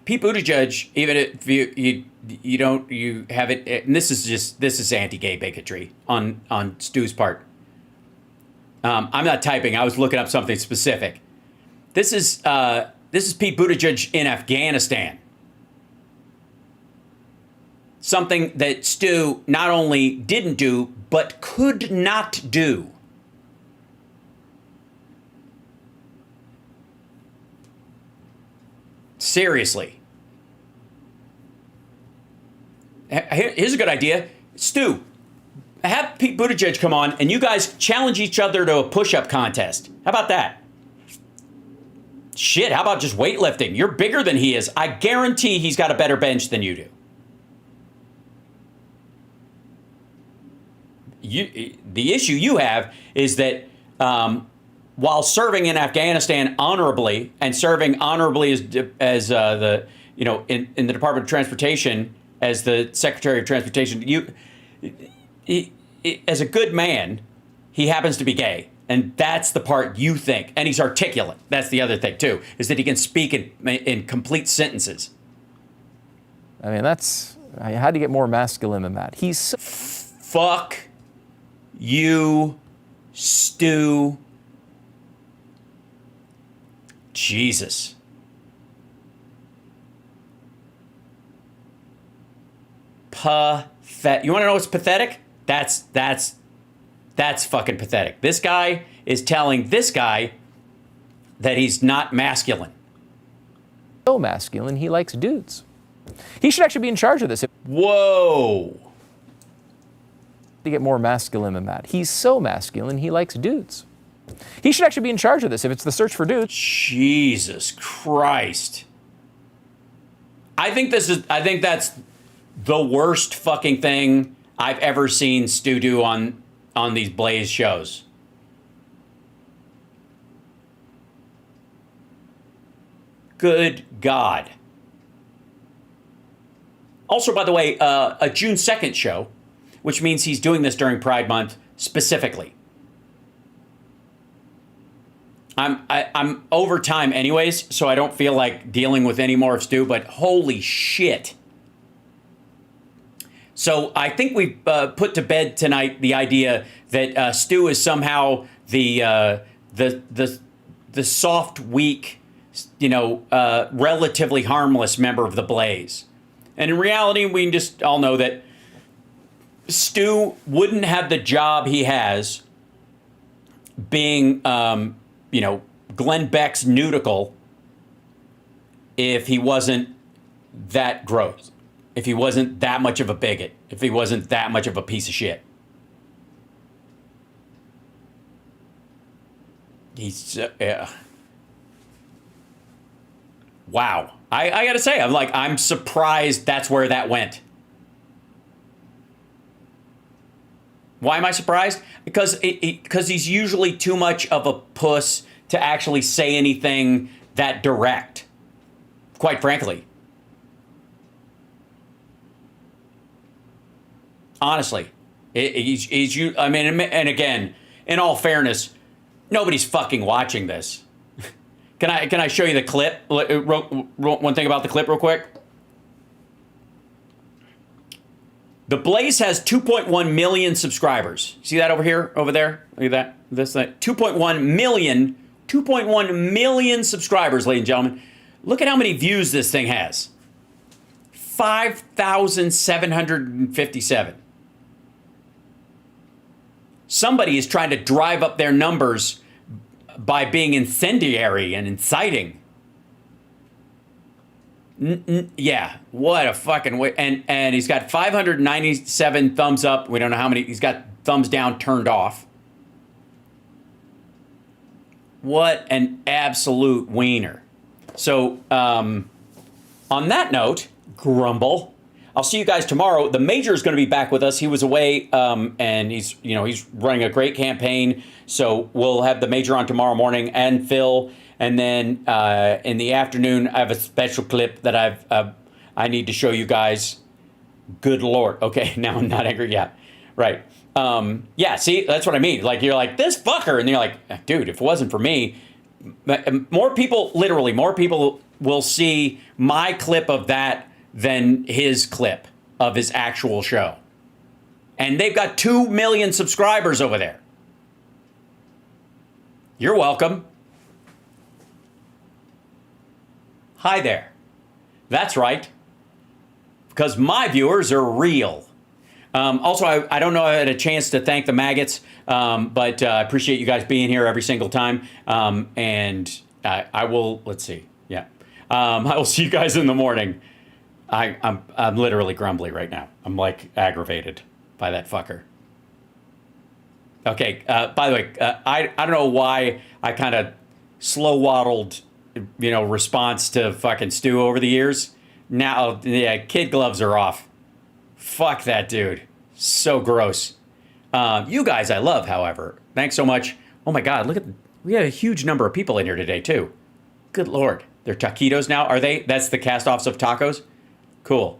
Pete Buttigieg, even if you have it, and this is anti-gay bigotry on Stu's part. I'm not typing. I was looking up something specific. This is Pete Buttigieg in Afghanistan. Something that Stu not only didn't do, but could not do. Seriously. Here's a good idea. Stu, have Pete Buttigieg come on and you guys challenge each other to a push-up contest. How about that? Shit, how about just weightlifting? You're bigger than he is. I guarantee he's got a better bench than you do. The issue you have is that while serving in Afghanistan honorably and serving honorably as the in the Department of Transportation as the Secretary of Transportation, as a good man, he happens to be gay, and that's the part you think. And he's articulate. That's the other thing too, is that he can speak in complete sentences. I mean, I had to get more masculine than that. He's fuck you, Stu. Jesus. Pathetic. You want to know what's pathetic? That's fucking pathetic. This guy is telling this guy that he's not masculine. So masculine, he likes dudes. He should actually be in charge of this. Whoa. To get more masculine than that. He's so masculine, he likes dudes. He should actually be in charge of this if it's the search for dudes. Jesus Christ. I think that's the worst fucking thing I've ever seen Stu do on these Blaze shows. Good God. Also, by the way, a June 2nd show, which means he's doing this during Pride Month specifically. I'm over time anyways, so I don't feel like dealing with any more of Stu, but holy shit. So I think we've put to bed tonight the idea that Stu is somehow the soft, weak, relatively harmless member of the Blaze. And in reality, we just all know that Stu wouldn't have the job he has being, Glenn Beck's nudicle if he wasn't that gross, if he wasn't that much of a bigot, if he wasn't that much of a piece of shit. He's, wow. I gotta say, I'm surprised that's where that went. Why am I surprised? Because he's usually too much of a puss to actually say anything that direct, quite frankly. Honestly, and again, in all fairness, nobody's fucking watching this. Can I show you the clip? One thing about the clip real quick. The Blaze has 2.1 million subscribers. See that over here, over there? Look at that. This thing. 2.1 million subscribers, ladies and gentlemen. Look at how many views this thing has. 5,757. Somebody is trying to drive up their numbers by being incendiary and inciting. Yeah, what a fucking way. And he's got 597 thumbs up. We don't know how many. He's got thumbs down turned off. What an absolute wiener. So, on that note, grumble. I'll see you guys tomorrow. The Major is going to be back with us. He was away, and he's running a great campaign. So we'll have the Major on tomorrow morning and Phil. And then in the afternoon, I have a special clip that I need to show you guys. Good Lord. Okay, now I'm not angry. Yeah, right. Yeah, see, that's what I mean. Like, you're like, this fucker. And you're like, dude, if it wasn't for me, more people will see my clip of that than his clip of his actual show. And they've got 2 million subscribers over there. You're welcome. Hi there. That's right. Because my viewers are real. Also, I don't know if I had a chance to thank the maggots, but I appreciate you guys being here every single time. And I will, let's see. Yeah. I will see you guys in the morning. I'm literally grumbly right now. I'm like aggravated by that fucker. Okay. By the way, I don't know why I kind of slow waddled, response to fucking Stu over the years. Now, yeah, kid gloves are off. Fuck that dude. So gross. You guys I love, however. Thanks so much. Oh my God, we have a huge number of people in here today too. Good Lord. They're taquitos now, are they? That's the cast-offs of tacos? Cool.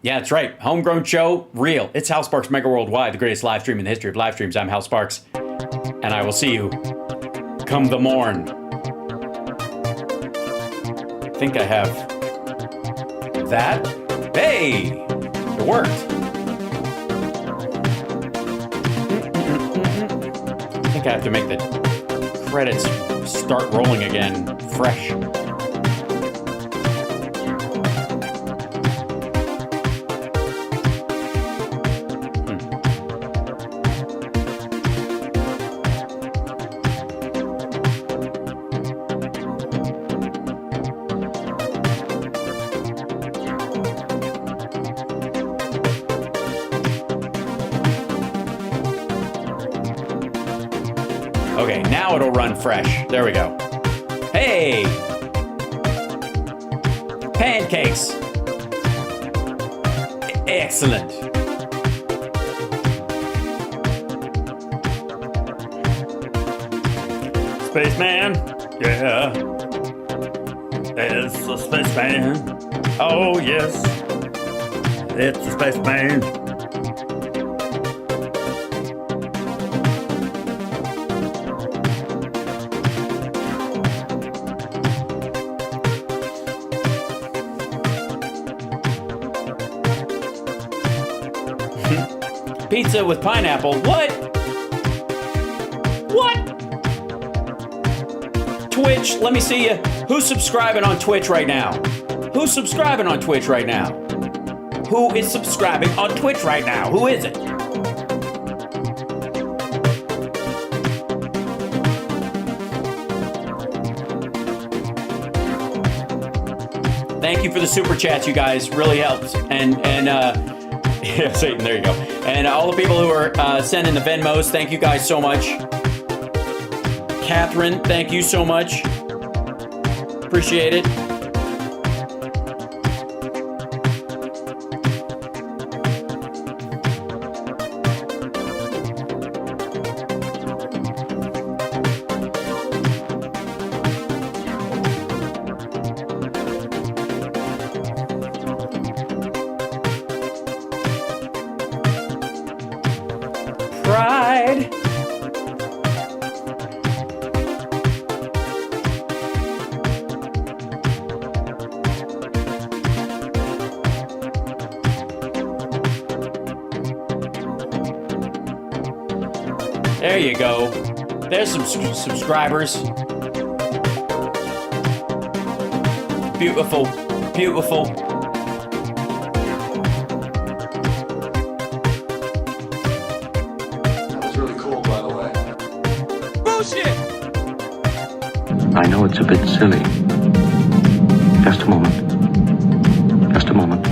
Yeah, that's right. Homegrown show, real. It's Hal Sparks Megaworldwide, the greatest live stream in the history of live streams. I'm Hal Sparks, and I will see you come the morn. I think I have that. Hey, it worked. I think I have to make the credits start rolling again, fresh. Okay, now it'll run fresh. There we go. Hey! Pancakes! Excellent. Spaceman? Yeah. It's a spaceman. Oh, yes. It's a spaceman. Pizza with pineapple. What? What? Twitch, let me see you. Who's subscribing on Twitch right now? Who's subscribing on Twitch right now? Who is subscribing on Twitch right now? Who is it? Thank you for the super chats, you guys. Really helps. And yeah, Satan, there you go. And all the people who are sending the Venmos, thank you guys so much. Catherine, thank you so much. Appreciate it. Pride. There you go. There's some subscribers. Beautiful, beautiful. That was really cool, by the way. Bullshit! I know it's a bit silly. Just a moment. Just a moment.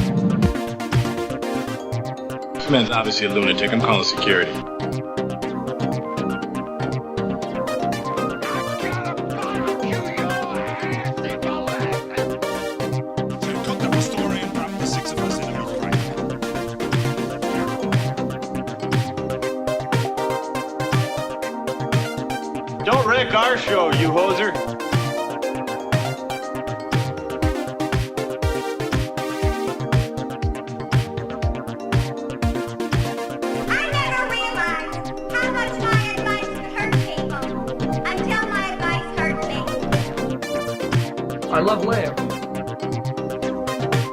This man's obviously a lunatic. I'm calling security. Don't wreck our show, you hoser. I love lamb.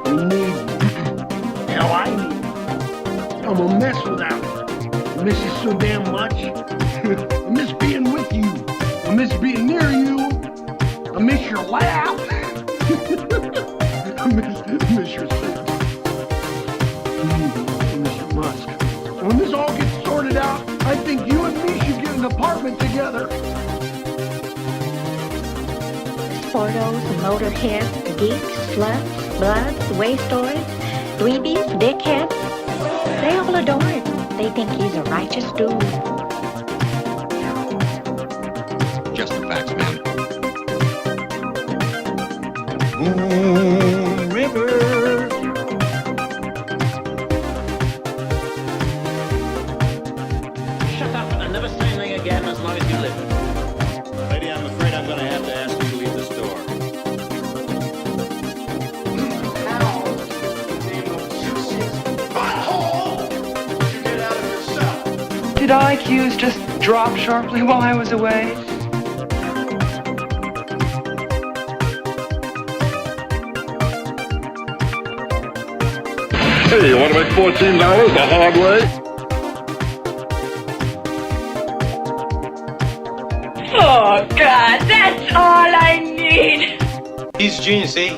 We need hell, I need. I'm a mess without her. I miss you so damn much. I miss being with you. I miss being near you. I miss your laugh. I miss your scent. I miss your musk. And when this all gets sorted out, I think you and me should get an apartment together. Sportos, motorheads, geeks, sluts, bloods, wastoids, dweebies, dickheads. They all adore him. They think he's a righteous dude. Just the facts, man. Moon River. Shut up and never say anything again as long as you live. Lady, I'm afraid I'm going to have to ask you to leave the store. Did IQs just drop sharply while I was away? Hey, you want to make $14 the hard way? Oh, God, that's all I need. He's a genius, see?